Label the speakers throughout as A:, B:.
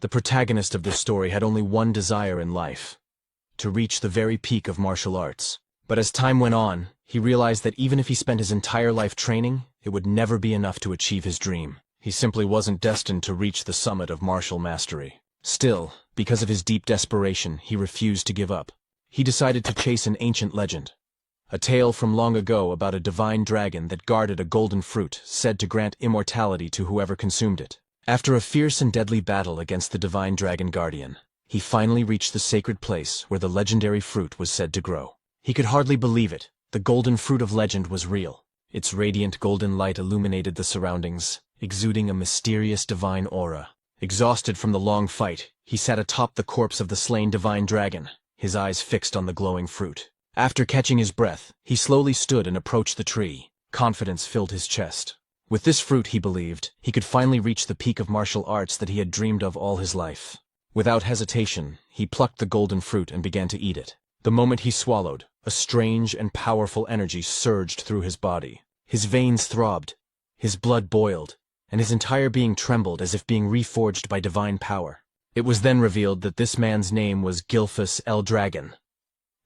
A: The protagonist of this story had only one desire in life: to reach the very peak of martial arts. But as time went on, he realized that even if he spent his entire life training, it would never be enough to achieve his dream. He simply wasn't destined to reach the summit of martial mastery. Still, because of his deep desperation, he refused to give up. He decided to chase an ancient legend. A tale from long ago about a divine dragon that guarded a golden fruit said to grant immortality to whoever consumed it. After a fierce and deadly battle against the divine dragon guardian, he finally reached the sacred place where the legendary fruit was said to grow. He could hardly believe it. The golden fruit of legend was real. Its radiant golden light illuminated the surroundings, exuding a mysterious divine aura. Exhausted from the long fight, he sat atop the corpse of the slain divine dragon, his eyes fixed on the glowing fruit. After catching his breath, he slowly stood and approached the tree. Confidence filled his chest. With this fruit, he believed, he could finally reach the peak of martial arts that he had dreamed of all his life. Without hesitation, he plucked the golden fruit and began to eat it. The moment he swallowed, a strange and powerful energy surged through his body. His veins throbbed, his blood boiled, and his entire being trembled as if being reforged by divine power. It was then revealed that this man's name was Gilfus el Dragon,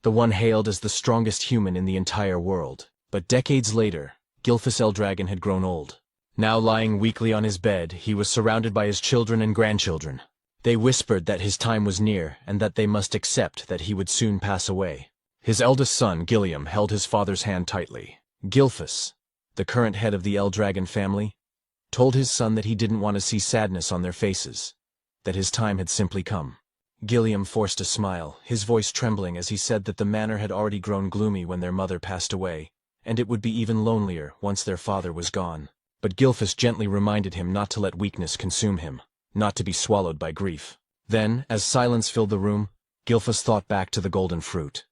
A: the one hailed as the strongest human in the entire world. But decades later, Gilfus el Dragon had grown old. Now lying weakly on his bed, he was surrounded by his children and grandchildren. They whispered that his time was near and that they must accept that he would soon pass away. His eldest son, Gilliam, held his father's hand tightly. Gilfus, the current head of the El Dragon family, told his son that he didn't want to see sadness on their faces, that his time had simply come. Gilliam forced a smile, his voice trembling as he said that the manor had already grown gloomy when their mother passed away, and it would be even lonelier once their father was gone. But Gilfus gently reminded him not to let weakness consume him, not to be swallowed by grief. Then, as silence filled the room, Gilfus thought back to the golden fruit.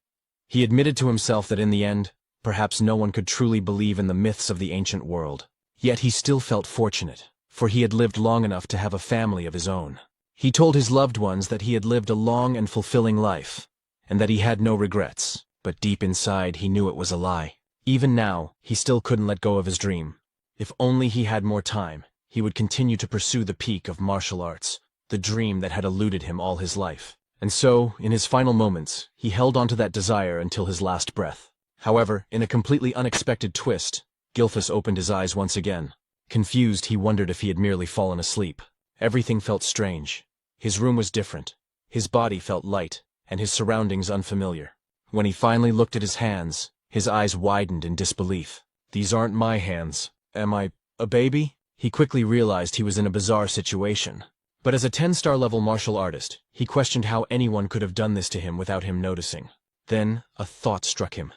A: He admitted to himself that in the end, perhaps no one could truly believe in the myths of the ancient world. Yet he still felt fortunate, for he had lived long enough to have a family of his own. He told his loved ones that he had lived a long and fulfilling life, and that he had no regrets. But deep inside, he knew it was a lie. Even now, he still couldn't let go of his dream. If only he had more time, he would continue to pursue the peak of martial arts, the dream that had eluded him all his life. And so, in his final moments, he held on to that desire until his last breath. However, in a completely unexpected twist, Gilfus opened his eyes once again. Confused, he wondered if he had merely fallen asleep. Everything felt strange. His room was different. His body felt light, and his surroundings unfamiliar. When he finally looked at his hands, his eyes widened in disbelief. "These aren't my hands. Am I a baby?" He quickly realized he was in a bizarre situation. But as a 10-star level martial artist, he questioned how anyone could have done this to him without him noticing. Then, a thought struck him.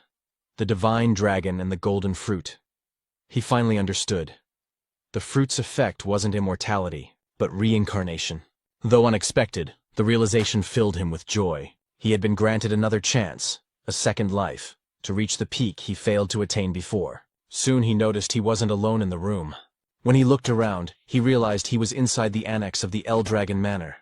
A: The divine dragon and the golden fruit. He finally understood. The fruit's effect wasn't immortality, but reincarnation. Though unexpected, the realization filled him with joy. He had been granted another chance, a second life, to reach the peak he failed to attain before. Soon he noticed he wasn't alone in the room. When he looked around, he realized he was inside the annex of the El Dragon Manor.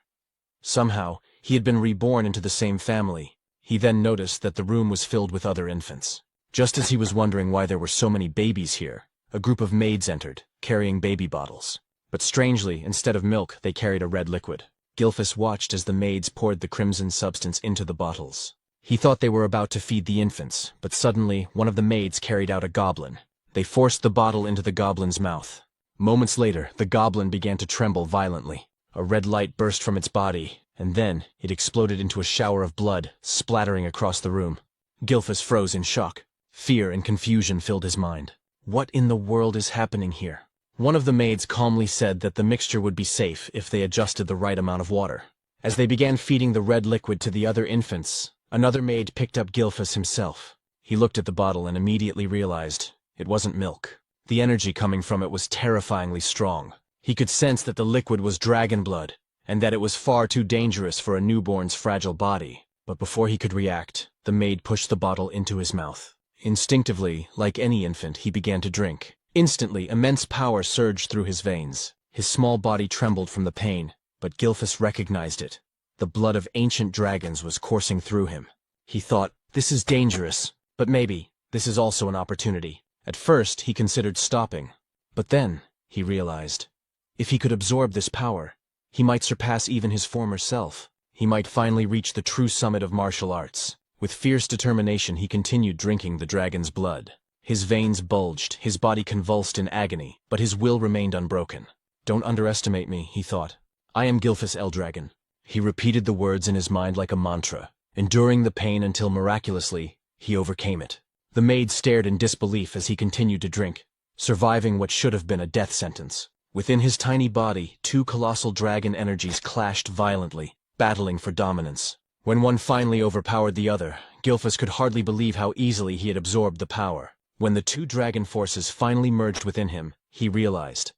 A: Somehow, he had been reborn into the same family. He then noticed that the room was filled with other infants. Just as he was wondering why there were so many babies here, a group of maids entered, carrying baby bottles. But strangely, instead of milk, they carried a red liquid. Gilfus watched as the maids poured the crimson substance into the bottles. He thought they were about to feed the infants, but suddenly, one of the maids carried out a goblin. They forced the bottle into the goblin's mouth. Moments later, the goblin began to tremble violently. A red light burst from its body, and then it exploded into a shower of blood, splattering across the room. Gilfus froze in shock. Fear and confusion filled his mind. What in the world is happening here? One of the maids calmly said that the mixture would be safe if they adjusted the right amount of water. As they began feeding the red liquid to the other infants, another maid picked up Gilfus himself. He looked at the bottle and immediately realized it wasn't milk. The energy coming from it was terrifyingly strong. He could sense that the liquid was dragon blood, and that it was far too dangerous for a newborn's fragile body. But before he could react, the maid pushed the bottle into his mouth. Instinctively, like any infant, he began to drink. Instantly, immense power surged through his veins. His small body trembled from the pain, but Gilfus recognized it. The blood of ancient dragons was coursing through him. He thought, "This is dangerous, but maybe this is also an opportunity." At first, he considered stopping, but then he realized, if he could absorb this power, He might surpass even his former self. He might finally reach the true summit of martial arts. With fierce determination, he continued drinking the dragon's blood. His veins bulged, his body convulsed in agony, but his will remained unbroken. "Don't underestimate me," he thought. "I am Gilfus Eldragon." He repeated the words in his mind like a mantra, enduring the pain until miraculously, he overcame it. The maid stared in disbelief as he continued to drink, surviving what should have been a death sentence. Within his tiny body, two colossal dragon energies clashed violently, battling for dominance. When one finally overpowered the other, Gilfus could hardly believe how easily he had absorbed the power. When the two dragon forces finally merged within him, he realized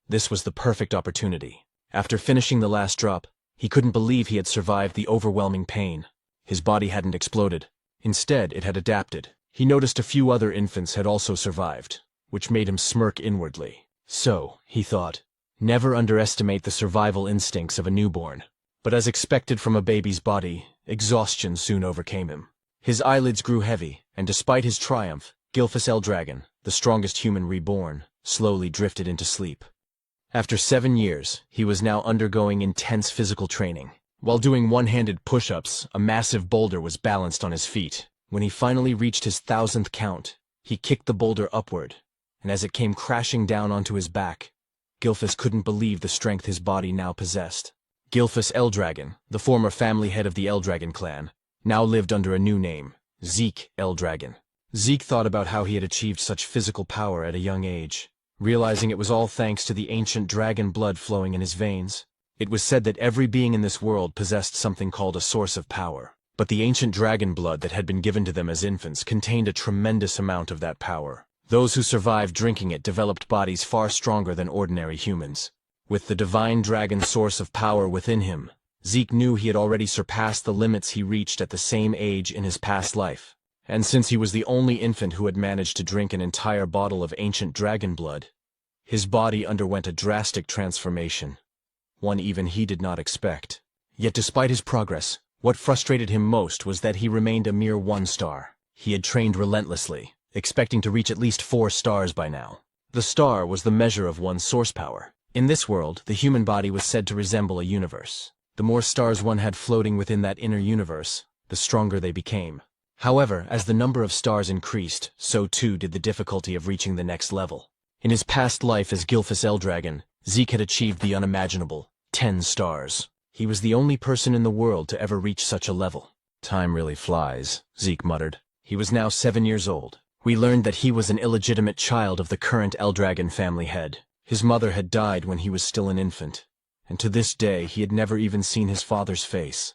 A: this was the perfect opportunity. After finishing the last drop, he couldn't believe he had survived the overwhelming pain. His body hadn't exploded. Instead, it had adapted. He noticed a few other infants had also survived, which made him smirk inwardly. So, he thought, never underestimate the survival instincts of a newborn. But as expected from a baby's body, exhaustion soon overcame him. His eyelids grew heavy, and despite his triumph, Gilfus Eldragon, the strongest human reborn, slowly drifted into sleep. After 7 years, he was now undergoing intense physical training. While doing one-handed push-ups, a massive boulder was balanced on his feet. When he finally reached his 1000th count, he kicked the boulder upward, and as it came crashing down onto his back, Gilfus couldn't believe the strength his body now possessed. Gilfus Eldragon, the former family head of the Eldragon clan, now lived under a new name, Zeke Eldragon. Zeke thought about how he had achieved such physical power at a young age, realizing it was all thanks to the ancient dragon blood flowing in his veins. It was said that every being in this world possessed something called a source of power, but the ancient dragon blood that had been given to them as infants contained a tremendous amount of that power. Those who survived drinking it developed bodies far stronger than ordinary humans. With the divine dragon source of power within him, Zeke knew he had already surpassed the limits he reached at the same age in his past life. And since he was the only infant who had managed to drink an entire bottle of ancient dragon blood, his body underwent a drastic transformation, one even he did not expect. Yet despite his progress, what frustrated him most was that he remained a mere 1 star. He had trained relentlessly, expecting to reach at least 4 stars by now. The star was the measure of one's source power. In this world, the human body was said to resemble a universe. The more stars one had floating within that inner universe, the stronger they became. However, as the number of stars increased, so too did the difficulty of reaching the next level. In his past life as Gilfus Eldragon, Zeke had achieved the unimaginable, 10 stars. He was the only person in the world to ever reach such a level. "Time really flies," Zeke muttered. He was now 7 years old. We learned that he was an illegitimate child of the current Eldragon family head. His mother had died when he was still an infant, and to this day he had never even seen his father's face,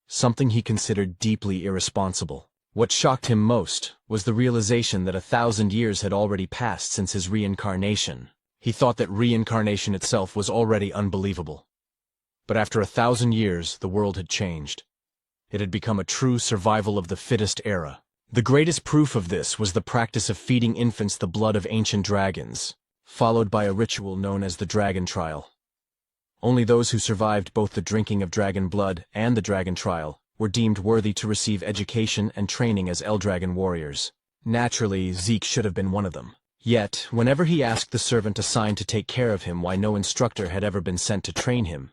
A: something he considered deeply irresponsible. What shocked him most was the realization that 1,000 years had already passed since his reincarnation. He thought that reincarnation itself was already unbelievable. But after 1,000 years, the world had changed. It had become a true survival of the fittest era. The greatest proof of this was the practice of feeding infants the blood of ancient dragons, followed by a ritual known as the Dragon Trial. Only those who survived both the drinking of dragon blood and the Dragon Trial were deemed worthy to receive education and training as Eldragon warriors. Naturally, Zeke should have been one of them. Yet, whenever he asked the servant assigned to take care of him why no instructor had ever been sent to train him,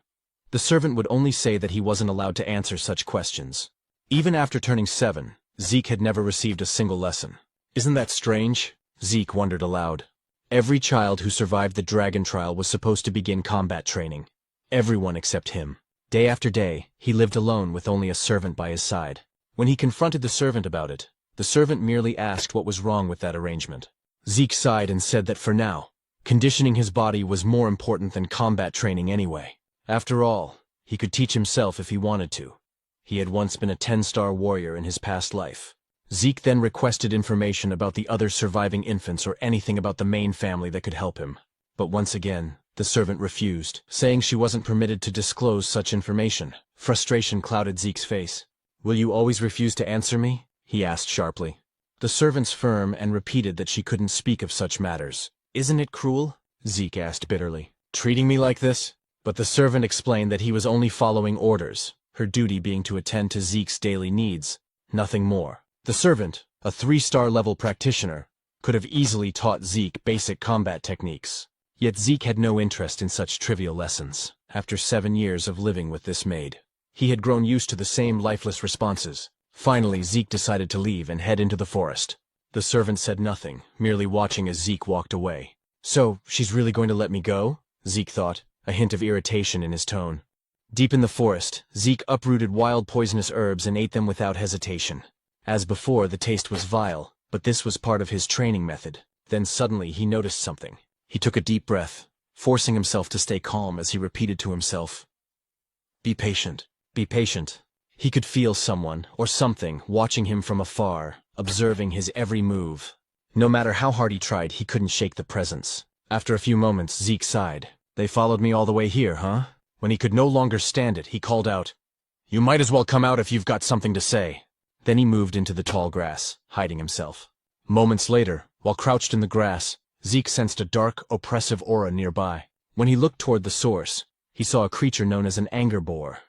A: the servant would only say that he wasn't allowed to answer such questions. Even after turning 7, Zeke had never received a single lesson. "Isn't that strange?" Zeke wondered aloud. Every child who survived the Dragon Trial was supposed to begin combat training. Everyone except him. Day after day, he lived alone with only a servant by his side. When he confronted the servant about it, the servant merely asked what was wrong with that arrangement. Zeke sighed and said that for now, conditioning his body was more important than combat training anyway. After all, he could teach himself if he wanted to. He had once been a 10-star warrior in his past life. Zeke then requested information about the other surviving infants or anything about the main family that could help him. But once again, the servant refused, saying she wasn't permitted to disclose such information. Frustration clouded Zeke's face. "Will you always refuse to answer me?" he asked sharply. The servant's firm and repeated that she couldn't speak of such matters. "Isn't it cruel?" Zeke asked bitterly. "Treating me like this?" But the servant explained that he was only following orders, her duty being to attend to Zeke's daily needs, nothing more. The servant, a 3-star level practitioner, could have easily taught Zeke basic combat techniques. Yet Zeke had no interest in such trivial lessons. after 7 years of living with this maid. He had grown used to the same lifeless responses. Finally, Zeke decided to leave and head into the forest. The servant said nothing, merely watching as Zeke walked away. So, she's really going to let me go? Zeke thought, a hint of irritation in his tone. Deep in the forest, Zeke uprooted wild poisonous herbs and ate them without hesitation. As before, the taste was vile, but this was part of his training method. Then suddenly he noticed something. He took a deep breath, forcing himself to stay calm as he repeated to himself, "Be patient. Be patient." He could feel someone, or something, watching him from afar, observing his every move. No matter how hard he tried, he couldn't shake the presence. After a few moments, Zeke sighed. "They followed me all the way here, huh?" When he could no longer stand it, he called out, "You might as well come out if you've got something to say." Then he moved into the tall grass, hiding himself. Moments later, while crouched in the grass, Zeke sensed a dark, oppressive aura nearby. When he looked toward the source, he saw a creature known as an anger boar.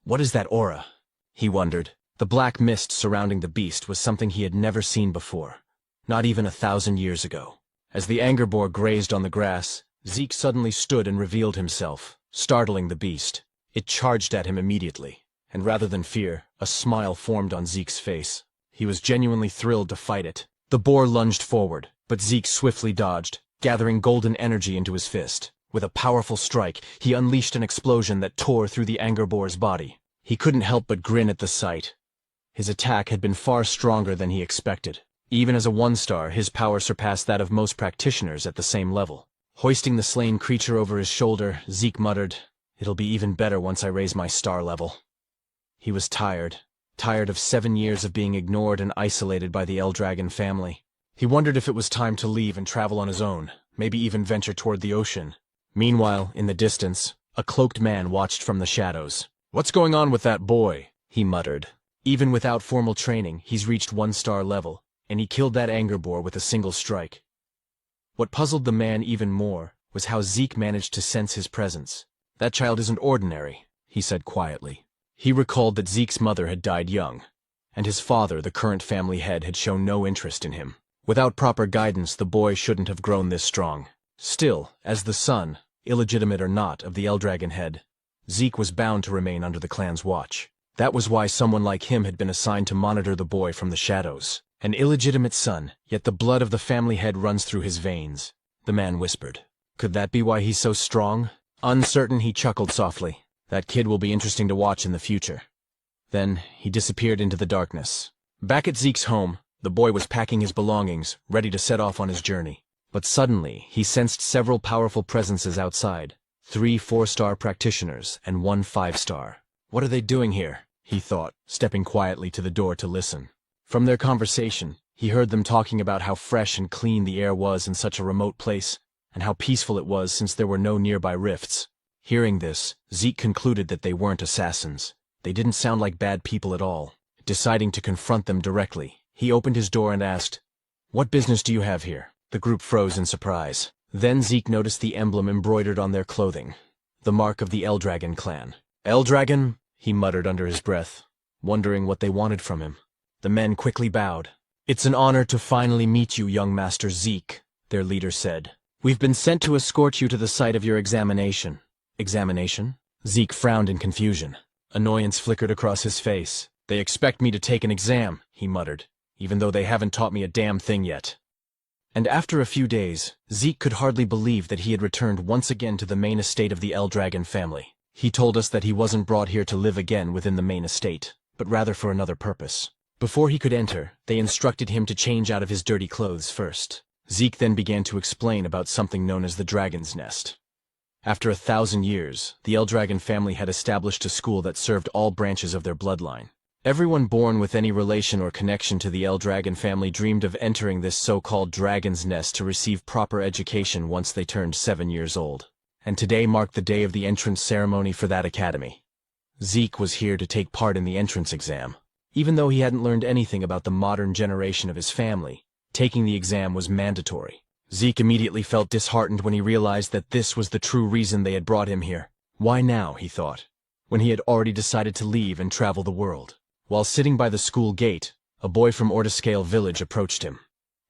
A: What is that aura? He wondered. The black mist surrounding the beast was something he had never seen before, not even 1,000 years ago. As the anger boar grazed on the grass, Zeke suddenly stood and revealed himself, startling the beast. It charged at him immediately, and rather than fear, a smile formed on Zeke's face. He was genuinely thrilled to fight it. The boar lunged forward, but Zeke swiftly dodged, gathering golden energy into his fist. With a powerful strike, he unleashed an explosion that tore through the anger boar's body. He couldn't help but grin at the sight. His attack had been far stronger than he expected. Even as a 1-star, his power surpassed that of most practitioners at the same level. Hoisting the slain creature over his shoulder, Zeke muttered, "It'll be even better once I raise my star level." He was tired of 7 years of being ignored and isolated by the Eldragon family. He wondered if it was time to leave and travel on his own, maybe even venture toward the ocean. Meanwhile, in the distance, a cloaked man watched from the shadows. "What's going on with that boy?" he muttered. Even without formal training, he's reached 1-star level, and he killed that anger boar with a single strike. What puzzled the man even more was how Zeke managed to sense his presence. "That child isn't ordinary," he said quietly. He recalled that Zeke's mother had died young, and his father, the current family head, had shown no interest in him. Without proper guidance, the boy shouldn't have grown this strong. Still, as the son, illegitimate or not, of the Eldragon head, Zeke was bound to remain under the clan's watch. That was why someone like him had been assigned to monitor the boy from the shadows. An illegitimate son, yet the blood of the family head runs through his veins, the man whispered. Could that be why he's so strong? Uncertain, he chuckled softly. That kid will be interesting to watch in the future. Then, he disappeared into the darkness. Back at Zeke's home, the boy was packing his belongings, ready to set off on his journey. But suddenly, he sensed several powerful presences outside. 3 4-star practitioners and 1 5-star. What are they doing here? He thought, stepping quietly to the door to listen. From their conversation, he heard them talking about how fresh and clean the air was in such a remote place, and how peaceful it was since there were no nearby rifts. Hearing this, Zeke concluded that they weren't assassins. They didn't sound like bad people at all. Deciding to confront them directly, he opened his door and asked, "What business do you have here?" The group froze in surprise. Then Zeke noticed the emblem embroidered on their clothing, the mark of the Eldragon clan. "Eldragon?" he muttered under his breath, wondering what they wanted from him. The men quickly bowed. "It's an honor to finally meet you, young Master Zeke," their leader said. "We've been sent to escort you to the site of your examination." "Examination?" Zeke frowned in confusion. Annoyance flickered across his face. "They expect me to take an exam," he muttered, "even though they haven't taught me a damn thing yet." And after a few days, Zeke could hardly believe that he had returned once again to the main estate of the Eldragon family. He told us that he wasn't brought here to live again within the main estate, but rather for another purpose. Before he could enter, they instructed him to change out of his dirty clothes first. Zeke then began to explain about something known as the Dragon's Nest. After 1,000 years, the Eldragon family had established a school that served all branches of their bloodline. Everyone born with any relation or connection to the Eldragon family dreamed of entering this so-called Dragon's Nest to receive proper education once they turned 7 years old. And today marked the day of the entrance ceremony for that academy. Zeke was here to take part in the entrance exam. Even though he hadn't learned anything about the modern generation of his family, taking the exam was mandatory. Zeke immediately felt disheartened when he realized that this was the true reason they had brought him here. Why now, he thought, when he had already decided to leave and travel the world? While sitting by the school gate, a boy from Ortiscale village approached him.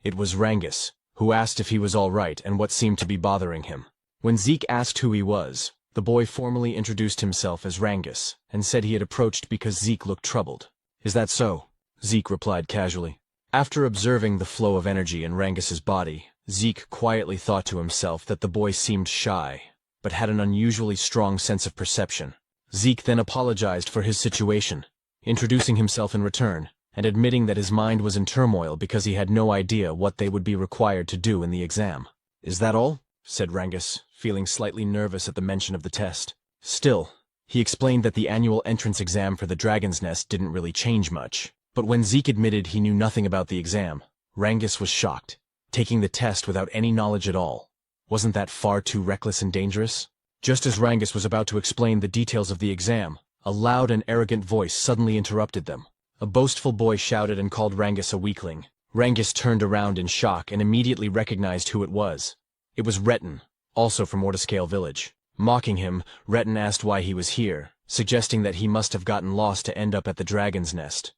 A: It was Rangus, who asked if he was all right and what seemed to be bothering him. When Zeke asked who he was, The boy formally introduced himself as Rangus, and said he had approached because Zeke looked troubled. "Is that so?" Zeke replied casually. After observing the flow of energy in Rangus's body, Zeke quietly thought to himself that the boy seemed shy, but had an unusually strong sense of perception. Zeke then apologized for his situation, introducing himself in return, and admitting that his mind was in turmoil because he had no idea what they would be required to do in the exam. "Is that all?" said Rangus, feeling slightly nervous at the mention of the test. Still, he explained that the annual entrance exam for the Dragon's Nest didn't really change much. But when Zeke admitted he knew nothing about the exam, Rangus was shocked. Taking the test without any knowledge at all. Wasn't that far too reckless and dangerous? Just as Rangus was about to explain the details of the exam, a loud and arrogant voice suddenly interrupted them. A boastful boy shouted and called Rangus a weakling. Rangus turned around in shock and immediately recognized who it was. It was Retin, also from Ortiscale Village. Mocking him, Retin asked why he was here, suggesting that he must have gotten lost to end up at the Dragon's Nest.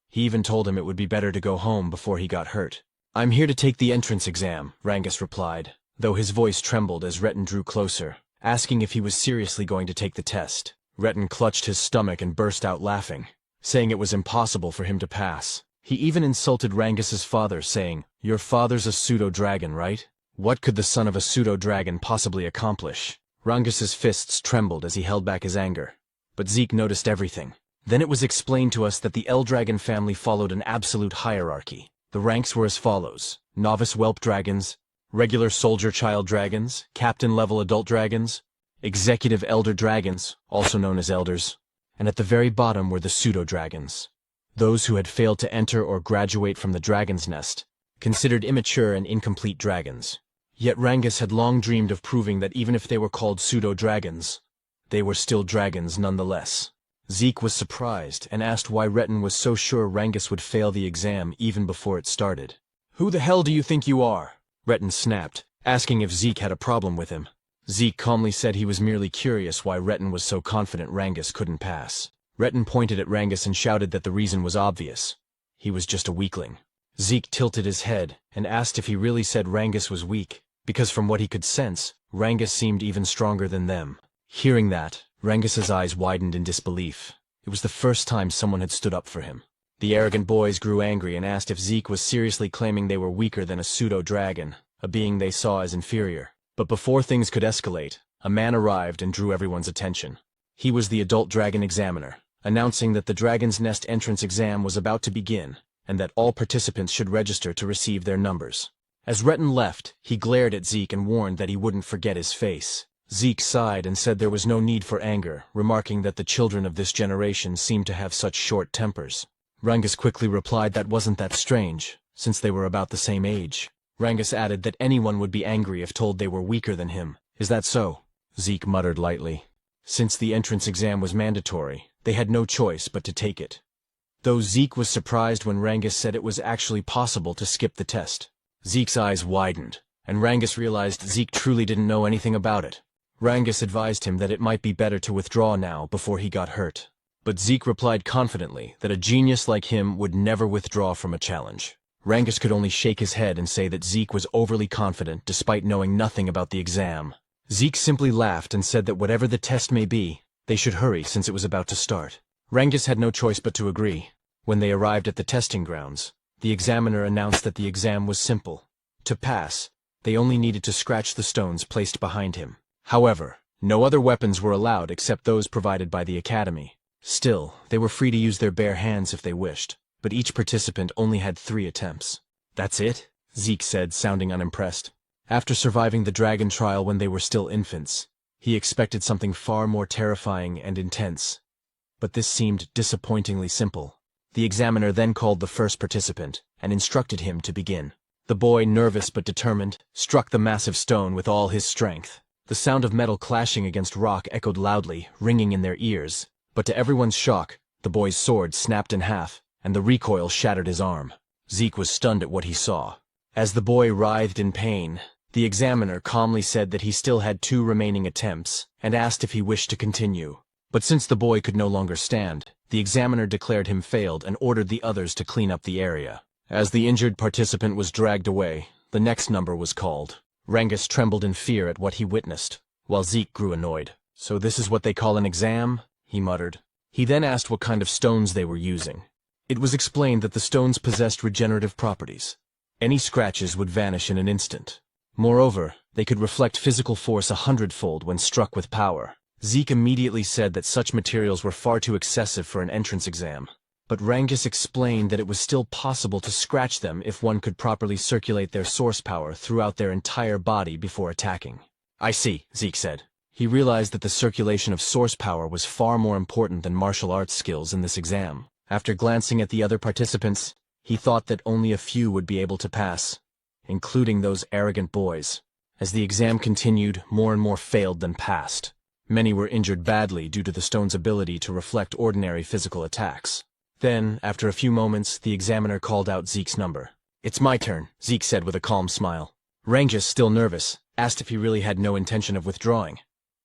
A: He even told him it would be better to go home before he got hurt. "I'm here to take the entrance exam," Rangus replied, though his voice trembled as Retin drew closer, asking if he was seriously going to take the test. Retin clutched his stomach and burst out laughing, saying it was impossible for him to pass. He even insulted Rangus's father, saying, "Your father's a pseudo-dragon, right? What could the son of a pseudo-dragon possibly accomplish?" Rangus's fists trembled as he held back his anger. But Zeke noticed everything. Then it was explained to us that the Eldragon family followed an absolute hierarchy. The ranks were as follows: novice whelp dragons, regular soldier child dragons, captain-level adult dragons, executive elder dragons, also known as elders, and at the very bottom were the pseudo-dragons. Those who had failed to enter or graduate from the Dragon's Nest, considered immature and incomplete dragons. Yet Rangus had long dreamed of proving that even if they were called pseudo-dragons, they were still dragons nonetheless. Zeke was surprised and asked why Retin was so sure Rangus would fail the exam even before it started. "Who the hell do you think you are?" Retin snapped, asking if Zeke had a problem with him. Zeke calmly said he was merely curious why Retin was so confident Rangus couldn't pass. Retin pointed at Rangus and shouted that the reason was obvious. He was just a weakling. Zeke tilted his head and asked if he really said Rangus was weak, because from what he could sense, Rangus seemed even stronger than them. Hearing that, Rangus's eyes widened in disbelief. It was the first time someone had stood up for him. The arrogant boys grew angry and asked if Zeke was seriously claiming they were weaker than a pseudo-dragon, a being they saw as inferior. But before things could escalate, a man arrived and drew everyone's attention. He was the adult dragon examiner, announcing that the Dragon's Nest entrance exam was about to begin, and that all participants should register to receive their numbers. As Retin left, he glared at Zeke and warned that he wouldn't forget his face. Zeke sighed and said there was no need for anger, remarking that the children of this generation seemed to have such short tempers. Rangus quickly replied that wasn't that strange, since they were about the same age. Rangus added that anyone would be angry if told they were weaker than him. "Is that so?" Zeke muttered lightly. Since the entrance exam was mandatory, they had no choice but to take it. Though Zeke was surprised when Rangus said it was actually possible to skip the test. Zeke's eyes widened, and Rangus realized Zeke truly didn't know anything about it. Rangus advised him that it might be better to withdraw now before he got hurt. But Zeke replied confidently that a genius like him would never withdraw from a challenge. Rangus could only shake his head and say that Zeke was overly confident despite knowing nothing about the exam. Zeke simply laughed and said that whatever the test may be, they should hurry since it was about to start. Rangus had no choice but to agree. When they arrived at the testing grounds, the examiner announced that the exam was simple. To pass, they only needed to scratch the stones placed behind him. However, no other weapons were allowed except those provided by the academy. Still, they were free to use their bare hands if they wished, but each participant only had 3 attempts. "That's it?" Zeke said, sounding unimpressed. After surviving the dragon trial when they were still infants, he expected something far more terrifying and intense. But this seemed disappointingly simple. The examiner then called the first participant and instructed him to begin. The boy, nervous but determined, struck the massive stone with all his strength. The sound of metal clashing against rock echoed loudly, ringing in their ears. But to everyone's shock, the boy's sword snapped in half, and the recoil shattered his arm. Zeke was stunned at what he saw. As the boy writhed in pain, the examiner calmly said that he still had 2 remaining attempts, and asked if he wished to continue. But since the boy could no longer stand, the examiner declared him failed and ordered the others to clean up the area. As the injured participant was dragged away, the next number was called. Rangus trembled in fear at what he witnessed, while Zeke grew annoyed. "So this is what they call an exam?" he muttered. He then asked what kind of stones they were using. It was explained that the stones possessed regenerative properties. Any scratches would vanish in an instant. Moreover, they could reflect physical force 100-fold when struck with power. Zeke immediately said that such materials were far too excessive for an entrance exam. But Rangus explained that it was still possible to scratch them if one could properly circulate their source power throughout their entire body before attacking. "I see," Zeke said. He realized that the circulation of source power was far more important than martial arts skills in this exam. After glancing at the other participants, he thought that only a few would be able to pass, including those arrogant boys. As the exam continued, more and more failed than passed. Many were injured badly due to the stone's ability to reflect ordinary physical attacks. Then, after a few moments, the examiner called out Zeke's number. "It's my turn," Zeke said with a calm smile. Rangus, still nervous, asked if he really had no intention of withdrawing.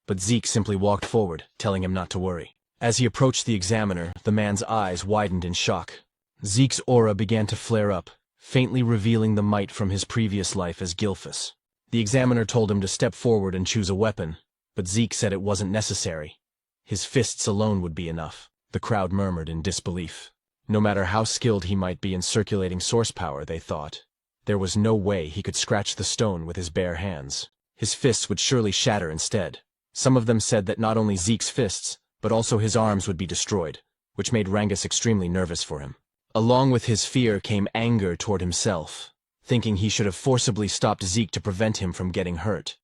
A: But Zeke simply walked forward, telling him not to worry. As he approached the examiner, the man's eyes widened in shock. Zeke's aura began to flare up, faintly revealing the might from his previous life as Gilphus. The examiner told him to step forward and choose a weapon, but Zeke said it wasn't necessary. His fists alone would be enough. The crowd murmured in disbelief. No matter how skilled he might be in circulating source power, they thought, there was no way he could scratch the stone with his bare hands. His fists would surely shatter instead. Some of them said that not only Zeke's fists, but also his arms would be destroyed, which made Rangus extremely nervous for him. Along with his fear came anger toward himself, thinking he should have forcibly stopped Zeke to prevent him from getting hurt.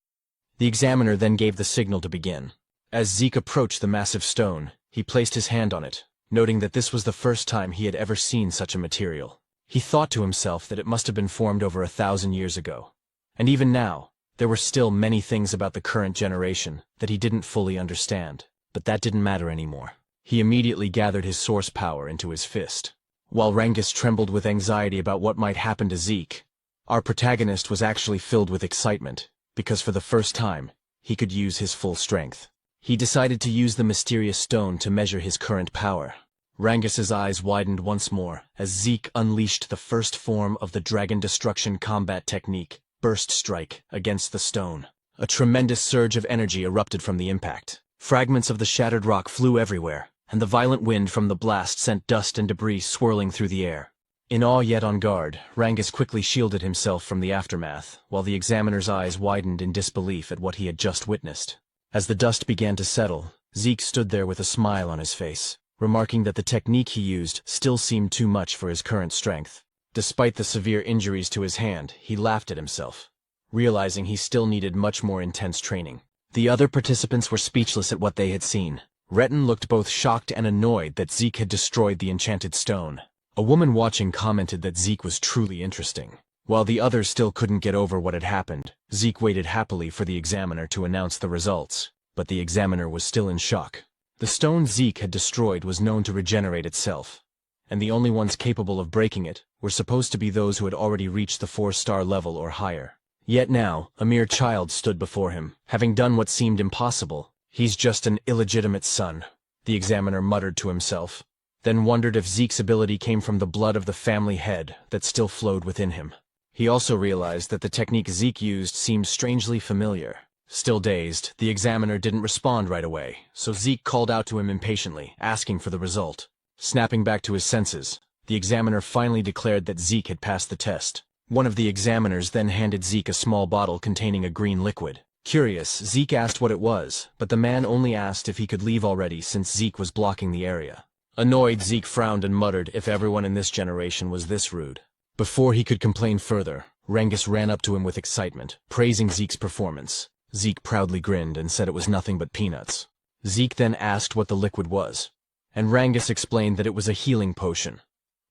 A: The examiner then gave the signal to begin. As Zeke approached the massive stone, he placed his hand on it, noting that this was the first time he had ever seen such a material. He thought to himself that it must have been formed over 1,000 years ago. And even now, there were still many things about the current generation that he didn't fully understand. But that didn't matter anymore. He immediately gathered his source power into his fist. While Rangus trembled with anxiety about what might happen to Zeke, our protagonist was actually filled with excitement, because for the first time, he could use his full strength. He decided to use the mysterious stone to measure his current power. Rangus's eyes widened once more as Zeke unleashed the first form of the Dragon Destruction combat technique, Burst Strike, against the stone. A tremendous surge of energy erupted from the impact. Fragments of the shattered rock flew everywhere, and the violent wind from the blast sent dust and debris swirling through the air. In awe yet on guard, Rangus quickly shielded himself from the aftermath, while the examiner's eyes widened in disbelief at what he had just witnessed. As the dust began to settle, Zeke stood there with a smile on his face, remarking that the technique he used still seemed too much for his current strength. Despite the severe injuries to his hand, he laughed at himself, realizing he still needed much more intense training. The other participants were speechless at what they had seen. Retin looked both shocked and annoyed that Zeke had destroyed the enchanted stone. A woman watching commented that Zeke was truly interesting. While the others still couldn't get over what had happened, Zeke waited happily for the examiner to announce the results, but the examiner was still in shock. The stone Zeke had destroyed was known to regenerate itself, and the only ones capable of breaking it were supposed to be those who had already reached the 4-star level or higher. Yet now, a mere child stood before him, having done what seemed impossible. "He's just an illegitimate son," the examiner muttered to himself, then wondered if Zeke's ability came from the blood of the family head that still flowed within him. He also realized that the technique Zeke used seemed strangely familiar. Still dazed, the examiner didn't respond right away, so Zeke called out to him impatiently, asking for the result. Snapping back to his senses, the examiner finally declared that Zeke had passed the test. One of the examiners then handed Zeke a small bottle containing a green liquid. Curious, Zeke asked what it was, but the man only asked if he could leave already since Zeke was blocking the area. Annoyed, Zeke frowned and muttered if everyone in this generation was this rude. Before he could complain further, Rangus ran up to him with excitement, praising Zeke's performance. Zeke proudly grinned and said it was nothing but peanuts. Zeke then asked what the liquid was, and Rangus explained that it was a healing potion,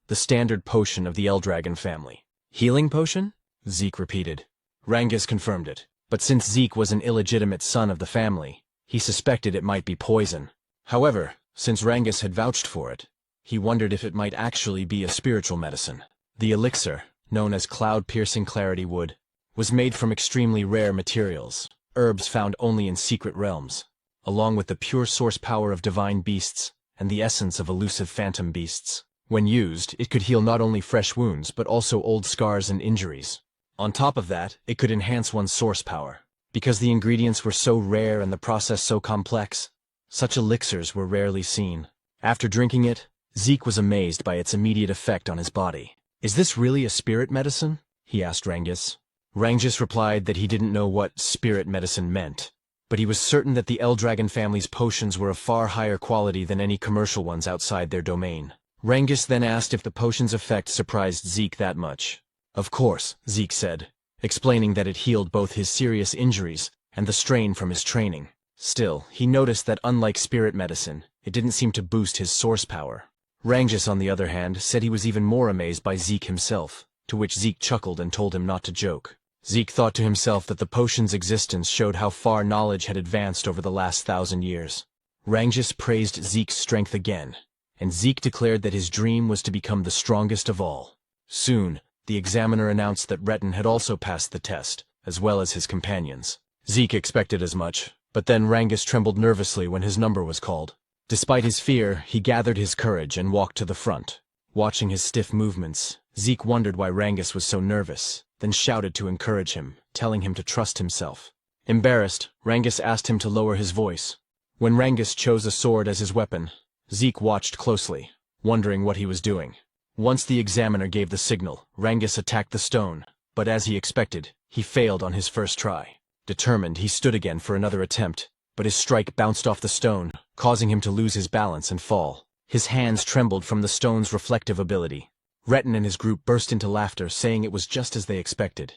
A: the standard potion of the Eldragon family. "Healing potion?" Zeke repeated. Rangus confirmed it, but since Zeke was an illegitimate son of the family, he suspected it might be poison. However, since Rangus had vouched for it, he wondered if it might actually be a spiritual medicine. The elixir, known as Cloud-Piercing Clarity Wood, was made from extremely rare materials, herbs found only in secret realms, along with the pure source power of divine beasts and the essence of elusive phantom beasts. When used, it could heal not only fresh wounds but also old scars and injuries. On top of that, it could enhance one's source power. Because the ingredients were so rare and the process so complex, such elixirs were rarely seen. After drinking it, Zeke was amazed by its immediate effect on his body. "Is this really a spirit medicine?" he asked Rangus. Rangus replied that he didn't know what spirit medicine meant, but he was certain that the Eldragon family's potions were of far higher quality than any commercial ones outside their domain. Rangus then asked if the potion's effect surprised Zeke that much. "Of course," Zeke said, explaining that it healed both his serious injuries and the strain from his training. Still, he noticed that unlike spirit medicine, it didn't seem to boost his source power. Rangus, on the other hand, said he was even more amazed by Zeke himself, to which Zeke chuckled and told him not to joke. Zeke thought to himself that the potion's existence showed how far knowledge had advanced over the last 1,000 years. Rangus praised Zeke's strength again, and Zeke declared that his dream was to become the strongest of all. Soon, the examiner announced that Retin had also passed the test, as well as his companions. Zeke expected as much, but then Rangus trembled nervously when his number was called. Despite his fear, he gathered his courage and walked to the front. Watching his stiff movements, Zeke wondered why Rangus was so nervous, then shouted to encourage him, telling him to trust himself. Embarrassed, Rangus asked him to lower his voice. When Rangus chose a sword as his weapon, Zeke watched closely, wondering what he was doing. Once the examiner gave the signal, Rangus attacked the stone, but as he expected, he failed on his first try. Determined, he stood again for another attempt, but his strike bounced off the stone, causing him to lose his balance and fall. His hands trembled from the stone's reflective ability. Retin and his group burst into laughter, saying it was just as they expected.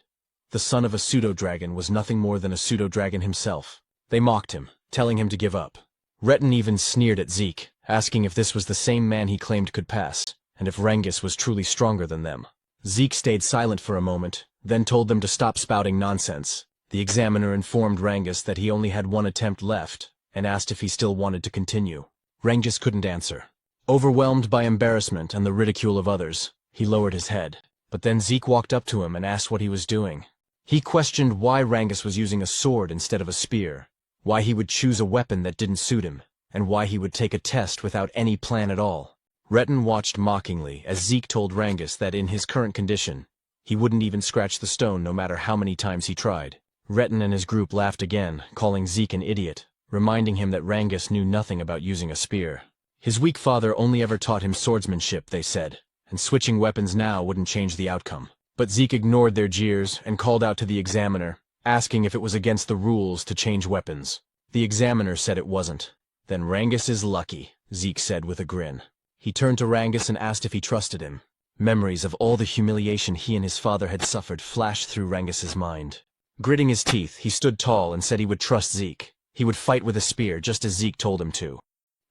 A: The son of a pseudo-dragon was nothing more than a pseudo-dragon himself. They mocked him, telling him to give up. Retin even sneered at Zeke, asking if this was the same man he claimed could pass, and if Rangus was truly stronger than them. Zeke stayed silent for a moment, then told them to stop spouting nonsense. The examiner informed Rangus that he only had one attempt left, and asked if he still wanted to continue. Rangus couldn't answer. Overwhelmed by embarrassment and the ridicule of others, he lowered his head. But then Zeke walked up to him and asked what he was doing. He questioned why Rangus was using a sword instead of a spear, why he would choose a weapon that didn't suit him, and why he would take a test without any plan at all. Retin watched mockingly as Zeke told Rangus that in his current condition, he wouldn't even scratch the stone no matter how many times he tried. Retin and his group laughed again, calling Zeke an idiot, reminding him that Rangus knew nothing about using a spear. His weak father only ever taught him swordsmanship, they said, and switching weapons now wouldn't change the outcome. But Zeke ignored their jeers and called out to the examiner, asking if it was against the rules to change weapons. The examiner said it wasn't. "Then Rangus is lucky," Zeke said with a grin. He turned to Rangus and asked if he trusted him. Memories of all the humiliation he and his father had suffered flashed through Rangus's mind. Gritting his teeth, he stood tall and said he would trust Zeke. He would fight with a spear just as Zeke told him to.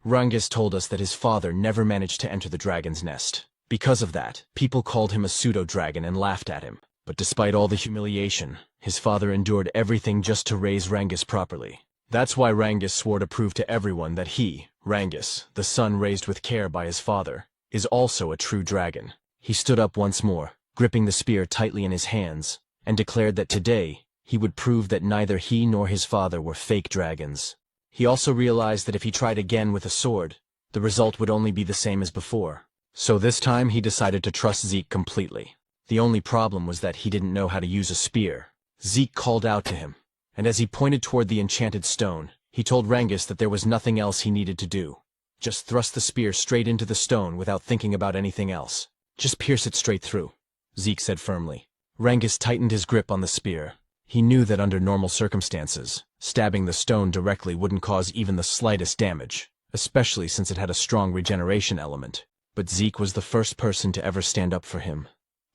A: Rangus told us that his father never managed to enter the dragon's nest. Because of that, people called him a pseudo-dragon and laughed at him. But despite all the humiliation, his father endured everything just to raise Rangus properly. That's why Rangus swore to prove to everyone that he, Rangus, the son raised with care by his father, is also a true dragon. He stood up once more, gripping the spear tightly in his hands, and declared that today, he would prove that neither he nor his father were fake dragons. He also realized that if he tried again with a sword, the result would only be the same as before. So this time he decided to trust Zeke completely. The only problem was that he didn't know how to use a spear. Zeke called out to him, and as he pointed toward the enchanted stone, he told Rangus that there was nothing else he needed to do. Just thrust the spear straight into the stone without thinking about anything else. Just pierce it straight through, Zeke said firmly. Rangus tightened his grip on the spear. He knew that under normal circumstances, stabbing the stone directly wouldn't cause even the slightest damage, especially since it had a strong regeneration element. But Zeke was the first person to ever stand up for him,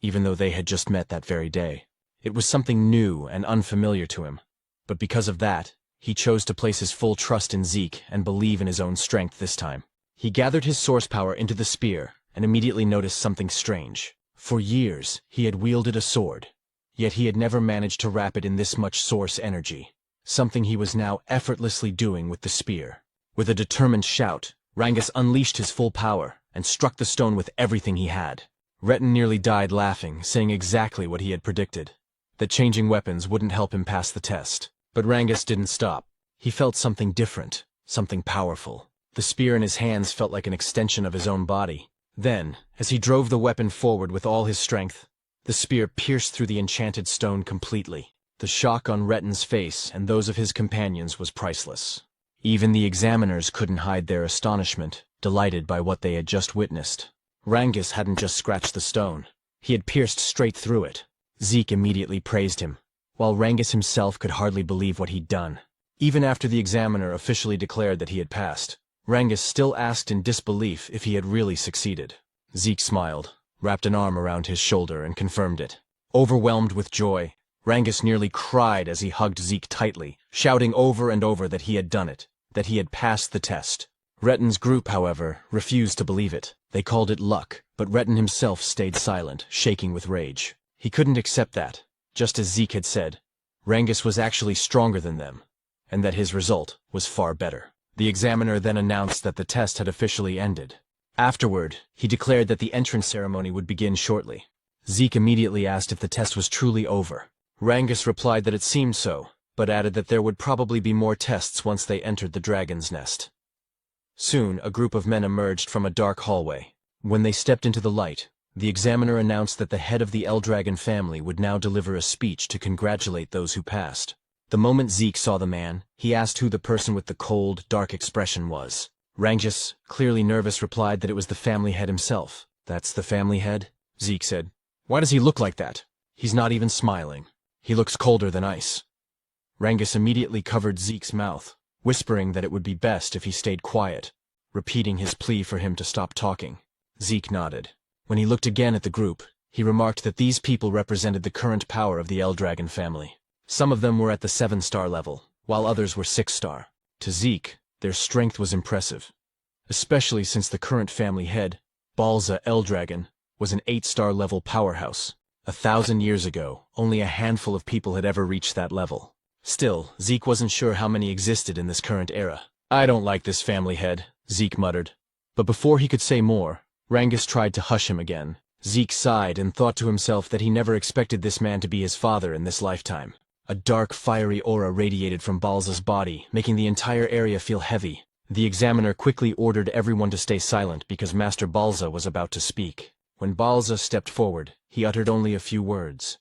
A: even though they had just met that very day. It was something new and unfamiliar to him, but because of that, he chose to place his full trust in Zeke and believe in his own strength this time. He gathered his source power into the spear and immediately noticed something strange. For years, he had wielded a sword, yet he had never managed to wrap it in this much source energy, something he was now effortlessly doing with the spear. With a determined shout, Rangus unleashed his full power and struck the stone with everything he had. Retin nearly died laughing, saying exactly what he had predicted, that changing weapons wouldn't help him pass the test. But Rangus didn't stop. He felt something different, something powerful. The spear in his hands felt like an extension of his own body. Then, as he drove the weapon forward with all his strength, the spear pierced through the enchanted stone completely. The shock on Retten's face and those of his companions was priceless. Even the examiners couldn't hide their astonishment, delighted by what they had just witnessed. Rangus hadn't just scratched the stone. He had pierced straight through it. Zeke immediately praised him, while Rangus himself could hardly believe what he'd done. Even after the examiner officially declared that he had passed, Rangus still asked in disbelief if he had really succeeded. Zeke smiled, wrapped an arm around his shoulder, and confirmed it. Overwhelmed with joy, Rangus nearly cried as he hugged Zeke tightly, shouting over and over that he had done it, that he had passed the test. Retten's group, however, refused to believe it. They called it luck, but Retten himself stayed silent, shaking with rage. He couldn't accept that. Just as Zeke had said, Rangus was actually stronger than them, and that his result was far better. The examiner then announced that the test had officially ended. Afterward, he declared that the entrance ceremony would begin shortly. Zeke immediately asked if the test was truly over. Rangus replied that it seemed so, but added that there would probably be more tests once they entered the dragon's nest. Soon, a group of men emerged from a dark hallway. When they stepped into the light, the examiner announced that the head of the Eldragon family would now deliver a speech to congratulate those who passed. The moment Zeke saw the man, he asked who the person with the cold, dark expression was. Rangus, clearly nervous, replied that it was the family head himself. "That's the family head?" Zeke said. "Why does he look like that? He's not even smiling. He looks colder than ice." Rangus immediately covered Zeke's mouth, whispering that it would be best if he stayed quiet, repeating his plea for him to stop talking. Zeke nodded. When he looked again at the group, he remarked that these people represented the current power of the Eldragon family. Some of them were at the 7-star level, while others were 6-star. To Zeke, their strength was impressive, especially since the current family head, Balza Eldragon, was an 8-star level powerhouse. 1,000 years ago, only a handful of people had ever reached that level. Still, Zeke wasn't sure how many existed in this current era. "I don't like this family head," Zeke muttered. But before he could say more, Rangus tried to hush him again. Zeke sighed and thought to himself that he never expected this man to be his father in this lifetime. A dark, fiery aura radiated from Balza's body, making the entire area feel heavy. The examiner quickly ordered everyone to stay silent because Master Balza was about to speak. When Balza stepped forward, he uttered only a few words.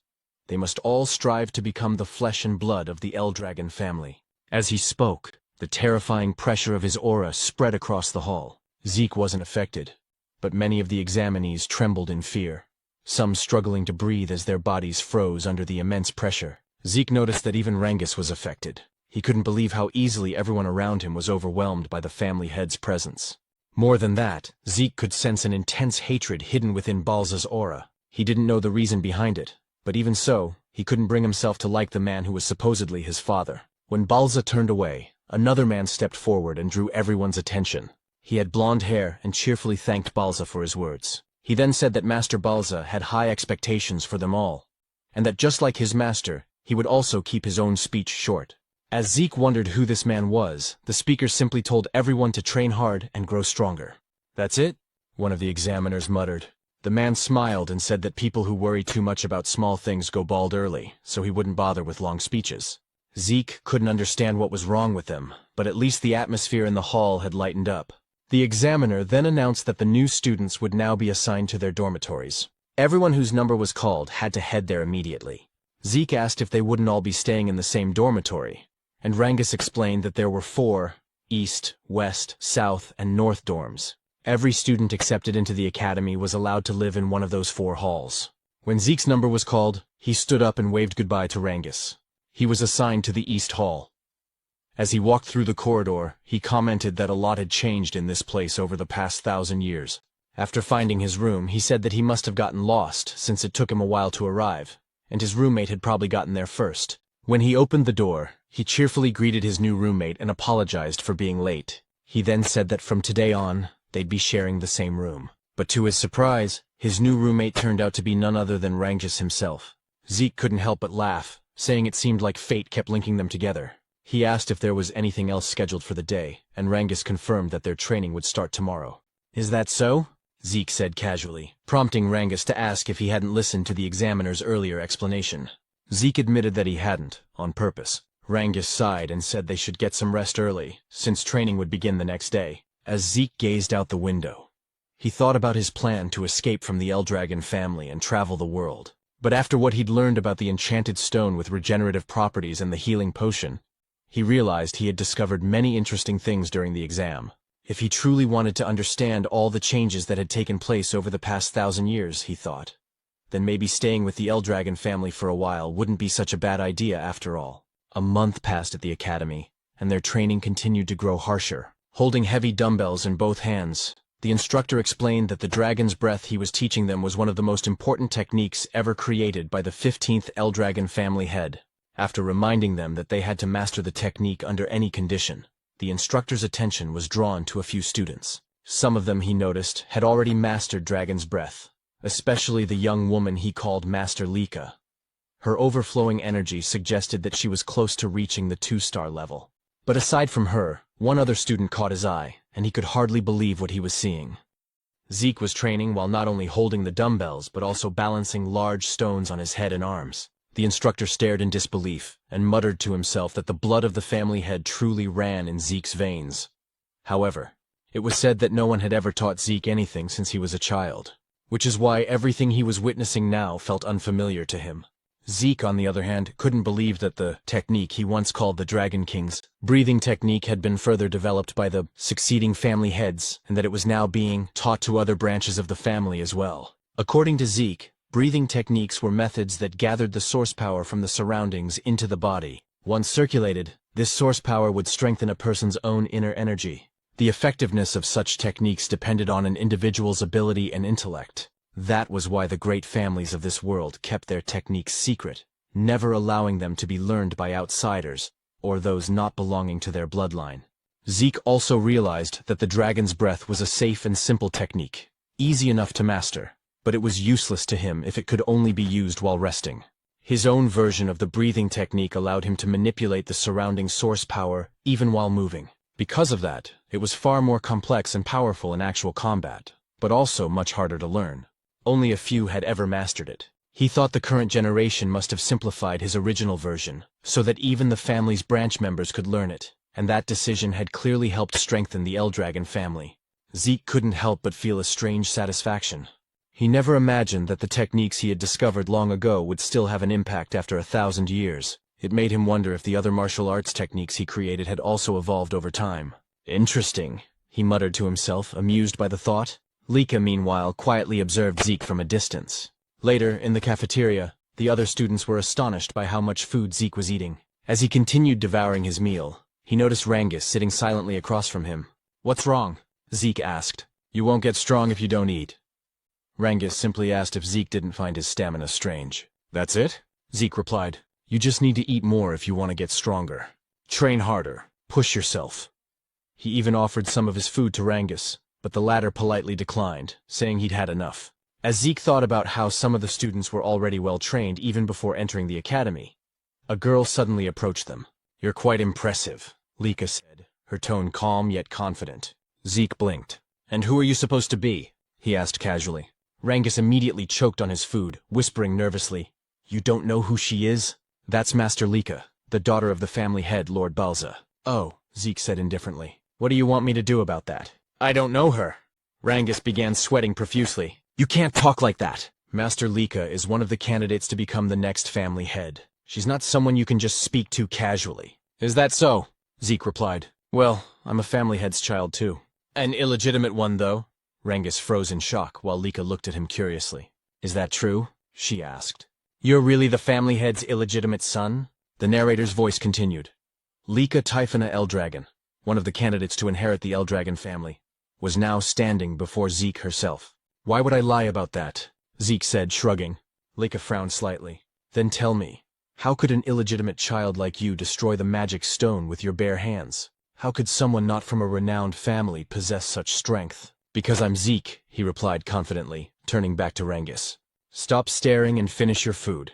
A: They must all strive to become the flesh and blood of the Eldragon family. As he spoke, the terrifying pressure of his aura spread across the hall. Zeke wasn't affected, but many of the examinees trembled in fear, some struggling to breathe as their bodies froze under the immense pressure. Zeke noticed that even Rangus was affected. He couldn't believe how easily everyone around him was overwhelmed by the family head's presence. More than that, Zeke could sense an intense hatred hidden within Balza's aura. He didn't know the reason behind it, but even so, he couldn't bring himself to like the man who was supposedly his father. When Balza turned away, another man stepped forward and drew everyone's attention. He had blonde hair and cheerfully thanked Balza for his words. He then said that Master Balza had high expectations for them all, and that just like his master, he would also keep his own speech short. As Zeke wondered who this man was, the speaker simply told everyone to train hard and grow stronger. "That's it?" one of the examiners muttered. The man smiled and said that people who worry too much about small things go bald early, so he wouldn't bother with long speeches. Zeke couldn't understand what was wrong with them, but at least the atmosphere in the hall had lightened up. The examiner then announced that the new students would now be assigned to their dormitories. Everyone whose number was called had to head there immediately. Zeke asked if they wouldn't all be staying in the same dormitory, and Rangus explained that there were 4 East, West, South, and North dorms. Every student accepted into the academy was allowed to live in one of those 4 halls. When Zeke's number was called, he stood up and waved goodbye to Rangus. He was assigned to the East Hall. As he walked through the corridor, he commented that a lot had changed in this place over the past 1,000 years. After finding his room, he said that he must have gotten lost since it took him a while to arrive, and his roommate had probably gotten there first. When he opened the door, he cheerfully greeted his new roommate and apologized for being late. He then said that from today on, they'd be sharing the same room. But to his surprise, his new roommate turned out to be none other than Rangus himself. Zeke couldn't help but laugh, saying it seemed like fate kept linking them together. He asked if there was anything else scheduled for the day, and Rangus confirmed that their training would start tomorrow. "Is that so?" Zeke said casually, prompting Rangus to ask if he hadn't listened to the examiner's earlier explanation. Zeke admitted that he hadn't, on purpose. Rangus sighed and said they should get some rest early, since training would begin the next day. As Zeke gazed out the window, he thought about his plan to escape from the Eldragon family and travel the world. But after what he'd learned about the enchanted stone with regenerative properties and the healing potion, he realized he had discovered many interesting things during the exam. If he truly wanted to understand all the changes that had taken place over the past 1,000 years, he thought, then maybe staying with the Eldragon family for a while wouldn't be such a bad idea after all. A month passed at the academy, and their training continued to grow harsher. Holding heavy dumbbells in both hands, the instructor explained that the dragon's breath he was teaching them was one of the most important techniques ever created by the 15th Eldragon family head. After reminding them that they had to master the technique under any condition, the instructor's attention was drawn to a few students. Some of them, he noticed, had already mastered dragon's breath, especially the young woman he called Master Lika. Her overflowing energy suggested that she was close to reaching the 2-star level. But aside from her, one other student caught his eye, and he could hardly believe what he was seeing. Zeke was training while not only holding the dumbbells but also balancing large stones on his head and arms. The instructor stared in disbelief and muttered to himself that the blood of the family head truly ran in Zeke's veins. However, it was said that no one had ever taught Zeke anything since he was a child, which is why everything he was witnessing now felt unfamiliar to him. Zeke, on the other hand, couldn't believe that the technique he once called the Dragon King's breathing technique had been further developed by the succeeding family heads, and that it was now being taught to other branches of the family as well. According to Zeke, breathing techniques were methods that gathered the source power from the surroundings into the body. Once circulated, this source power would strengthen a person's own inner energy. The effectiveness of such techniques depended on an individual's ability and intellect. That was why the great families of this world kept their techniques secret, never allowing them to be learned by outsiders or those not belonging to their bloodline. Zeke also realized that the dragon's breath was a safe and simple technique, easy enough to master, but it was useless to him if it could only be used while resting. His own version of the breathing technique allowed him to manipulate the surrounding source power even while moving. Because of that, it was far more complex and powerful in actual combat, but also much harder to learn. Only a few had ever mastered it. He thought the current generation must have simplified his original version, so that even the family's branch members could learn it, and that decision had clearly helped strengthen the Eldragon family. Zeke couldn't help but feel a strange satisfaction. He never imagined that the techniques he had discovered long ago would still have an impact after 1,000 years. It made him wonder if the other martial arts techniques he created had also evolved over time. Interesting, he muttered to himself, amused by the thought. Lika, meanwhile, quietly observed Zeke from a distance. Later, in the cafeteria, the other students were astonished by how much food Zeke was eating. As he continued devouring his meal, he noticed Rangus sitting silently across from him. "What's wrong?" Zeke asked. "You won't get strong if you don't eat." Rangus simply asked if Zeke didn't find his stamina strange. "That's it?" Zeke replied. "You just need to eat more if you want to get stronger. Train harder. Push yourself." He even offered some of his food to Rangus, but the latter politely declined, saying he'd had enough. As Zeke thought about how some of the students were already well trained even before entering the academy, a girl suddenly approached them. "You're quite impressive," Lika said, her tone calm yet confident. Zeke blinked. "And who are you supposed to be?" he asked casually. Rangus immediately choked on his food, whispering nervously, "You don't know who she is? That's Master Lika, the daughter of the family head, Lord Balza." "Oh," Zeke said indifferently. "What do you want me to do about that?" "I don't know her." Rangus began sweating profusely. "You can't talk like that. Master Lika is one of the candidates to become the next family head. She's not someone you can just speak to casually." "Is that so?" Zeke replied. "Well, I'm a family head's child too." "An illegitimate one, though?" Rangus froze in shock while Lika looked at him curiously. "Is that true?" she asked. "You're really the family head's illegitimate son?" The narrator's voice continued. Lika Typhona Eldragon, one of the candidates to inherit the Eldragon family, was now standing before Zeke herself. "Why would I lie about that?" Zeke said, shrugging. Lika frowned slightly. "Then tell me, how could an illegitimate child like you destroy the magic stone with your bare hands? How could someone not from a renowned family possess such strength?" "Because I'm Zeke," he replied confidently, turning back to Rangus. "Stop staring and finish your food."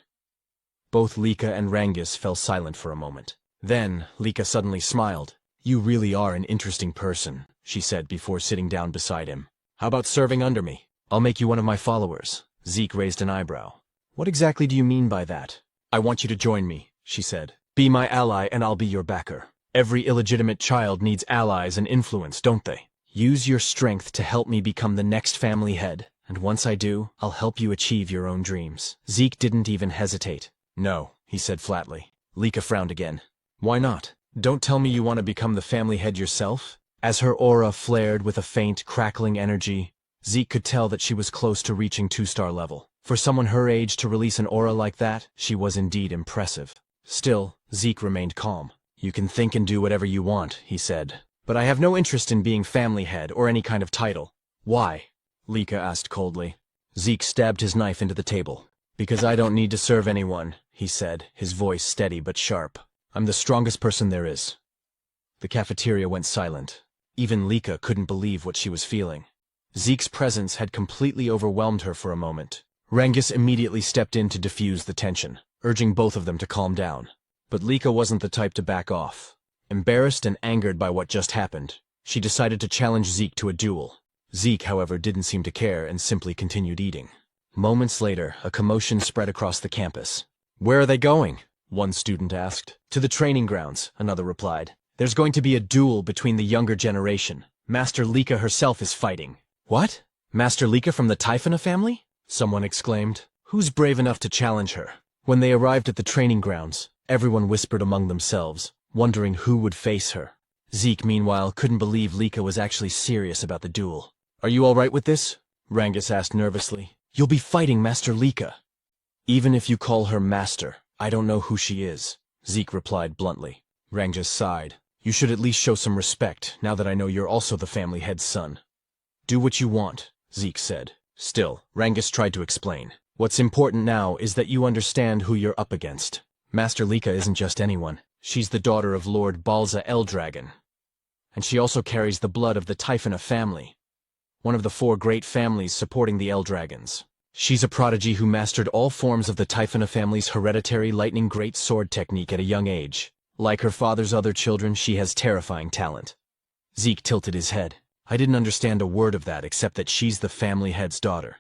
A: Both Lika and Rangus fell silent for a moment. Then, Lika suddenly smiled. "You really are an interesting person," she said before sitting down beside him. "How about serving under me? I'll make you one of my followers." Zeke raised an eyebrow. "What exactly do you mean by that?" "I want you to join me," she said. "Be my ally and I'll be your backer. Every illegitimate child needs allies and influence, don't they? Use your strength to help me become the next family head. And once I do, I'll help you achieve your own dreams. Zeke didn't even hesitate. No, he said flatly. Lika frowned again. Why not? Don't tell me you want to become the family head yourself? As her aura flared with a faint, crackling energy, Zeke could tell that she was close to reaching 2-star level. For someone her age to release an aura like that, she was indeed impressive. Still, Zeke remained calm. You can think and do whatever you want, he said. But I have no interest in being family head or any kind of title. Why? Lika asked coldly. Zeke stabbed his knife into the table. Because I don't need to serve anyone, he said, his voice steady but sharp. I'm the strongest person there is. The cafeteria went silent. Even Lika couldn't believe what she was feeling. Zeke's presence had completely overwhelmed her for a moment. Rangus immediately stepped in to diffuse the tension, urging both of them to calm down. But Lika wasn't the type to back off. Embarrassed and angered by what just happened, she decided to challenge Zeke to a duel. Zeke, however, didn't seem to care and simply continued eating. Moments later, a commotion spread across the campus. Where are they going? One student asked. To the training grounds, another replied. There's going to be a duel between the younger generation. Master Lika herself is fighting. What? Master Lika from the Typhona family? Someone exclaimed. Who's brave enough to challenge her? When they arrived at the training grounds, everyone whispered among themselves, wondering who would face her. Zeke, meanwhile, couldn't believe Lika was actually serious about the duel. Are you all right with this? Rangus asked nervously. You'll be fighting Master Lika. Even if you call her master, I don't know who she is, Zeke replied bluntly. Rangus sighed. You should at least show some respect, now that I know you're also the family head's son. Do what you want, Zeke said. Still, Rangus tried to explain. What's important now is that you understand who you're up against. Master Lika isn't just anyone. She's the daughter of Lord Balza Eldragon. And she also carries the blood of the Typhona family, one of the 4 great families supporting the Eldragons. She's a prodigy who mastered all forms of the Typhona family's hereditary lightning great sword technique at a young age. Like her father's other children, she has terrifying talent. Zeke tilted his head. I didn't understand a word of that except that she's the family head's daughter.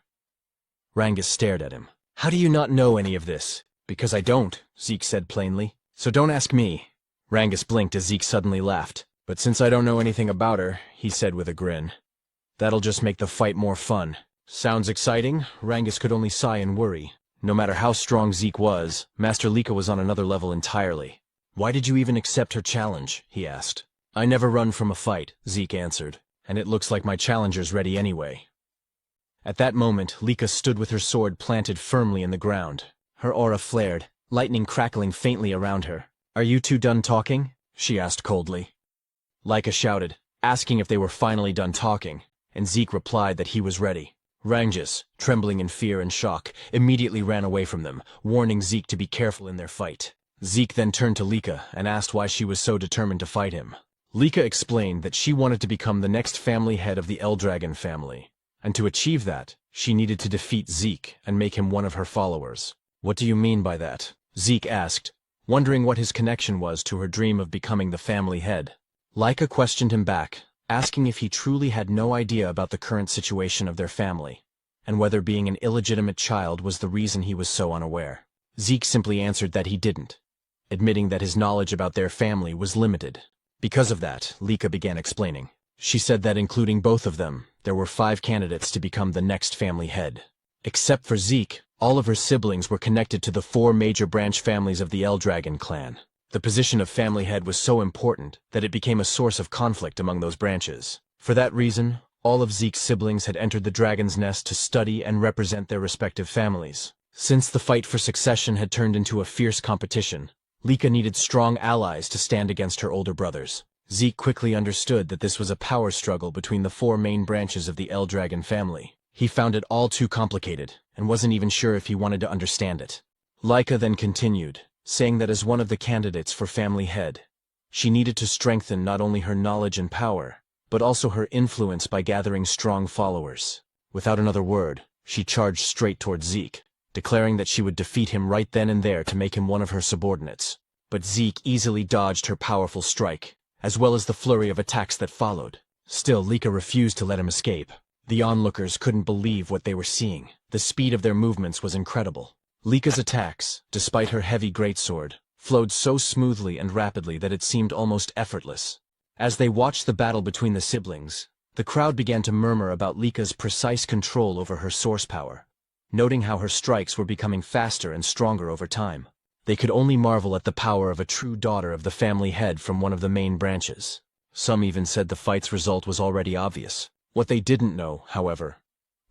A: Rangus stared at him. How do you not know any of this? Because I don't, Zeke said plainly. So don't ask me. Rangus blinked as Zeke suddenly laughed. But since I don't know anything about her, he said with a grin, that'll just make the fight more fun. Sounds exciting? Rangus could only sigh in worry. No matter how strong Zeke was, Master Lika was on another level entirely. Why did you even accept her challenge? He asked. I never run from a fight, Zeke answered. And it looks like my challenger's ready anyway. At that moment, Lika stood with her sword planted firmly in the ground. Her aura flared, lightning crackling faintly around her. Are you two done talking? She asked coldly. Lika shouted, asking if they were finally done talking, and Zeke replied that he was ready. Rangus, trembling in fear and shock, immediately ran away from them, warning Zeke to be careful in their fight. Zeke then turned to Lika and asked why she was so determined to fight him. Lika explained that she wanted to become the next family head of the Eldragon family, and to achieve that, she needed to defeat Zeke and make him one of her followers. What do you mean by that? Zeke asked, wondering what his connection was to her dream of becoming the family head. Lika questioned him back, asking if he truly had no idea about the current situation of their family, and whether being an illegitimate child was the reason he was so unaware. Zeke simply answered that he didn't, admitting that his knowledge about their family was limited. Because of that, Lika began explaining. She said that including both of them, there were 5 candidates to become the next family head. Except for Zeke, all of her siblings were connected to the 4 major branch families of the Eldragon clan. The position of family head was so important that it became a source of conflict among those branches. For that reason, all of Zeke's siblings had entered the Dragon's Nest to study and represent their respective families. Since the fight for succession had turned into a fierce competition, Lika needed strong allies to stand against her older brothers. Zeke quickly understood that this was a power struggle between the 4 main branches of the Eldragon family. He found it all too complicated, and wasn't even sure if he wanted to understand it. Lika then continued, saying that as one of the candidates for family head, she needed to strengthen not only her knowledge and power, but also her influence by gathering strong followers. Without another word, she charged straight towards Zeke, declaring that she would defeat him right then and there to make him one of her subordinates. But Zeke easily dodged her powerful strike, as well as the flurry of attacks that followed. Still, Lika refused to let him escape. The onlookers couldn't believe what they were seeing. The speed of their movements was incredible. Lika's attacks, despite her heavy greatsword, flowed so smoothly and rapidly that it seemed almost effortless. As they watched the battle between the siblings, The crowd began to murmur about Lika's precise control over her source power, noting how her strikes were becoming faster and stronger over time. They could only marvel at the power of a true daughter of the family head from one of the main branches. Some even said the fight's result was already obvious. What they didn't know, however,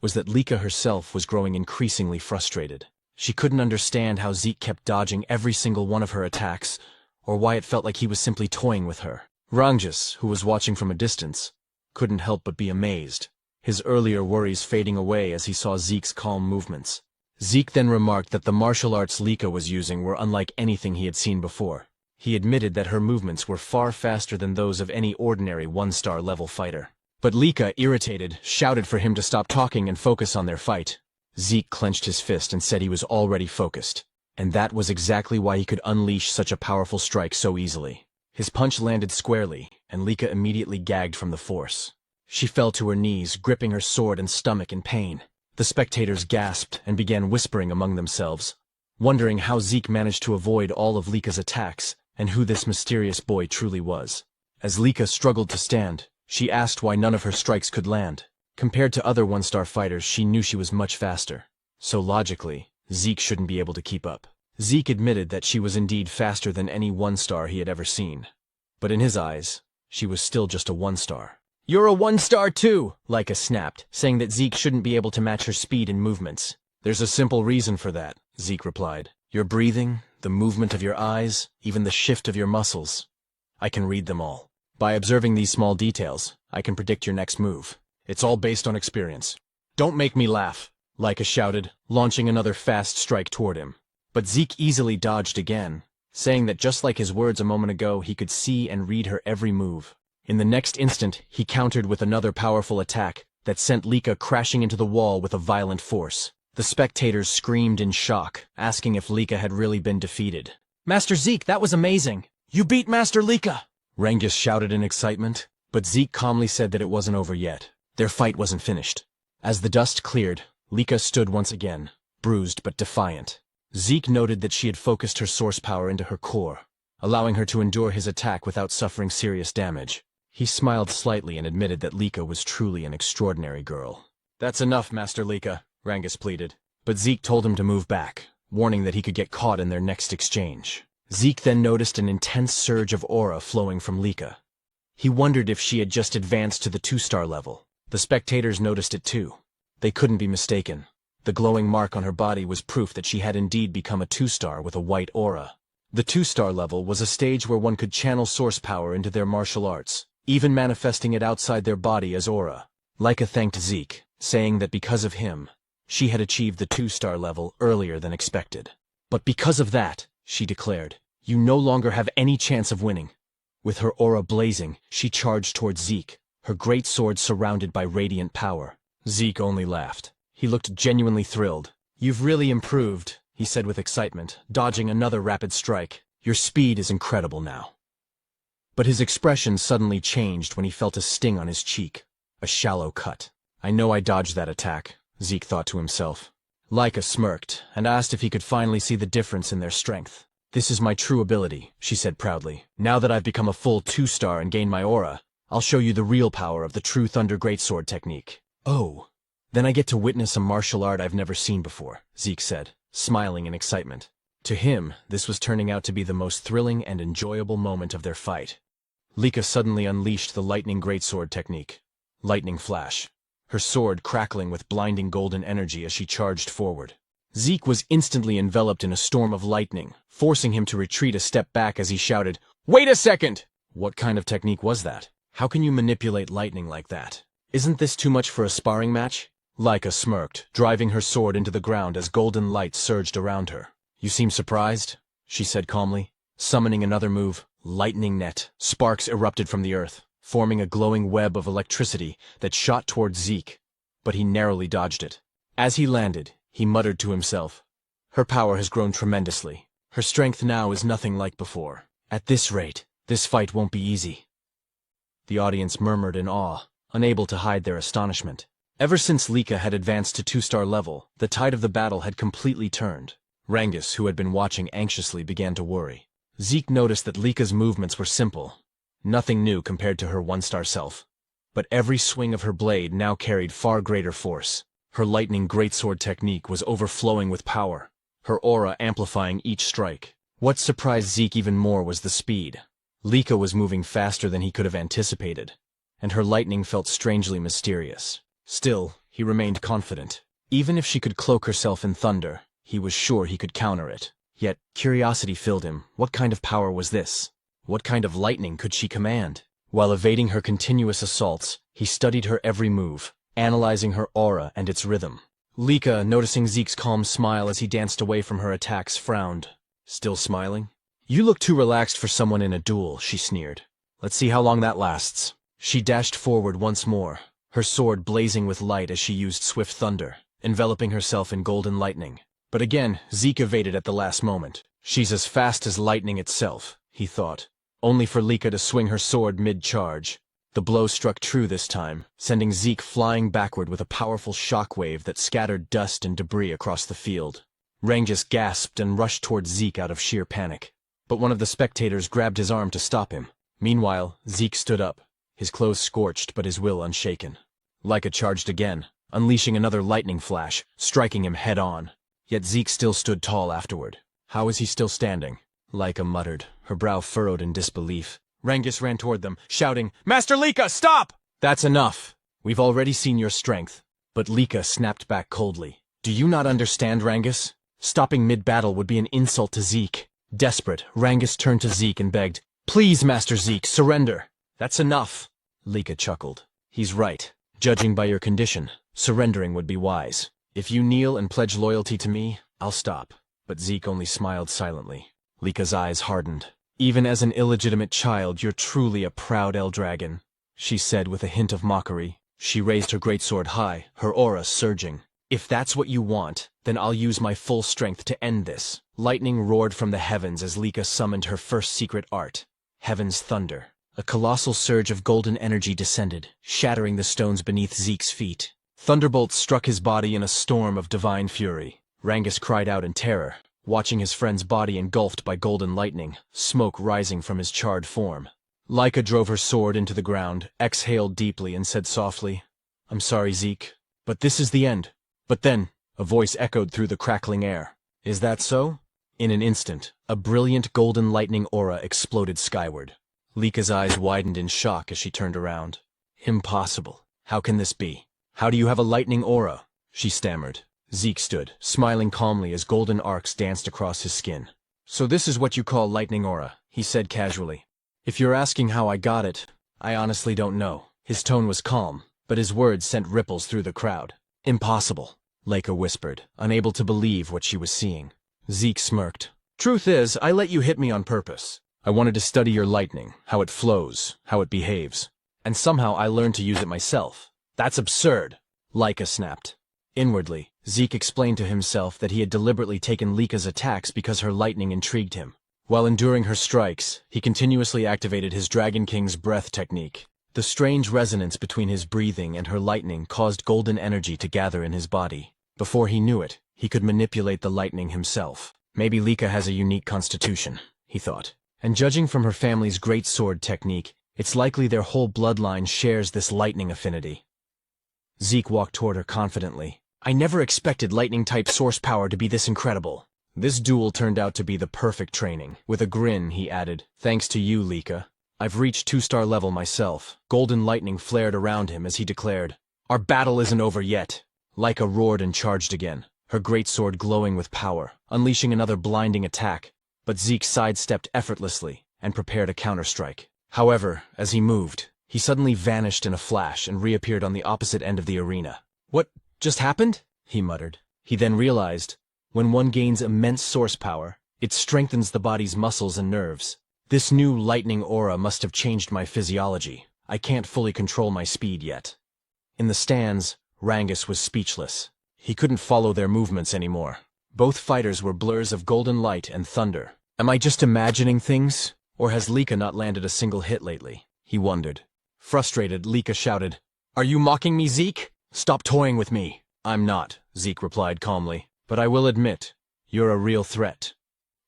A: was that Lika herself was growing increasingly frustrated. She couldn't understand how Zeke kept dodging every single one of her attacks, or why it felt like he was simply toying with her. Rangjus, who was watching from a distance, couldn't help but be amazed, his earlier worries fading away as he saw Zeke's calm movements. Zeke then remarked that the martial arts Lika was using were unlike anything he had seen before. He admitted that her movements were far faster than those of any ordinary one-star level fighter. But Lika, irritated, shouted for him to stop talking and focus on their fight. Zeke clenched his fist and said he was already focused, and that was exactly why he could unleash such a powerful strike so easily. His punch landed squarely, and Lika immediately gagged from the force. She fell to her knees, gripping her sword and stomach in pain. The spectators gasped and began whispering among themselves, wondering how Zeke managed to avoid all of Lika's attacks and who this mysterious boy truly was. As Lika struggled to stand, she asked why none of her strikes could land. Compared to other one-star fighters, she knew she was much faster. So logically, Zeke shouldn't be able to keep up. Zeke admitted that she was indeed faster than any one-star he had ever seen. But in his eyes, she was still just a one-star. "You're a one-star too," Lika snapped, saying that Zeke shouldn't be able to match her speed and movements. "There's a simple reason for that," Zeke replied. "Your breathing, the movement of your eyes, even the shift of your muscles. I can read them all. By observing these small details, I can predict your next move. It's all based on experience." "Don't make me laugh," Lika shouted, launching another fast strike toward him. But Zeke easily dodged again, saying that just like his words a moment ago, he could see and read her every move. In the next instant, he countered with another powerful attack that sent Lika crashing into the wall with a violent force. The spectators screamed in shock, asking if Lika had really been defeated. "Master Zeke, that was amazing! You beat Master Lika!" Rangjus shouted in excitement, but Zeke calmly said that it wasn't over yet. Their fight wasn't finished. As the dust cleared, Lika stood once again, bruised but defiant. Zeke noted that she had focused her source power into her core, allowing her to endure his attack without suffering serious damage. He smiled slightly and admitted that Lika was truly an extraordinary girl. "That's enough, Master Lika," Rangjus pleaded. But Zeke told him to move back, warning that he could get caught in their next exchange. Zeke then noticed an intense surge of aura flowing from Lika. He wondered if she had just advanced to the 2-star level. The spectators noticed it too. They couldn't be mistaken. The glowing mark on her body was proof that she had indeed become a 2-star with a white aura. The 2-star level was a stage where one could channel source power into their martial arts, even manifesting it outside their body as aura. Lika thanked Zeke, saying that because of him, she had achieved the 2-star level earlier than expected. "But because of that," she declared, "you no longer have any chance of winning." With her aura blazing, she charged towards Zeke, her great sword surrounded by radiant power. Zeke only laughed. He looked genuinely thrilled. "You've really improved," he said with excitement, dodging another rapid strike. "Your speed is incredible now." But his expression suddenly changed when he felt a sting on his cheek. A shallow cut. "I know I dodged that attack," Zeke thought to himself. Lika smirked and asked if he could finally see the difference in their strength. "This is my true ability," she said proudly. "Now that I've become a full 2-star and gained my aura, I'll show you the real power of the true Thunder Greatsword technique." "Oh, then I get to witness a martial art I've never seen before," Zeke said, smiling in excitement. To him, this was turning out to be the most thrilling and enjoyable moment of their fight. Lika suddenly unleashed the Lightning Greatsword technique. Lightning flash. Her sword crackling with blinding golden energy as she charged forward. Zeke was instantly enveloped in a storm of lightning, forcing him to retreat a step back as he shouted, "Wait a second!" What kind of technique was that? How can you manipulate lightning like that? Isn't this too much for a sparring match? Lika smirked, driving her sword into the ground as golden light surged around her. "You seem surprised?" she said calmly. Summoning another move, Lightning Net, sparks erupted from the earth, forming a glowing web of electricity that shot towards Zeke, but he narrowly dodged it. As he landed, he muttered to himself, "Her power has grown tremendously. Her strength now is nothing like before. At this rate, this fight won't be easy." The audience murmured in awe, unable to hide their astonishment. Ever since Lika had advanced to 2-star level, the tide of the battle had completely turned. Rangjus, who had been watching anxiously, began to worry. Zeke noticed that Lika's movements were simple, nothing new compared to her 1-star self. but every swing of her blade now carried far greater force. Her lightning greatsword technique was overflowing with power, her aura amplifying each strike. What surprised Zeke even more was the speed. Lika was moving faster than he could have anticipated, and her lightning felt strangely mysterious. Still, he remained confident. Even if she could cloak herself in thunder, he was sure he could counter it. Yet, curiosity filled him. What kind of power was this? What kind of lightning could she command? While evading her continuous assaults, he studied her every move, analyzing her aura and its rhythm. Lika, noticing Zeke's calm smile as he danced away from her attacks, frowned. Still smiling? "You look too relaxed for someone in a duel," she sneered. "Let's see how long that lasts." She dashed forward once more, her sword blazing with light as she used swift thunder, enveloping herself in golden lightning. But again, Zeke evaded at the last moment. She's as fast as lightning itself, he thought, only for Lika to swing her sword mid-charge. The blow struck true this time, sending Zeke flying backward with a powerful shockwave that scattered dust and debris across the field. Rangus gasped and rushed towards Zeke out of sheer panic, but one of the spectators grabbed his arm to stop him. Meanwhile, Zeke stood up, his clothes scorched but his will unshaken. Lika charged again, unleashing another lightning flash, striking him head-on. Yet Zeke still stood tall afterward. How is he still standing? Lika muttered, her brow furrowed in disbelief. Rangus ran toward them, shouting, "Master Lika, stop!" "That's enough. We've already seen your strength." But Lika snapped back coldly. "Do you not understand, Rangus? Stopping mid-battle would be an insult to Zeke." Desperate, Rangus turned to Zeke and begged, "Please, Master Zeke, surrender." "That's enough." Lika chuckled. "He's right. Judging by your condition, surrendering would be wise. If you kneel and pledge loyalty to me, I'll stop." But Zeke only smiled silently. Lika's eyes hardened. "Even as an illegitimate child, you're truly a proud Eldragon," she said with a hint of mockery. She raised her greatsword high, her aura surging. "If that's what you want, then I'll use my full strength to end this." Lightning roared from the heavens as Lika summoned her first secret art, Heaven's Thunder. A colossal surge of golden energy descended, shattering the stones beneath Zeke's feet. Thunderbolts struck his body in a storm of divine fury. Rangus cried out in terror, watching his friend's body engulfed by golden lightning, smoke rising from his charred form. Lika drove her sword into the ground, exhaled deeply, and said softly, "I'm sorry, Zeke, but this is the end." But then, a voice echoed through the crackling air. "Is that so?" In an instant, a brilliant golden lightning aura exploded skyward. Lika's eyes widened in shock as she turned around. "Impossible. How can this be? How do you have a lightning aura?" she stammered. Zeke stood, smiling calmly as golden arcs danced across his skin. "So this is what you call lightning aura," he said casually. "If you're asking how I got it, I honestly don't know." His tone was calm, but his words sent ripples through the crowd. "Impossible," Lika whispered, unable to believe what she was seeing. Zeke smirked. "Truth is, I let you hit me on purpose. I wanted to study your lightning, how it flows, how it behaves. And somehow I learned to use it myself." "That's absurd," Lika snapped. Inwardly, Zeke explained to himself that he had deliberately taken Lika's attacks because her lightning intrigued him. While enduring her strikes, he continuously activated his Dragon King's breath technique. The strange resonance between his breathing and her lightning caused golden energy to gather in his body. Before he knew it, he could manipulate the lightning himself. Maybe Lika has a unique constitution, he thought. And judging from her family's great sword technique, it's likely their whole bloodline shares this lightning affinity. Zeke walked toward her confidently. "I never expected lightning-type source power to be this incredible." This duel turned out to be the perfect training. With a grin, he added, "Thanks to you, Lika. I've reached 2-star level myself." Golden lightning flared around him as he declared, "Our battle isn't over yet." Lika roared and charged again, her greatsword glowing with power, unleashing another blinding attack. But Zeke sidestepped effortlessly and prepared a counterstrike. However, as he moved, he suddenly vanished in a flash and reappeared on the opposite end of the arena. "What just happened?" he muttered. He then realized, when one gains immense source power, it strengthens the body's muscles and nerves. This new lightning aura must have changed my physiology. I can't fully control my speed yet. In the stands, Rangus was speechless. He couldn't follow their movements anymore. Both fighters were blurs of golden light and thunder. Am I just imagining things? Or has Lika not landed a single hit lately? He wondered. Frustrated, Lika shouted, "Are you mocking me, Zeke? Stop toying with me." "I'm not," Zeke replied calmly. "But I will admit, you're a real threat."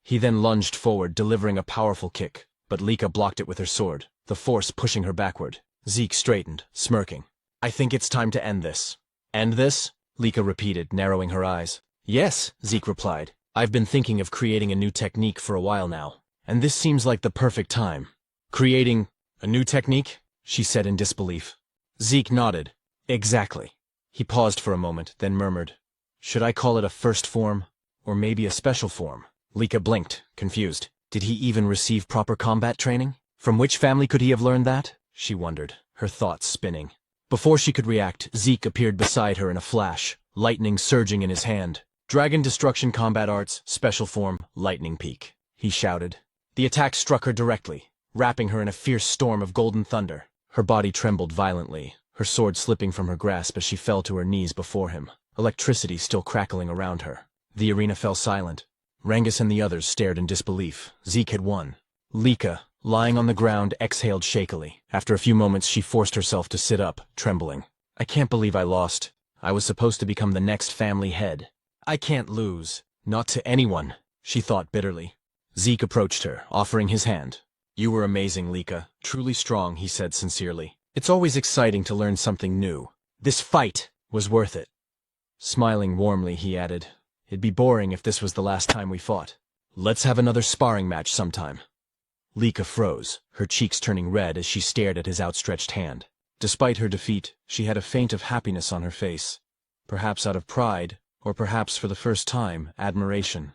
A: He then lunged forward, delivering a powerful kick, but Lika blocked it with her sword, the force pushing her backward. Zeke straightened, smirking. I think it's time to end this. End this? Lika repeated, narrowing her eyes. Yes, Zeke replied. I've been thinking of creating a new technique for a while now, and this seems like the perfect time. Creating a new technique? She said in disbelief. Zeke nodded. Exactly. He paused for a moment, then murmured, should I call it a first form, or maybe a special form? Lika blinked, confused. Did he even receive proper combat training? From which family could he have learned that? She wondered, her thoughts spinning. Before she could react, Zeke appeared beside her in a flash, lightning surging in his hand. Dragon Destruction Combat Arts, Special Form, Lightning Peak, he shouted. The attack struck her directly, wrapping her in a fierce storm of golden thunder. Her body trembled violently, her sword slipping from her grasp as she fell to her knees before him, electricity still crackling around her. The arena fell silent. Rangus and the others stared in disbelief. Zeke had won. Lika, lying on the ground, exhaled shakily. After a few moments, she forced herself to sit up, trembling. I can't believe I lost. I was supposed to become the next family head. I can't lose. Not to anyone, she thought bitterly. Zeke approached her, offering his hand. You were amazing, Lika. Truly strong, he said sincerely. It's always exciting to learn something new. This fight was worth it. Smiling warmly, he added, it'd be boring if this was the last time we fought. Let's have another sparring match sometime. Lika froze, her cheeks turning red as she stared at his outstretched hand. Despite her defeat, she had a feint of happiness on her face. Perhaps out of pride, or perhaps for the first time, admiration.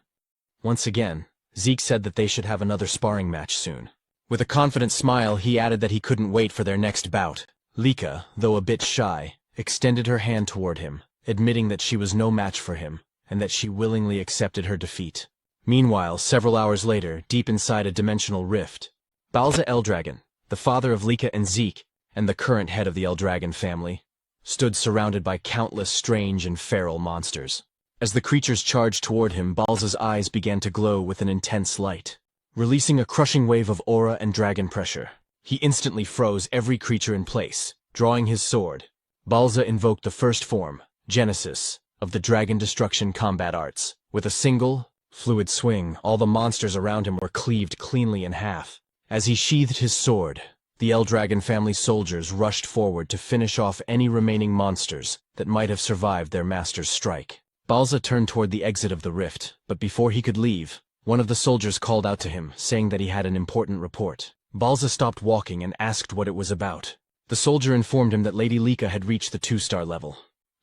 A: Once again, Zeke said that they should have another sparring match soon. With a confident smile, he added that he couldn't wait for their next bout. Lika, though a bit shy, extended her hand toward him, admitting that she was no match for him, and that she willingly accepted her defeat. Meanwhile, several hours later, deep inside a dimensional rift, Balza Eldragon, the father of Lika and Zeke, and the current head of the Eldragon family, stood surrounded by countless strange and feral monsters. As the creatures charged toward him, Balza's eyes began to glow with an intense light. Releasing a crushing wave of aura and dragon pressure, he instantly froze every creature in place. Drawing his sword, Balza invoked the first form, Genesis, of the Dragon Destruction Combat Arts. With a single, fluid swing, all the monsters around him were cleaved cleanly in half. As he sheathed his sword, the Eldragon family soldiers rushed forward to finish off any remaining monsters that might have survived their master's strike. Balza turned toward the exit of the rift, but before he could leave, one of the soldiers called out to him, saying that he had an important report. Balza stopped walking and asked what it was about. The soldier informed him that Lady Lika had reached the 2-star level.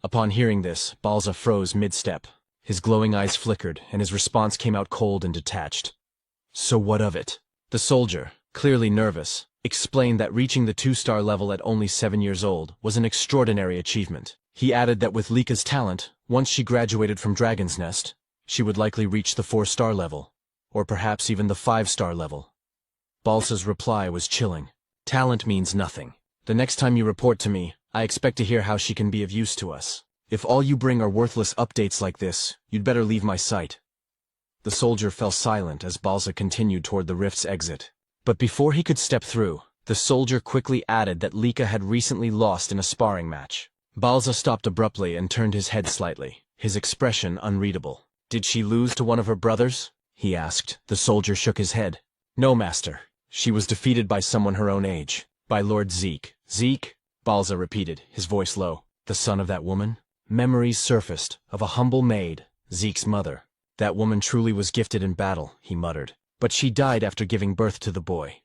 A: Upon hearing this, Balza froze mid-step. His glowing eyes flickered, and his response came out cold and detached. So what of it? The soldier, clearly nervous, explained that reaching the 2-star level at only 7 years old was an extraordinary achievement. He added that with Lika's talent, once she graduated from Dragon's Nest, she would likely reach the 4-star level, or perhaps even the 5-star level. Balza's reply was chilling. Talent means nothing. The next time you report to me, I expect to hear how she can be of use to us. If all you bring are worthless updates like this, you'd better leave my sight. The soldier fell silent as Balza continued toward the rift's exit. But before he could step through, the soldier quickly added that Lika had recently lost in a sparring match. Balza stopped abruptly and turned his head slightly, his expression unreadable. Did she lose to one of her brothers? He asked. The soldier shook his head. No, master. She was defeated by someone her own age. By Lord Zeke. Zeke? Balza repeated, his voice low. The son of that woman? Memories surfaced, of a humble maid, Zeke's mother. That woman truly was gifted in battle, he muttered. But she died after giving birth to the boy.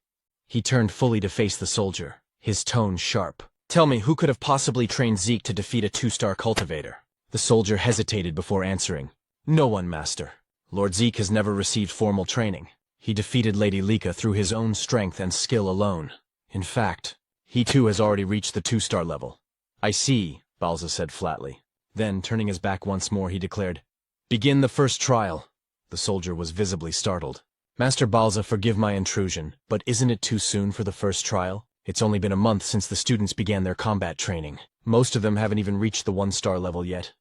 A: He turned fully to face the soldier, his tone sharp. Tell me, who could have possibly trained Zeke to defeat a 2-star cultivator? The soldier hesitated before answering. No one, master. Lord Zeke has never received formal training. He defeated Lady Lika through his own strength and skill alone. In fact, he too has already reached the 2-star level. I see, Balza said flatly. Then, turning his back once more, he declared, Begin the first trial. The soldier was visibly startled. Master Balza, forgive my intrusion, but isn't it too soon for the first trial? It's only been a month since the students began their combat training. Most of them haven't even reached the 1-star level yet.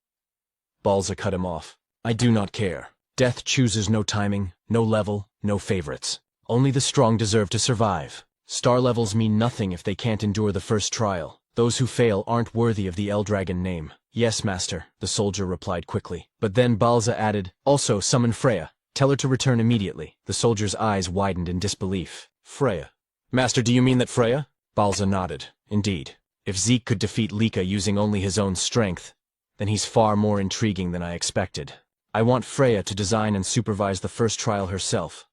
A: Balza cut him off. I do not care. Death chooses no timing, no level, no favorites. Only the strong deserve to survive. Star levels mean nothing if they can't endure the first trial. Those who fail aren't worthy of the Eldragon name. Yes, master, the soldier replied quickly. But then Balza added, Also summon Freya. Tell her to return immediately. The soldier's eyes widened in disbelief. Freya. Master, do you mean that Freya? Balza nodded. Indeed. If Zeke could defeat Lika using only his own strength, then he's far more intriguing than I expected. I want Freya to design and supervise the first trial herself,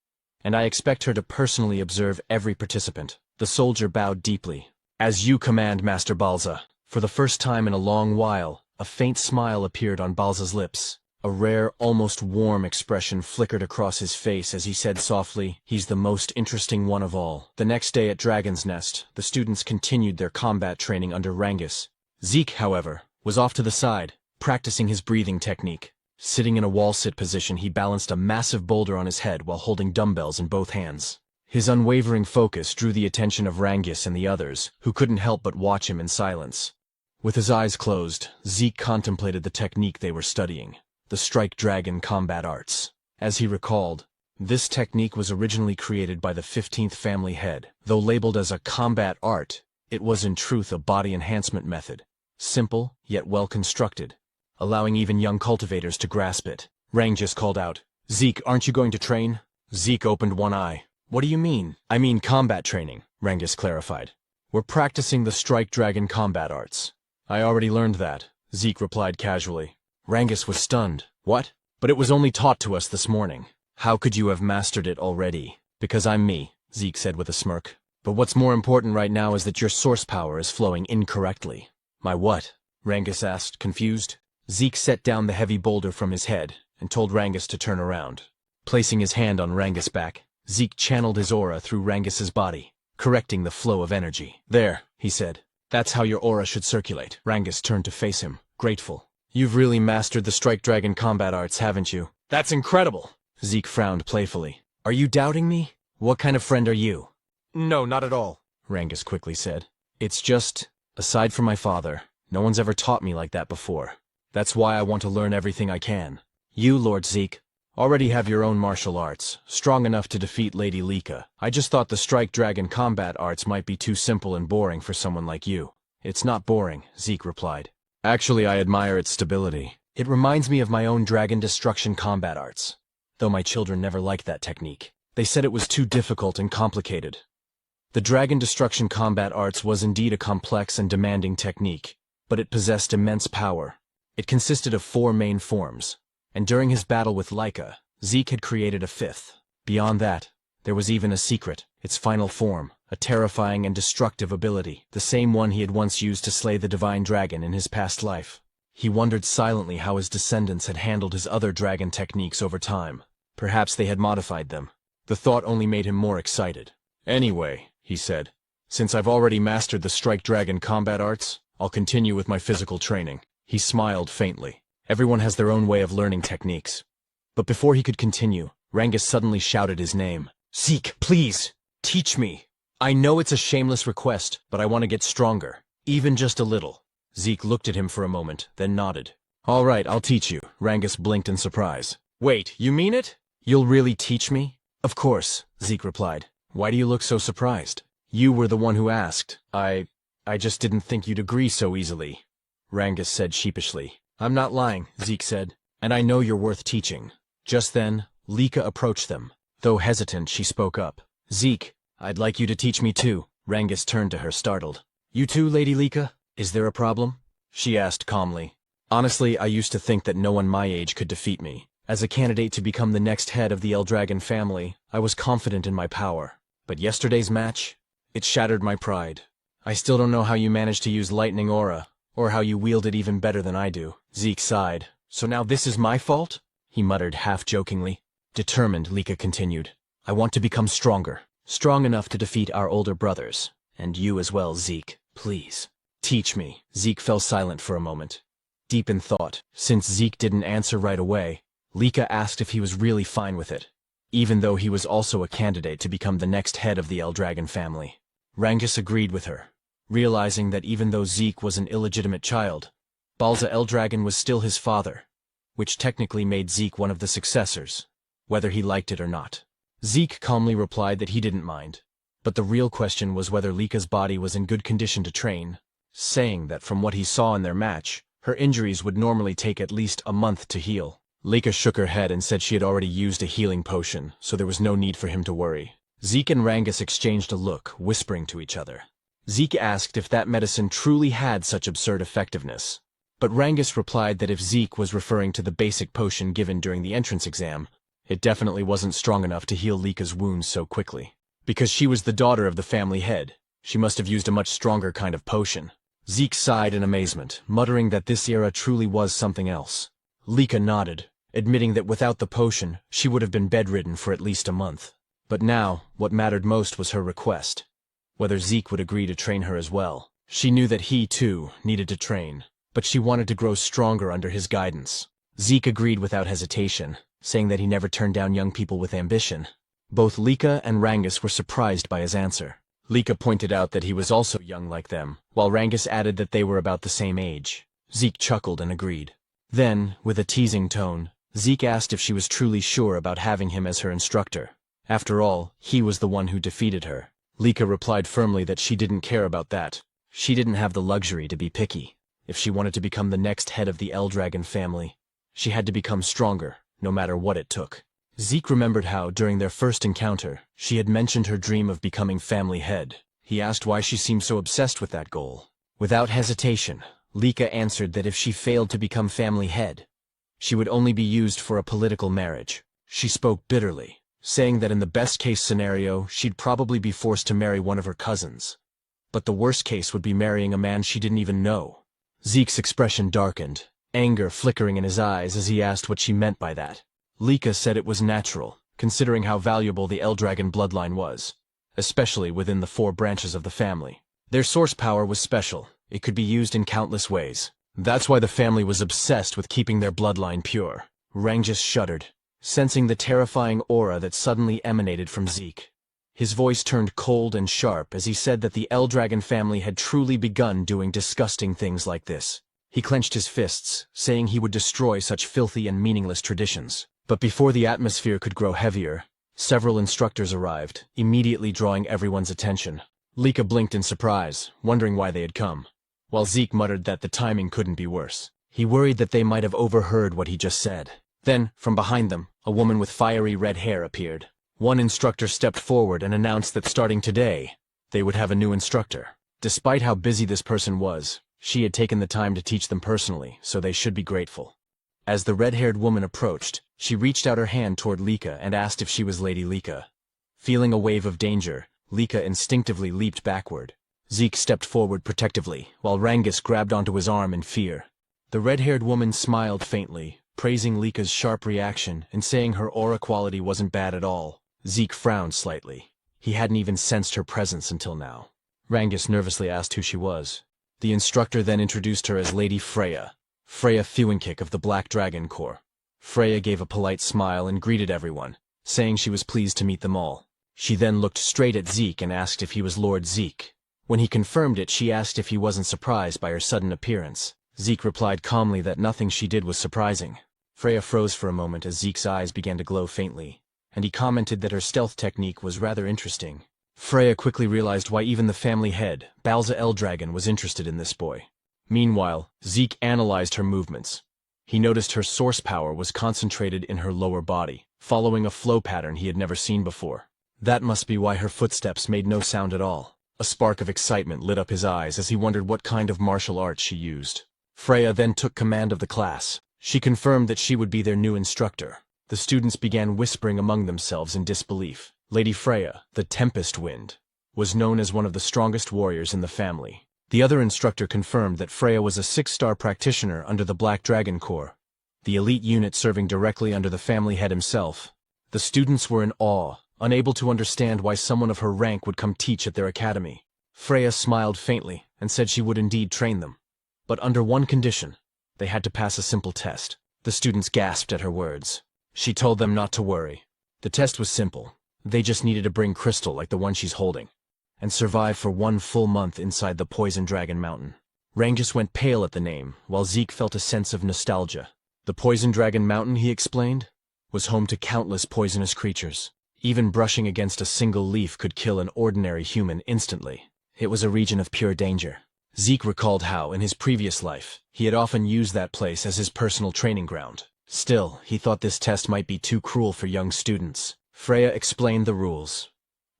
A: and I expect her to personally observe every participant. The soldier bowed deeply. As you command, Master Balza. For the first time in a long while, a faint smile appeared on Balza's lips. A rare, almost warm expression flickered across his face as he said softly, "He's the most interesting one of all." The next day at Dragon's Nest, the students continued their combat training under Rangus. Zeke, however, was off to the side, practicing his breathing technique. Sitting in a wall-sit position, he balanced a massive boulder on his head while holding dumbbells in both hands. His unwavering focus drew the attention of Rangus and the others, who couldn't help but watch him in silence. With his eyes closed, Zeke contemplated the technique they were studying. The Strike Dragon combat arts. As he recalled, this technique was originally created by the 15th family head. Though labeled as a combat art, it was in truth a body enhancement method. Simple, yet well constructed, allowing even young cultivators to grasp it. Rangus called out, "Zeke, aren't you going to train?" Zeke opened one eye. "What do you mean?" "I mean combat training," Rangus clarified. "We're practicing the Strike Dragon combat arts." "I already learned that," Zeke replied casually. Rangus was stunned. "What? But it was only taught to us this morning. How could you have mastered it already?" "Because I'm me," Zeke said with a smirk. "But what's more important right now is that your source power is flowing incorrectly." "My what?" Rangus asked, confused. Zeke set down the heavy boulder from his head and told Rangus to turn around. Placing his hand on Rangus' back, Zeke channeled his aura through Rangus's body, correcting the flow of energy. "There," he said. "That's how your aura should circulate." Rangus turned to face him, grateful. "You've really mastered the Strike Dragon combat arts, haven't you?" "That's incredible!" Zeke frowned playfully. "Are you doubting me? What kind of friend are you?" "No, not at all," Rangus quickly said. "It's just, aside from my father, no one's ever taught me like that before. That's why I want to learn everything I can. You, Lord Zeke, already have your own martial arts, strong enough to defeat Lady Lika. I just thought the Strike Dragon combat arts might be too simple and boring for someone like you." "It's not boring," Zeke replied. "Actually, I admire its stability. It reminds me of my own Dragon Destruction combat arts, though my children never liked that technique. They said it was too difficult and complicated." The Dragon Destruction combat arts was indeed a complex and demanding technique, but it possessed immense power. It consisted of 4 main forms, and during his battle with Lika, Zeke had created a 5th. Beyond that, there was even a secret, its final form, a terrifying and destructive ability, the same one he had once used to slay the divine dragon in his past life. He wondered silently how his descendants had handled his other dragon techniques over time. Perhaps they had modified them. The thought only made him more excited. "Anyway," he said, "since I've already mastered the Strike Dragon combat arts, I'll continue with my physical training." He smiled faintly. Everyone has their own way of learning techniques. But before he could continue, Rangus suddenly shouted his name. "Zeke, please, teach me. I know it's a shameless request, but I want to get stronger, even just a little." Zeke looked at him for a moment, then nodded. "All right, I'll teach you." Rangus blinked in surprise. "Wait, you mean it? You'll really teach me?" "Of course," Zeke replied. "Why do you look so surprised?" "You were the one who asked. I just didn't think you'd agree so easily," Rangus said sheepishly. "I'm not lying," Zeke said, "and I know you're worth teaching." Just then, Lika approached them. Though hesitant, she spoke up. "Zeke, I'd like you to teach me too." Rangus turned to her, startled. "You too, Lady Lika? Is there a problem?" she asked calmly. "Honestly, I used to think that no one my age could defeat me. As a candidate to become the next head of the Eldragon family, I was confident in my power. But yesterday's match? It shattered my pride. I still don't know how you managed to use Lightning Aura, or how you wield it even better than I do." Zeke sighed. "So now this is my fault?" he muttered half-jokingly. Determined, Lika continued. "I want to become stronger. Strong enough to defeat our older brothers. And you as well, Zeke. Please. Teach me." Zeke fell silent for a moment, deep in thought. Since Zeke didn't answer right away, Lika asked if he was really fine with it, even though he was also a candidate to become the next head of the Eldragon family. Rangus agreed with her, realizing that even though Zeke was an illegitimate child, Balza Eldragon was still his father, which technically made Zeke one of the successors, whether he liked it or not. Zeke calmly replied that he didn't mind, but the real question was whether Lika's body was in good condition to train, saying that from what he saw in their match, her injuries would normally take at least a month to heal. Lika shook her head and said she had already used a healing potion, so there was no need for him to worry. Zeke and Rangus exchanged a look, whispering to each other. Zeke asked if that medicine truly had such absurd effectiveness. But Rangus replied that if Zeke was referring to the basic potion given during the entrance exam, it definitely wasn't strong enough to heal Lika's wounds so quickly. Because she was the daughter of the family head, she must have used a much stronger kind of potion. Zeke sighed in amazement, muttering that this era truly was something else. Lika nodded, admitting that without the potion, she would have been bedridden for at least a month. But now, what mattered most was her request. Whether Zeke would agree to train her as well. She knew that he, too, needed to train, but she wanted to grow stronger under his guidance. Zeke agreed without hesitation, saying that he never turned down young people with ambition. Both Lika and Rangus were surprised by his answer. Lika pointed out that he was also young like them, while Rangus added that they were about the same age. Zeke chuckled and agreed. Then, with a teasing tone, Zeke asked if she was truly sure about having him as her instructor. After all, he was the one who defeated her. Lika replied firmly that she didn't care about that. She didn't have the luxury to be picky. If she wanted to become the next head of the Eldragon family, she had to become stronger, no matter what it took. Zeke remembered how, during their first encounter, she had mentioned her dream of becoming family head. He asked why she seemed so obsessed with that goal. Without hesitation, Lika answered that if she failed to become family head, she would only be used for a political marriage. She spoke bitterly, saying that in the best-case scenario, she'd probably be forced to marry one of her cousins. But the worst case would be marrying a man she didn't even know. Zeke's expression darkened, anger flickering in his eyes as he asked what she meant by that. Lika said it was natural, considering how valuable the Eldragon bloodline was, especially within the 4 branches of the family. Their source power was special. It could be used in countless ways. That's why the family was obsessed with keeping their bloodline pure. Rangus shuddered, sensing the terrifying aura that suddenly emanated from Zeke. His voice turned cold and sharp as he said that the Eldragon family had truly begun doing disgusting things like this. He clenched his fists, saying he would destroy such filthy and meaningless traditions. But before the atmosphere could grow heavier, several instructors arrived, immediately drawing everyone's attention. Lika blinked in surprise, wondering why they had come, while Zeke muttered that the timing couldn't be worse. He worried that they might have overheard what he just said. Then, from behind them, a woman with fiery red hair appeared. One instructor stepped forward and announced that starting today, they would have a new instructor. Despite how busy this person was, she had taken the time to teach them personally, so they should be grateful. As the red-haired woman approached, she reached out her hand toward Lika and asked if she was Lady Lika. Feeling a wave of danger, Lika instinctively leaped backward. Zeke stepped forward protectively, while Rangus grabbed onto his arm in fear. The red-haired woman smiled faintly, praising Lika's sharp reaction and saying her aura quality wasn't bad at all. Zeke frowned slightly. He hadn't even sensed her presence until now. Rangus nervously asked who she was. The instructor then introduced her as Lady Freya. Freya Thewinkick of the Black Dragon Corps. Freya gave a polite smile and greeted everyone, saying she was pleased to meet them all. She then looked straight at Zeke and asked if he was Lord Zeke. When he confirmed it, she asked if he wasn't surprised by her sudden appearance. Zeke replied calmly that nothing she did was surprising. Freya froze for a moment as Zeke's eyes began to glow faintly, and he commented that her stealth technique was rather interesting. Freya quickly realized why even the family head, Balza Eldragon, was interested in this boy. Meanwhile, Zeke analyzed her movements. He noticed her source power was concentrated in her lower body, following a flow pattern he had never seen before. That must be why her footsteps made no sound at all. A spark of excitement lit up his eyes as he wondered what kind of martial arts she used. Freya then took command of the class. She confirmed that she would be their new instructor. The students began whispering among themselves in disbelief. Lady Freya, the Tempest Wind, was known as one of the strongest warriors in the family. The other instructor confirmed that Freya was a 6-star practitioner under the Black Dragon Corps, the elite unit serving directly under the family head himself. The students were in awe, unable to understand why someone of her rank would come teach at their academy. Freya smiled faintly and said she would indeed train them, but under one condition. They had to pass a simple test. The students gasped at her words. She told them not to worry. The test was simple. They just needed to bring crystal like the one she's holding, and survive for 1 full month inside the Poison Dragon Mountain. Rangus went pale at the name, while Zeke felt a sense of nostalgia. The Poison Dragon Mountain, he explained, was home to countless poisonous creatures. Even brushing against a single leaf could kill an ordinary human instantly. It was a region of pure danger. Zeke recalled how, in his previous life, he had often used that place as his personal training ground. Still, he thought this test might be too cruel for young students. Freya explained the rules.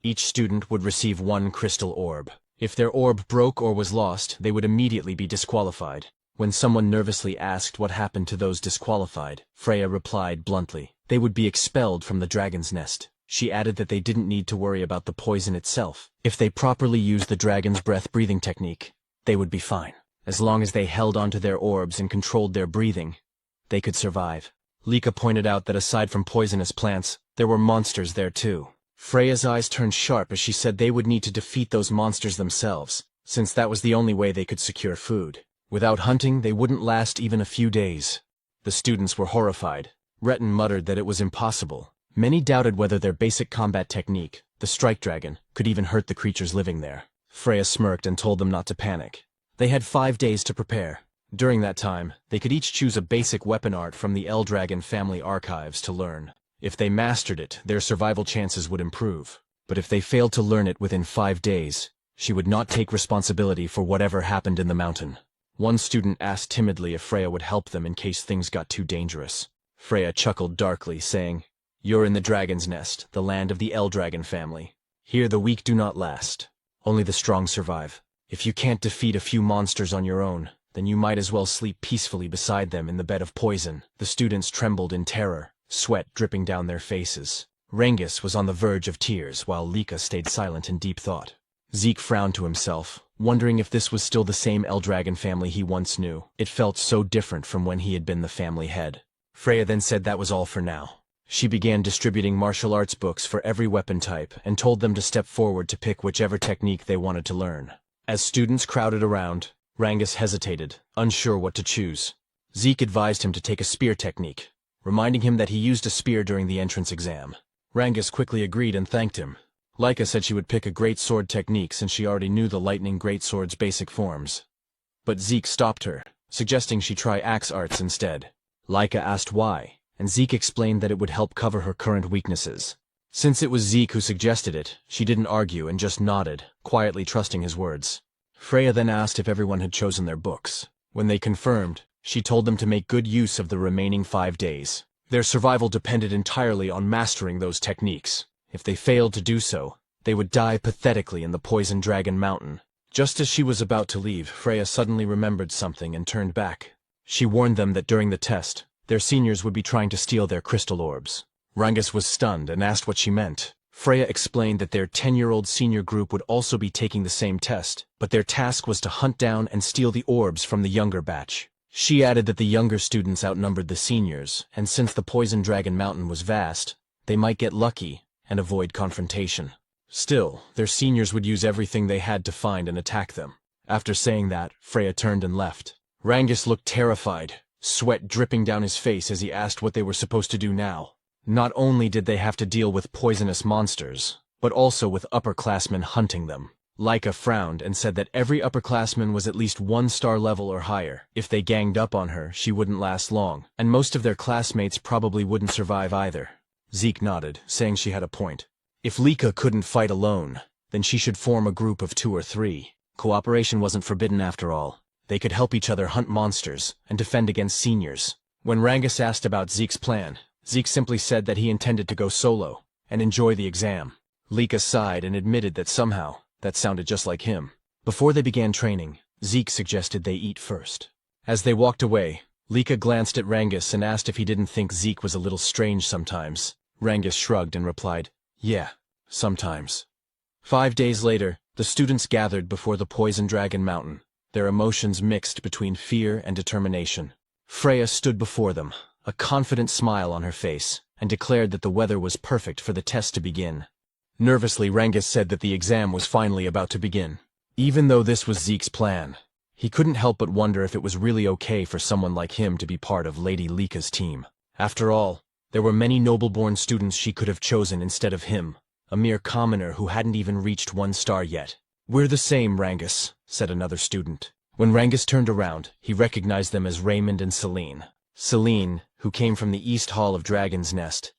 A: Each student would receive 1 crystal orb. If their orb broke or was lost, they would immediately be disqualified. When someone nervously asked what happened to those disqualified, Freya replied bluntly, they would be expelled from the dragon's nest. She added that they didn't need to worry about the poison itself. If they properly used the dragon's breath-breathing technique, they would be fine. As long as they held onto their orbs and controlled their breathing, they could survive. Lika pointed out that aside from poisonous plants, there were monsters there too. Freya's eyes turned sharp as she said they would need to defeat those monsters themselves, since that was the only way they could secure food. Without hunting, they wouldn't last even a few days. The students were horrified. Retin muttered that it was impossible. Many doubted whether their basic combat technique, the strike dragon, could even hurt the creatures living there. Freya smirked and told them not to panic. They had 5 days to prepare. During that time, they could each choose a basic weapon art from the Eldragon family archives to learn. If they mastered it, their survival chances would improve. But if they failed to learn it within 5 days, she would not take responsibility for whatever happened in the mountain. One student asked timidly if Freya would help them in case things got too dangerous. Freya chuckled darkly, saying, "You're in the dragon's nest, the land of the Eldragon family. Here the weak do not last. Only the strong survive. If you can't defeat a few monsters on your own, then you might as well sleep peacefully beside them in the bed of poison." The students trembled in terror, sweat dripping down their faces. Rengis was on the verge of tears, while Lika stayed silent in deep thought. Zeke frowned to himself, wondering if this was still the same Eldragon family he once knew. It felt so different from when he had been the family head. Freya then said that was all for now. She began distributing martial arts books for every weapon type and told them to step forward to pick whichever technique they wanted to learn. As students crowded around, Rengis hesitated, unsure what to choose. Zeke advised him to take a spear technique, reminding him that he used a spear during the entrance exam. Rengis quickly agreed and thanked him. Lika said she would pick a great sword technique since she already knew the lightning greatsword's basic forms. But Zeke stopped her, suggesting she try axe arts instead. Lika asked why, and Zeke explained that it would help cover her current weaknesses. Since it was Zeke who suggested it, she didn't argue and just nodded, quietly trusting his words. Freya then asked if everyone had chosen their books. When they confirmed, she told them to make good use of the remaining 5 days. Their survival depended entirely on mastering those techniques. If they failed to do so, they would die pathetically in the Poison Dragon Mountain. Just as she was about to leave, Freya suddenly remembered something and turned back. She warned them that during the test, their seniors would be trying to steal their crystal orbs. Rengis was stunned and asked what she meant. Freya explained that their 10-year-old senior group would also be taking the same test, but their task was to hunt down and steal the orbs from the younger batch. She added that the younger students outnumbered the seniors, and since the Poison Dragon Mountain was vast, they might get lucky and avoid confrontation. Still, their seniors would use everything they had to find and attack them. After saying that, Freya turned and left. Rengis looked terrified, sweat dripping down his face as he asked what they were supposed to do now. Not only did they have to deal with poisonous monsters, but also with upperclassmen hunting them. Lika frowned and said that every upperclassman was at least 1-star level or higher. If they ganged up on her, she wouldn't last long, and most of their classmates probably wouldn't survive either. Zeke nodded, saying she had a point. If Lika couldn't fight alone, then she should form a group of 2 or 3. Cooperation wasn't forbidden after all. They could help each other hunt monsters and defend against seniors. When Rengis asked about Zeke's plan, Zeke simply said that he intended to go solo and enjoy the exam. Lika sighed and admitted that somehow that sounded just like him. Before they began training, Zeke suggested they eat first. As they walked away, Lika glanced at Rengis and asked if he didn't think Zeke was a little strange sometimes. Rengis shrugged and replied, "Yeah, sometimes." 5 days later, the students gathered before the Poison Dragon Mountain, their emotions mixed between fear and determination. Freya stood before them, a confident smile on her face, and declared that the weather was perfect for the test to begin. Nervously, Rengis said that the exam was finally about to begin. Even though this was Zeke's plan, he couldn't help but wonder if it was really okay for someone like him to be part of Lady Lika's team. After all, there were many noble-born students she could have chosen instead of him, a mere commoner who hadn't even reached 1 star yet. "We're the same, Rengis," said another student. When Rengis turned around, he recognized them as Raymond and Celine. Celine, who came from the East Hall of Dragon's Nest,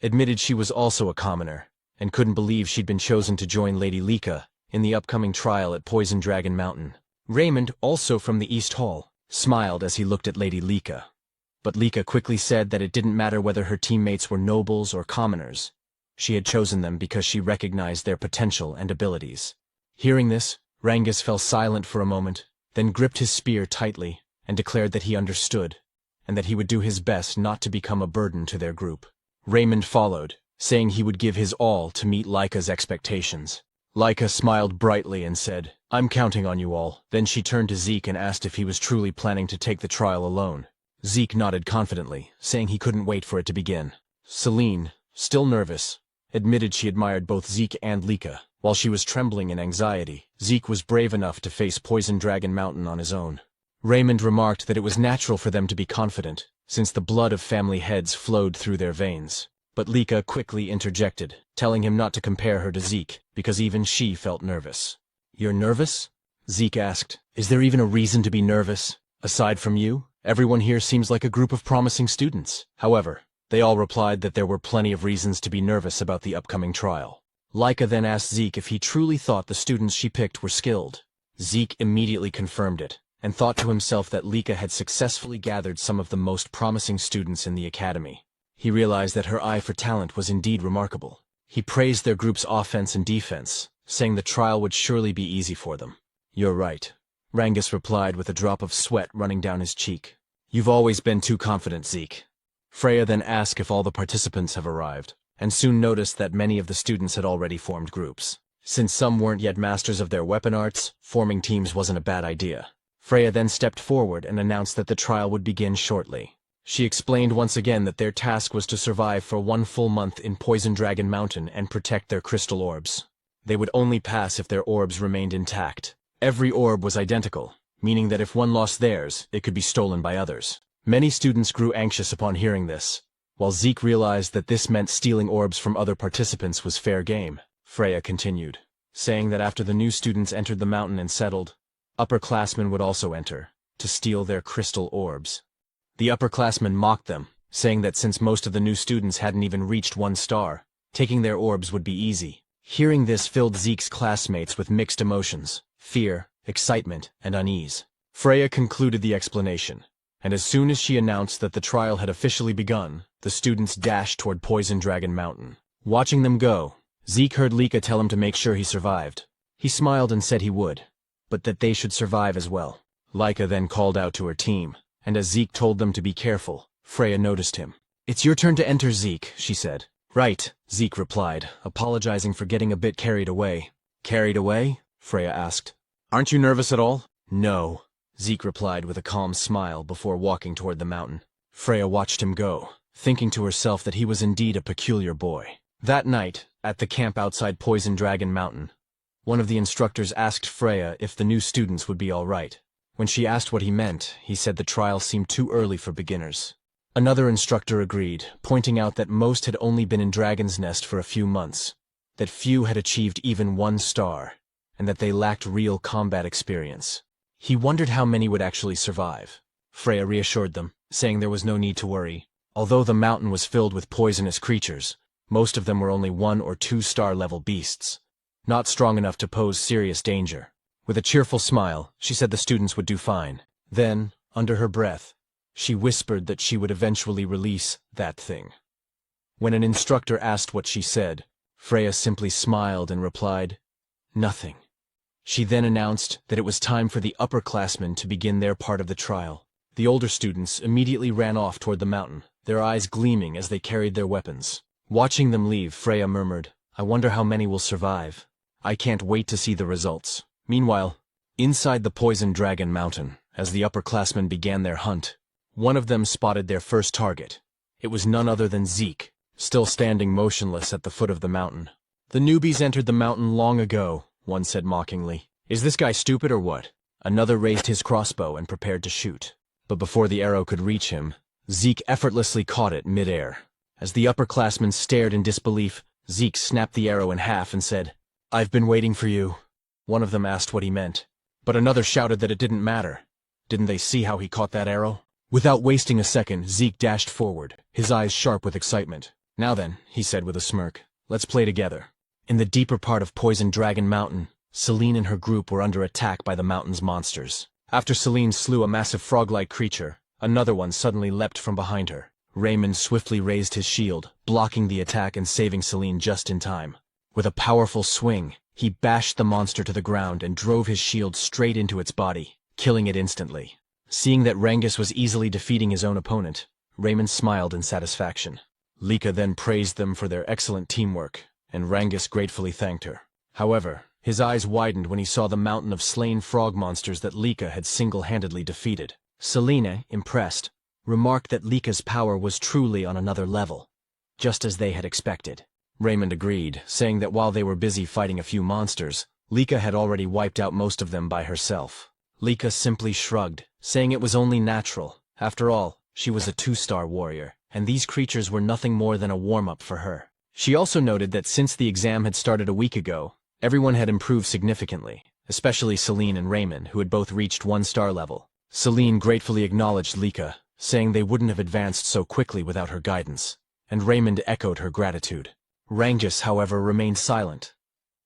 A: admitted she was also a commoner, and couldn't believe she'd been chosen to join Lady Lika in the upcoming trial at Poison Dragon Mountain. Raymond, also from the East Hall, smiled as he looked at Lady Lika. But Lika quickly said that it didn't matter whether her teammates were nobles or commoners. She had chosen them because she recognized their potential and abilities. Hearing this, Rangus fell silent for a moment, then gripped his spear tightly, and declared that he understood, and that he would do his best not to become a burden to their group. Raymond followed, saying he would give his all to meet Laika's expectations. Laika smiled brightly and said, "I'm counting on you all." Then she turned to Zeke and asked if he was truly planning to take the trial alone. Zeke nodded confidently, saying he couldn't wait for it to begin. Celine, still nervous, admitted she admired both Zeke and Laika. While she was trembling in anxiety, Zeke was brave enough to face Poison Dragon Mountain on his own. Raymond remarked that it was natural for them to be confident, since the blood of family heads flowed through their veins. But Laika quickly interjected, telling him not to compare her to Zeke, because even she felt nervous. "You're nervous?" Zeke asked. "Is there even a reason to be nervous? Aside from you, everyone here seems like a group of promising students." However, they all replied that there were plenty of reasons to be nervous about the upcoming trial. Laika then asked Zeke if he truly thought the students she picked were skilled. Zeke immediately confirmed it, and thought to himself that Laika had successfully gathered some of the most promising students in the academy. He realized that her eye for talent was indeed remarkable. He praised their group's offense and defense, saying the trial would surely be easy for them. "You're right," Rangus replied with a drop of sweat running down his cheek. "You've always been too confident, Zeke." Freya then asked if all the participants have arrived, and soon noticed that many of the students had already formed groups. Since some weren't yet masters of their weapon arts, forming teams wasn't a bad idea. Freya then stepped forward and announced that the trial would begin shortly. She explained once again that their task was to survive for 1 full month in Poison Dragon Mountain and protect their crystal orbs. They would only pass if their orbs remained intact. Every orb was identical, meaning that if one lost theirs, it could be stolen by others. Many students grew anxious upon hearing this, while Zeke realized that this meant stealing orbs from other participants was fair game. Freya continued, saying that after the new students entered the mountain and settled, upperclassmen would also enter, to steal their crystal orbs. The upperclassmen mocked them, saying that since most of the new students hadn't even reached 1 star, taking their orbs would be easy. Hearing this filled Zeke's classmates with mixed emotions, fear, excitement, and unease. Freya concluded the explanation, and as soon as she announced that the trial had officially begun, the students dashed toward Poison Dragon Mountain. Watching them go, Zeke heard Laika tell him to make sure he survived. He smiled and said he would, but that they should survive as well. Laika then called out to her team, and as Zeke told them to be careful, Freya noticed him. "It's your turn to enter, Zeke," she said. "Right," Zeke replied, apologizing for getting a bit carried away. "Carried away?" Freya asked. "Aren't you nervous at all?" "No," Zeke replied with a calm smile before walking toward the mountain. Freya watched him go, thinking to herself that he was indeed a peculiar boy. That night, at the camp outside Poison Dragon Mountain, one of the instructors asked Freya if the new students would be all right. When she asked what he meant, he said the trial seemed too early for beginners. Another instructor agreed, pointing out that most had only been in Dragon's Nest for a few months, that few had achieved even 1 star, and that they lacked real combat experience. He wondered how many would actually survive. Freya reassured them, saying there was no need to worry. Although the mountain was filled with poisonous creatures, most of them were only 1 or 2 star level beasts, not strong enough to pose serious danger. With a cheerful smile, she said the students would do fine. Then, under her breath, she whispered that she would eventually release that thing. When an instructor asked what she said, Freya simply smiled and replied, "Nothing." She then announced that it was time for the upperclassmen to begin their part of the trial. The older students immediately ran off toward the mountain, their eyes gleaming as they carried their weapons. Watching them leave, Freya murmured, "I wonder how many will survive. I can't wait to see the results." Meanwhile, inside the Poison Dragon Mountain, as the upperclassmen began their hunt, one of them spotted their first target. It was none other than Zeke, still standing motionless at the foot of the mountain. "The newbies entered the mountain long ago," one said mockingly. "Is this guy stupid or what?" Another raised his crossbow and prepared to shoot. But before the arrow could reach him, Zeke effortlessly caught it mid-air. As the upperclassmen stared in disbelief, Zeke snapped the arrow in half and said, "I've been waiting for you." One of them asked what he meant, but another shouted that it didn't matter. Didn't they see how he caught that arrow? Without wasting a second, Zeke dashed forward, his eyes sharp with excitement. "Now then," he said with a smirk, "let's play together." In the deeper part of Poison Dragon Mountain, Celine and her group were under attack by the mountain's monsters. After Celine slew a massive frog-like creature, another one suddenly leapt from behind her. Raymond swiftly raised his shield, blocking the attack and saving Celine just in time. With a powerful swing, he bashed the monster to the ground and drove his shield straight into its body, killing it instantly. Seeing that Rangus was easily defeating his own opponent, Raymond smiled in satisfaction. Lika then praised them for their excellent teamwork, and Rangus gratefully thanked her. However, his eyes widened when he saw the mountain of slain frog monsters that Lika had single-handedly defeated. Selena, impressed, remarked that Lika's power was truly on another level, just as they had expected. Raymond agreed, saying that while they were busy fighting a few monsters, Lika had already wiped out most of them by herself. Lika simply shrugged, saying it was only natural. After all, she was a 2-star warrior, and these creatures were nothing more than a warm-up for her. She also noted that since the exam had started a week ago, everyone had improved significantly, especially Celine and Raymond, who had both reached 1-star level. Celine gratefully acknowledged Lika, saying they wouldn't have advanced so quickly without her guidance, and Raymond echoed her gratitude. Rangus, however, remained silent,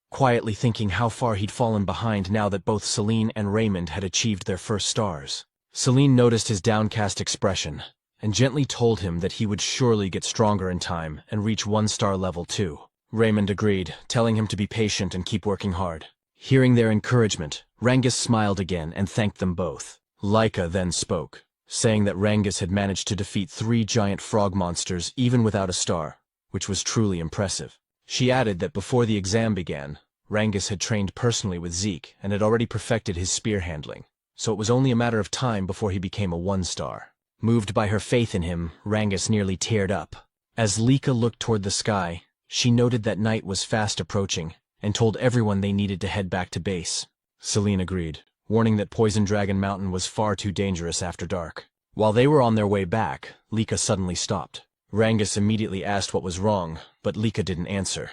A: quietly thinking how far he'd fallen behind now that both Celine and Raymond had achieved their first stars. Celine noticed his downcast expression, and gently told him that he would surely get stronger in time and reach 1-star level too. Raymond agreed, telling him to be patient and keep working hard. Hearing their encouragement, Rangus smiled again and thanked them both. Lika then spoke, saying that Rangus had managed to defeat 3 giant frog monsters even without a star, which was truly impressive. She added that before the exam began, Rangus had trained personally with Zeke and had already perfected his spear handling, so it was only a matter of time before he became a 1-star. Moved by her faith in him, Rangus nearly teared up. As Lika looked toward the sky, she noted that night was fast approaching and told everyone they needed to head back to base. Celine agreed, warning that Poison Dragon Mountain was far too dangerous after dark. While they were on their way back, Lika suddenly stopped. Rangus immediately asked what was wrong, but Lika didn't answer.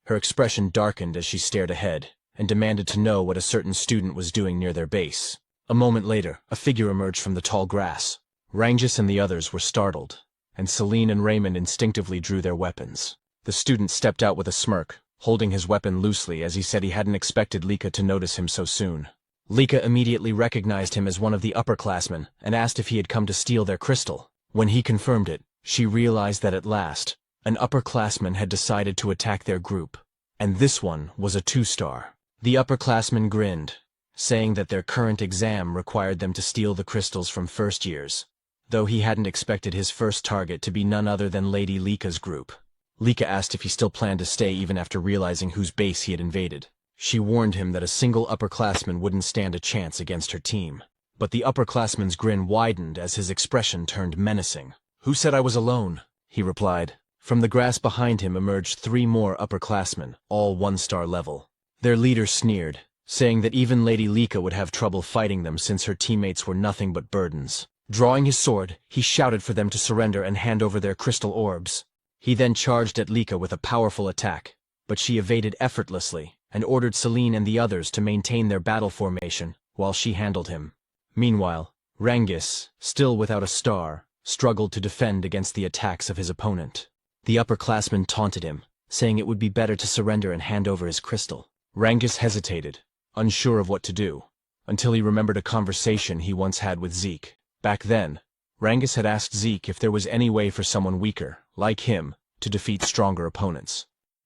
A: Her expression darkened as she stared ahead, and demanded to know what a certain student was doing near their base. A moment later, a figure emerged from the tall grass. Rangus and the others were startled, and Celine and Raymond instinctively drew their weapons. The student stepped out with a smirk, holding his weapon loosely as he said he hadn't expected Lika to notice him so soon. Lika immediately recognized him as one of the upperclassmen and asked if he had come to steal their crystal. When he confirmed it, she realized that at last, an upperclassman had decided to attack their group, and this one was a 2-star. The upperclassman grinned, saying that their current exam required them to steal the crystals from first years, though he hadn't expected his first target to be none other than Lady Lika's group. Lika asked if he still planned to stay even after realizing whose base he had invaded. She warned him that a single upperclassman wouldn't stand a chance against her team, but the upperclassman's grin widened as his expression turned menacing. "Who said I was alone?" he replied. From the grass behind him emerged 3 more upperclassmen, all 1-star level. Their leader sneered, saying that even Lady Lika would have trouble fighting them since her teammates were nothing but burdens. Drawing his sword, he shouted for them to surrender and hand over their crystal orbs. He then charged at Lika with a powerful attack, but she evaded effortlessly and ordered Celine and the others to maintain their battle formation while she handled him. Meanwhile, Rangus, still without a star, struggled to defend against the attacks of his opponent. The upperclassman taunted him, saying it would be better to surrender and hand over his crystal. Rangus hesitated, unsure of what to do, until he remembered a conversation he once had with Zeke. Back then, Rangus had asked Zeke if there was any way for someone weaker, like him, to defeat stronger opponents.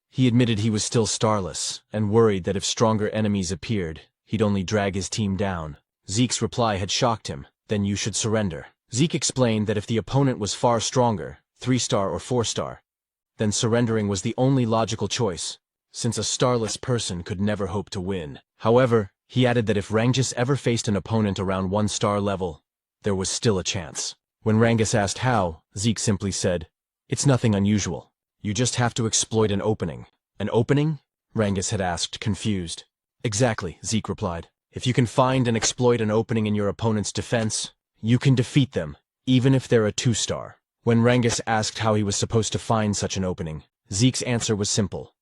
A: He admitted he was still starless, and worried that if stronger enemies appeared, he'd only drag his team down. Zeke's reply had shocked him. "Then you should surrender." Zeke explained that if the opponent was far stronger, 3-star or 4-star, then surrendering was the only logical choice, since a starless person could never hope to win. However, he added that if Rangus ever faced an opponent around 1-star level, there was still a chance. When Rangus asked how, Zeke simply said, "It's nothing unusual. You just have to exploit an opening." "An opening?" Rangus had asked, confused. "Exactly," Zeke replied. "If you can find and exploit an opening in your opponent's defense, you can defeat them, even if they're a 2-star. When Rangus asked how he was supposed to find such an opening, Zeke's answer was simple.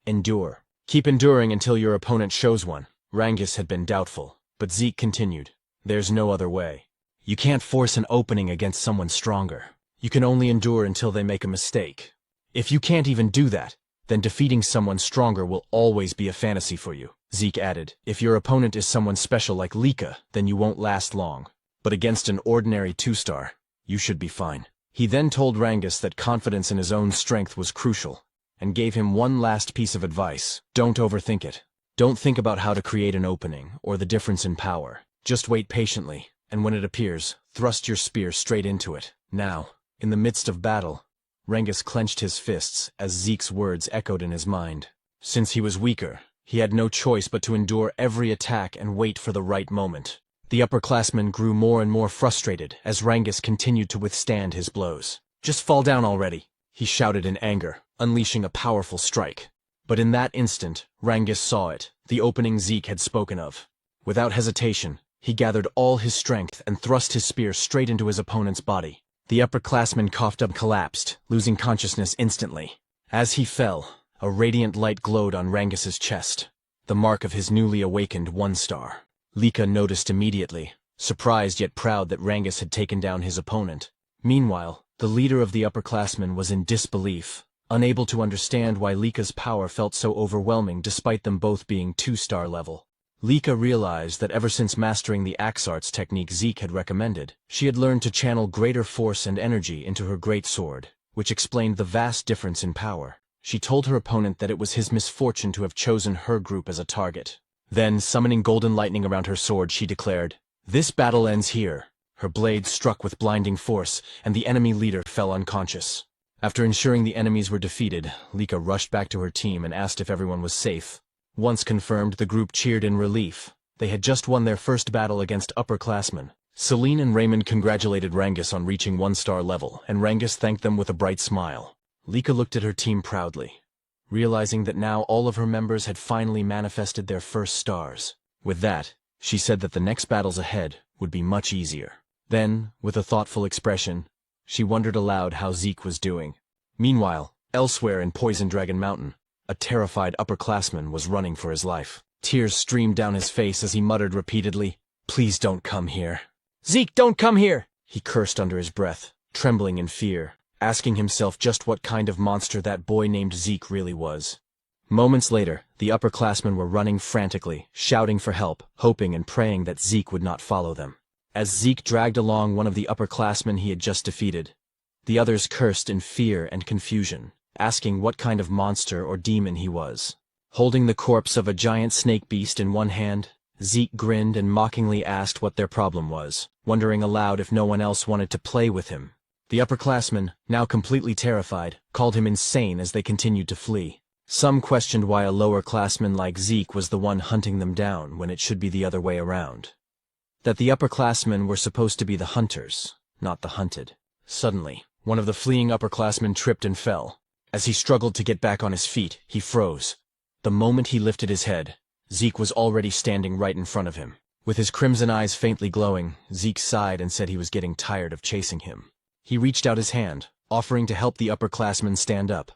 A: Endure. Keep enduring until your opponent shows one. Rangus had been doubtful, but Zeke continued. There's no other way. You can't force an opening against someone stronger. You can only endure until they make a mistake. If you can't even do that, then defeating someone stronger will always be a fantasy for you. Zeke added, if your opponent is someone special like Lika, then you won't last long. But against an ordinary 2-star, you should be fine. He then told Rangus that confidence in his own strength was crucial, and gave him one last piece of advice. Don't overthink it. Don't think about how to create an opening or the difference in power. Just wait patiently, and when it appears, thrust your spear straight into it. Now, in the midst of battle, Rengus clenched his fists as Zeke's words echoed in his mind. Since he was weaker, he had no choice but to endure every attack and wait for the right moment. The upperclassman grew more and more frustrated as Rengus continued to withstand his blows. "Just fall down already," he shouted in anger, unleashing a powerful strike. But in that instant, Rengus saw it, the opening Zeke had spoken of. Without hesitation, he gathered all his strength and thrust his spear straight into his opponent's body. The upperclassman coughed up, collapsed, losing consciousness instantly. As he fell, a radiant light glowed on Rengus's chest, the mark of his newly awakened 1-star. Lika noticed immediately, surprised yet proud that Rengus had taken down his opponent. Meanwhile, the leader of the upperclassmen was in disbelief, unable to understand why Lika's power felt so overwhelming despite them both being 2-star level. Lika realized that ever since mastering the axe arts technique Zeke had recommended, she had learned to channel greater force and energy into her great sword, which explained the vast difference in power. She told her opponent that it was his misfortune to have chosen her group as a target. Then, summoning golden lightning around her sword, she declared, "This battle ends here." Her blade struck with blinding force, and the enemy leader fell unconscious. After ensuring the enemies were defeated, Lika rushed back to her team and asked if everyone was safe. Once confirmed, the group cheered in relief. They had just won their first battle against upperclassmen. Celine and Raymond congratulated Rengus on reaching 1-star level, and Rengus thanked them with a bright smile. Lika looked at her team proudly, realizing that now all of her members had finally manifested their first stars. With that, she said that the next battles ahead would be much easier. Then, with a thoughtful expression, she wondered aloud how Zeke was doing. Meanwhile, elsewhere in Poison Dragon Mountain, a terrified upperclassman was running for his life. Tears streamed down his face as he muttered repeatedly, "Please don't come here. Zeke, don't come here!" He cursed under his breath, trembling in fear, asking himself just what kind of monster that boy named Zeke really was. Moments later, the upperclassmen were running frantically, shouting for help, hoping and praying that Zeke would not follow them. As Zeke dragged along one of the upperclassmen he had just defeated, the others cursed in fear and confusion, asking what kind of monster or demon he was. Holding the corpse of a giant snake beast in one hand, Zeke grinned and mockingly asked what their problem was, wondering aloud if no one else wanted to play with him. The upperclassmen, now completely terrified, called him insane as they continued to flee. Some questioned why a lower-classman like Zeke was the one hunting them down when it should be the other way around. That the upperclassmen were supposed to be the hunters, not the hunted. Suddenly, one of the fleeing upperclassmen tripped and fell. As he struggled to get back on his feet, he froze. The moment he lifted his head, Zeke was already standing right in front of him. With his crimson eyes faintly glowing, Zeke sighed and said he was getting tired of chasing him. He reached out his hand, offering to help the upperclassman stand up,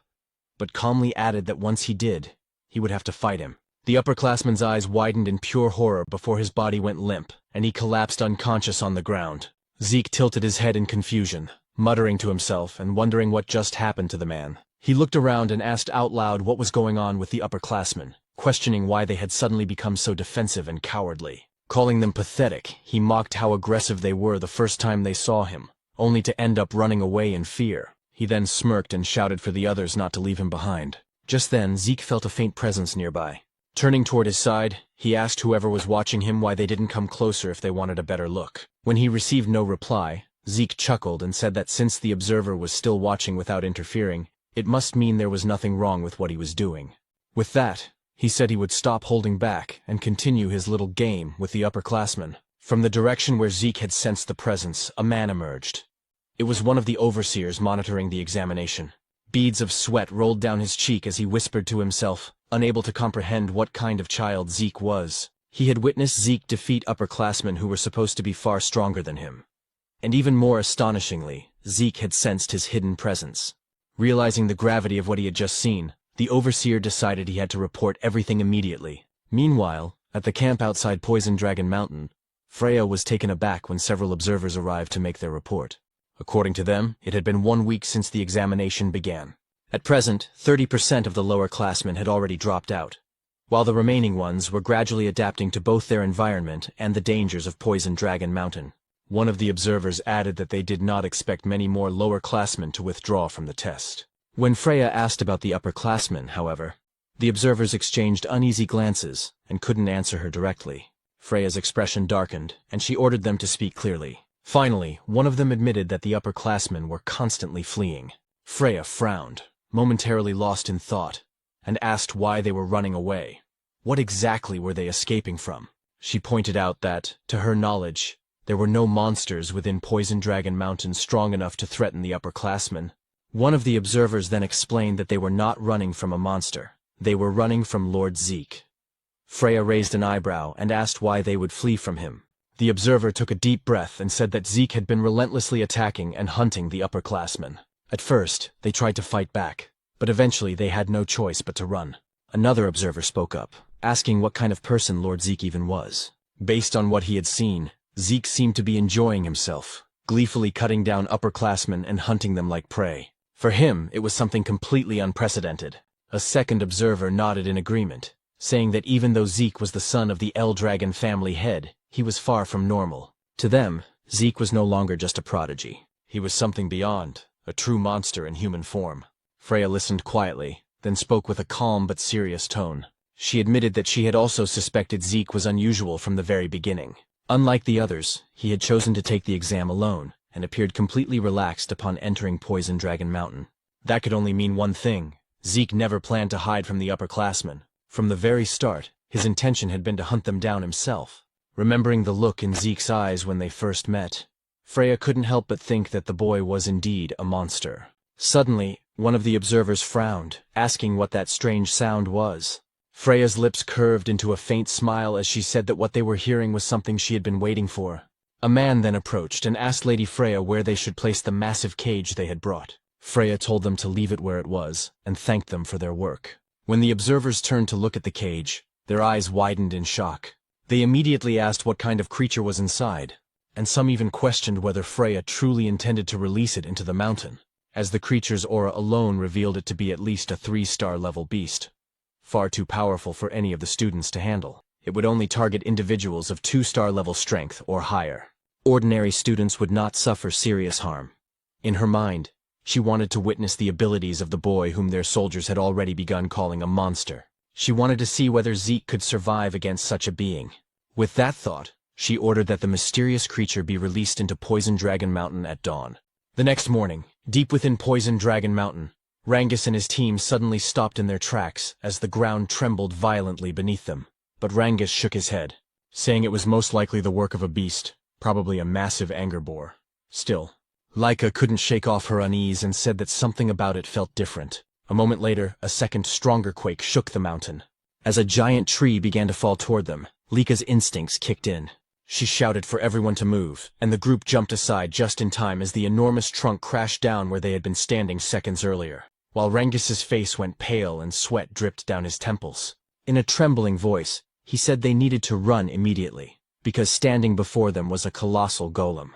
A: but calmly added that once he did, he would have to fight him. The upperclassman's eyes widened in pure horror before his body went limp, and he collapsed unconscious on the ground. Zeke tilted his head in confusion, muttering to himself and wondering what just happened to the man. He looked around and asked out loud what was going on with the upperclassmen, questioning why they had suddenly become so defensive and cowardly. Calling them pathetic, he mocked how aggressive they were the first time they saw him, only to end up running away in fear. He then smirked and shouted for the others not to leave him behind. Just then, Zeke felt a faint presence nearby. Turning toward his side, he asked whoever was watching him why they didn't come closer if they wanted a better look. When he received no reply, Zeke chuckled and said that since the observer was still watching without interfering, it must mean there was nothing wrong with what he was doing. With that, he said he would stop holding back and continue his little game with the upperclassmen. From the direction where Zeke had sensed the presence, a man emerged. It was one of the overseers monitoring the examination. Beads of sweat rolled down his cheek as he whispered to himself, unable to comprehend what kind of child Zeke was. He had witnessed Zeke defeat upperclassmen who were supposed to be far stronger than him. And even more astonishingly, Zeke had sensed his hidden presence. Realizing the gravity of what he had just seen, the overseer decided he had to report everything immediately. Meanwhile, at the camp outside Poison Dragon Mountain, Freya was taken aback when several observers arrived to make their report. According to them, it had been 1 week since the examination began. At present, 30% of the lower classmen had already dropped out, while the remaining ones were gradually adapting to both their environment and the dangers of Poison Dragon Mountain. One of the observers added that they did not expect many more lower classmen to withdraw from the test. When Freya asked about the upperclassmen, however, the observers exchanged uneasy glances and couldn't answer her directly. Freya's expression darkened, and she ordered them to speak clearly. Finally, one of them admitted that the upperclassmen were constantly fleeing. Freya frowned, momentarily lost in thought, and asked why they were running away. What exactly were they escaping from? She pointed out that, to her knowledge, there were no monsters within Poison Dragon Mountain strong enough to threaten the upperclassmen. One of the observers then explained that they were not running from a monster. They were running from Lord Zeke. Freya raised an eyebrow and asked why they would flee from him. The observer took a deep breath and said that Zeke had been relentlessly attacking and hunting the upperclassmen. At first, they tried to fight back, but eventually they had no choice but to run. Another observer spoke up, asking what kind of person Lord Zeke even was. Based on what he had seen, Zeke seemed to be enjoying himself, gleefully cutting down upperclassmen and hunting them like prey. For him, it was something completely unprecedented. A second observer nodded in agreement, saying that even though Zeke was the son of the L-Dragon family head, he was far from normal. To them, Zeke was no longer just a prodigy. He was something beyond, a true monster in human form. Freya listened quietly, then spoke with a calm but serious tone. She admitted that she had also suspected Zeke was unusual from the very beginning. Unlike the others, he had chosen to take the exam alone, and appeared completely relaxed upon entering Poison Dragon Mountain. That could only mean one thing. Zeke never planned to hide from the upperclassmen. From the very start, his intention had been to hunt them down himself. Remembering the look in Zeke's eyes when they first met, Freya couldn't help but think that the boy was indeed a monster. Suddenly, one of the observers frowned, asking what that strange sound was. Freya's lips curved into a faint smile as she said that what they were hearing was something she had been waiting for. A man then approached and asked Lady Freya where they should place the massive cage they had brought. Freya told them to leave it where it was, and thanked them for their work. When the observers turned to look at the cage, their eyes widened in shock. They immediately asked what kind of creature was inside, and some even questioned whether Freya truly intended to release it into the mountain, as the creature's aura alone revealed it to be at least a 3-star level beast. Far too powerful for any of the students to handle. It would only target individuals of 2-star level strength or higher. Ordinary students would not suffer serious harm. In her mind, she wanted to witness the abilities of the boy whom their soldiers had already begun calling a monster. She wanted to see whether Zeke could survive against such a being. With that thought, she ordered that the mysterious creature be released into Poison Dragon Mountain at dawn. The next morning, deep within Poison Dragon Mountain, Rangus and his team suddenly stopped in their tracks as the ground trembled violently beneath them. But Rangus shook his head, saying it was most likely the work of a beast, probably a massive anger boar. Still, Laika couldn't shake off her unease and said that something about it felt different. A moment later, a second, stronger quake shook the mountain. As a giant tree began to fall toward them, Lika's instincts kicked in. She shouted for everyone to move, and the group jumped aside just in time as the enormous trunk crashed down where they had been standing seconds earlier, while Rangus's face went pale and sweat dripped down his temples. In a trembling voice, he said they needed to run immediately, because standing before them was a colossal golem.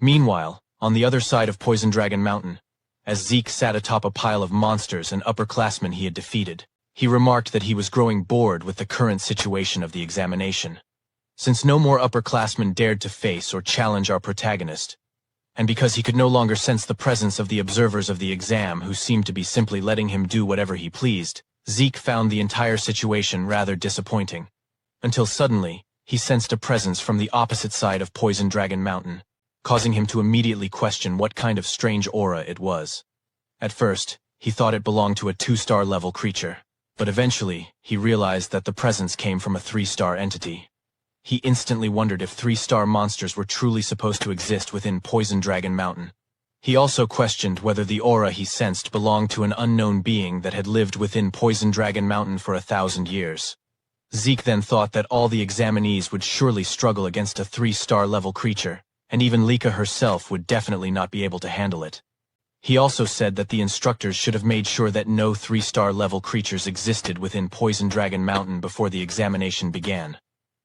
A: Meanwhile, on the other side of Poison Dragon Mountain, as Zeke sat atop a pile of monsters and upperclassmen he had defeated, he remarked that he was growing bored with the current situation of the examination. Since no more upperclassmen dared to face or challenge our protagonist, and because he could no longer sense the presence of the observers of the exam who seemed to be simply letting him do whatever he pleased, Zeke found the entire situation rather disappointing. Until suddenly, he sensed a presence from the opposite side of Poison Dragon Mountain, causing him to immediately question what kind of strange aura it was. At first, he thought it belonged to a 2-star level creature, but eventually, he realized that the presence came from a 3-star entity. He instantly wondered if 3-star monsters were truly supposed to exist within Poison Dragon Mountain. He also questioned whether the aura he sensed belonged to an unknown being that had lived within Poison Dragon Mountain for 1,000 years. Zeke then thought that all the examinees would surely struggle against a 3-star level creature, and even Lika herself would definitely not be able to handle it. He also said that the instructors should have made sure that no 3-star level creatures existed within Poison Dragon Mountain before the examination began.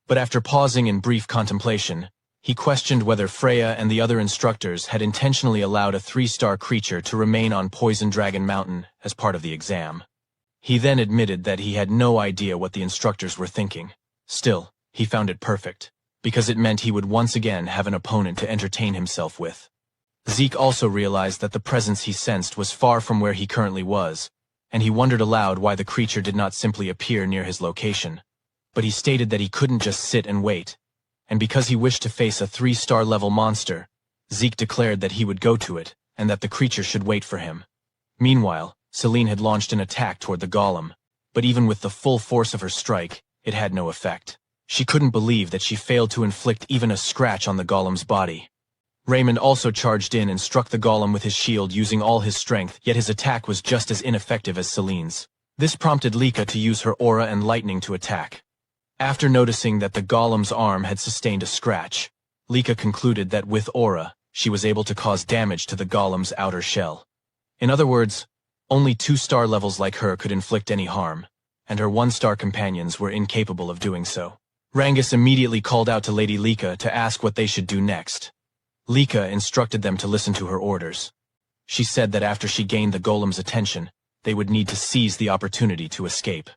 A: But after pausing in brief contemplation, he questioned whether Freya and the other instructors had intentionally allowed a 3-star creature to remain on Poison Dragon Mountain as part of the exam. He then admitted that he had no idea what the instructors were thinking. Still, he found it perfect, because it meant he would once again have an opponent to entertain himself with. Zeke also realized that the presence he sensed was far from where he currently was, and he wondered aloud why the creature did not simply appear near his location. But he stated that he couldn't just sit and wait, and because he wished to face a 3-star level monster, Zeke declared that he would go to it, and that the creature should wait for him. Meanwhile, Celine had launched an attack toward the golem, but even with the full force of her strike, it had no effect. She couldn't believe that she failed to inflict even a scratch on the golem's body. Raymond also charged in and struck the golem with his shield using all his strength, yet his attack was just as ineffective as Celine's. This prompted Lika to use her aura and lightning to attack. After noticing that the golem's arm had sustained a scratch, Lika concluded that with aura, she was able to cause damage to the golem's outer shell. In other words, only 2-star levels like her could inflict any harm, and her 1-star companions were incapable of doing so. Rangus immediately called out to Lady Lika to ask what they should do next. Lika instructed them to listen to her orders. She said that after she gained the golem's attention, they would need to seize the opportunity to escape.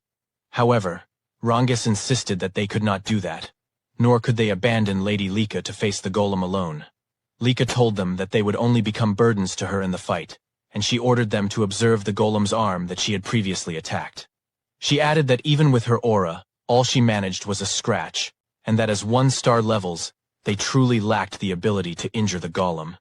A: However, Rangus insisted that they could not do that, nor could they abandon Lady Lika to face the golem alone. Lika told them that they would only become burdens to her in the fight, and she ordered them to observe the golem's arm that she had previously attacked. She added that even with her aura, all she managed was a scratch, and that as 1-star levels, they truly lacked the ability to injure the golem.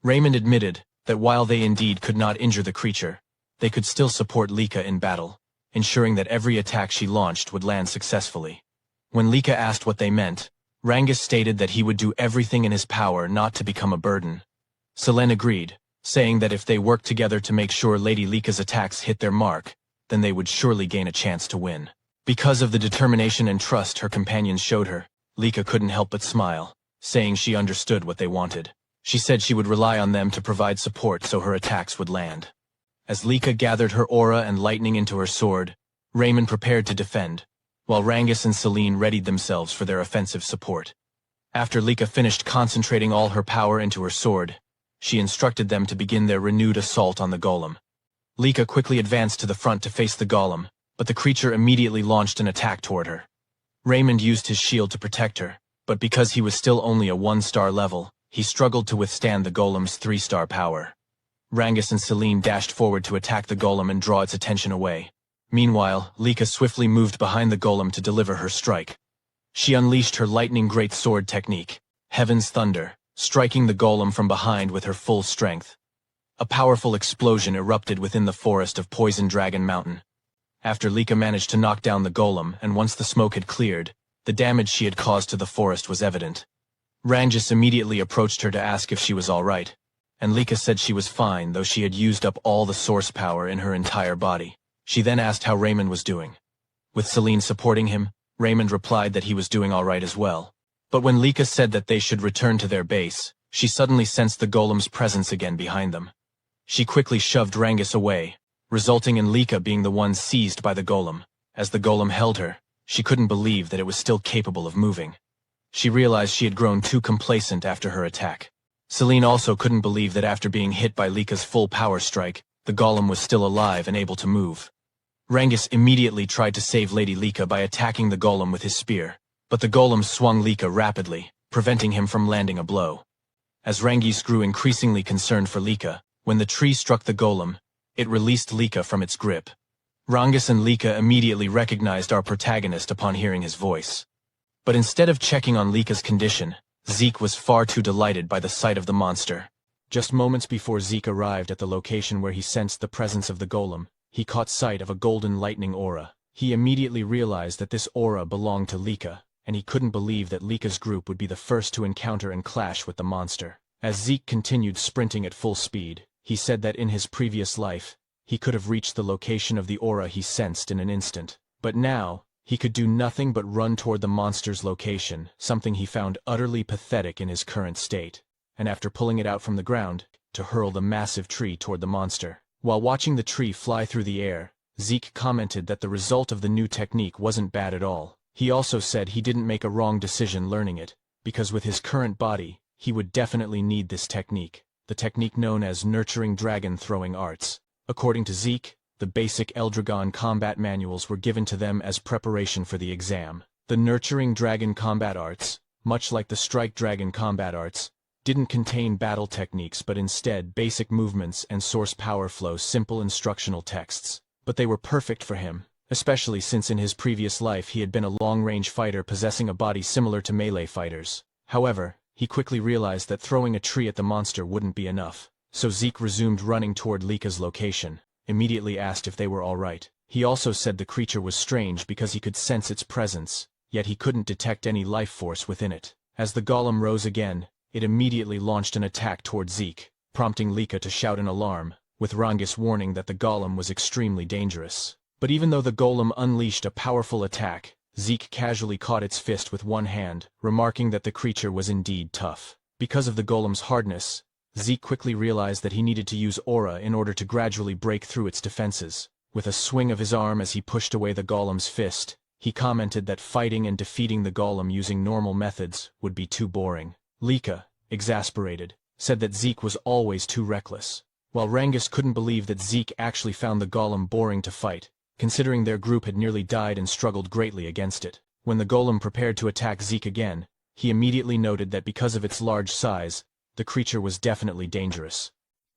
A: Raymond admitted that while they indeed could not injure the creature, they could still support Lika in battle, ensuring that every attack she launched would land successfully. When Lika asked what they meant, Rangus stated that he would do everything in his power not to become a burden. Selene agreed, saying that if they worked together to make sure Lady Lika's attacks hit their mark, then they would surely gain a chance to win. Because of the determination and trust her companions showed her, Lika couldn't help but smile, saying she understood what they wanted. She said she would rely on them to provide support so her attacks would land. As Lika gathered her aura and lightning into her sword, Raymond prepared to defend, while Rangus and Celine readied themselves for their offensive support. After Lika finished concentrating all her power into her sword, she instructed them to begin their renewed assault on the golem. Lika quickly advanced to the front to face the golem, but the creature immediately launched an attack toward her. Raymond used his shield to protect her, but because he was still only a 1-star level, he struggled to withstand the golem's 3-star power. Rangus and Celine dashed forward to attack the golem and draw its attention away. Meanwhile, Lika swiftly moved behind the golem to deliver her strike. She unleashed her lightning great sword technique, Heaven's Thunder, striking the golem from behind with her full strength. A powerful explosion erupted within the forest of Poison Dragon Mountain. After Lika managed to knock down the golem, and once the smoke had cleared, the damage she had caused to the forest was evident. Rangus immediately approached her to ask if she was all right, and Lika said she was fine, though she had used up all the source power in her entire body. She then asked how Raymond was doing. With Celine supporting him, Raymond replied that he was doing all right as well. But when Lika said that they should return to their base, she suddenly sensed the golem's presence again behind them. She quickly shoved Rangus away, resulting in Lika being the one seized by the golem. As the golem held her, she couldn't believe that it was still capable of moving. She realized she had grown too complacent after her attack. Celine also couldn't believe that after being hit by Lika's full power strike, the golem was still alive and able to move. Rangus immediately tried to save Lady Lika by attacking the golem with his spear, but the golem swung Lika rapidly, preventing him from landing a blow. As Rangus grew increasingly concerned for Lika, when the tree struck the golem, it released Lika from its grip. Rangus and Lika immediately recognized our protagonist upon hearing his voice. But instead of checking on Lika's condition, Zeke was far too delighted by the sight of the monster. Just moments before Zeke arrived at the location where he sensed the presence of the golem, he caught sight of a golden lightning aura. He immediately realized that this aura belonged to Lika, and he couldn't believe that Lika's group would be the first to encounter and clash with the monster. As Zeke continued sprinting at full speed, he said that in his previous life, he could have reached the location of the aura he sensed in an instant. But now, he could do nothing but run toward the monster's location, something he found utterly pathetic in his current state, and after pulling it out from the ground, to hurl the massive tree toward the monster. While watching the tree fly through the air, Zeke commented that the result of the new technique wasn't bad at all. He also said he didn't make a wrong decision learning it, because with his current body, he would definitely need this technique, the technique known as nurturing dragon throwing arts. According to Zeke, the basic Eldragon combat manuals were given to them as preparation for the exam. The nurturing dragon combat arts, much like the strike dragon combat arts, didn't contain battle techniques but instead basic movements and source power flow simple instructional texts. But they were perfect for him, especially since in his previous life he had been a long-range fighter possessing a body similar to melee fighters. However, he quickly realized that throwing a tree at the monster wouldn't be enough, so Zeke resumed running toward Lika's location, immediately asked if they were all right. He also said the creature was strange because he could sense its presence, yet he couldn't detect any life force within it. As the golem rose again, it immediately launched an attack toward Zeke, prompting Lika to shout an alarm, with Rangus warning that the golem was extremely dangerous. But even though the golem unleashed a powerful attack, Zeke casually caught its fist with one hand, remarking that the creature was indeed tough. Because of the golem's hardness, Zeke quickly realized that he needed to use aura in order to gradually break through its defenses. With a swing of his arm as he pushed away the golem's fist, he commented that fighting and defeating the golem using normal methods would be too boring. Lika, exasperated, said that Zeke was always too reckless, while Rangus couldn't believe that Zeke actually found the golem boring to fight, considering their group had nearly died and struggled greatly against it. When the golem prepared to attack Zeke again, he immediately noted that because of its large size, the creature was definitely dangerous.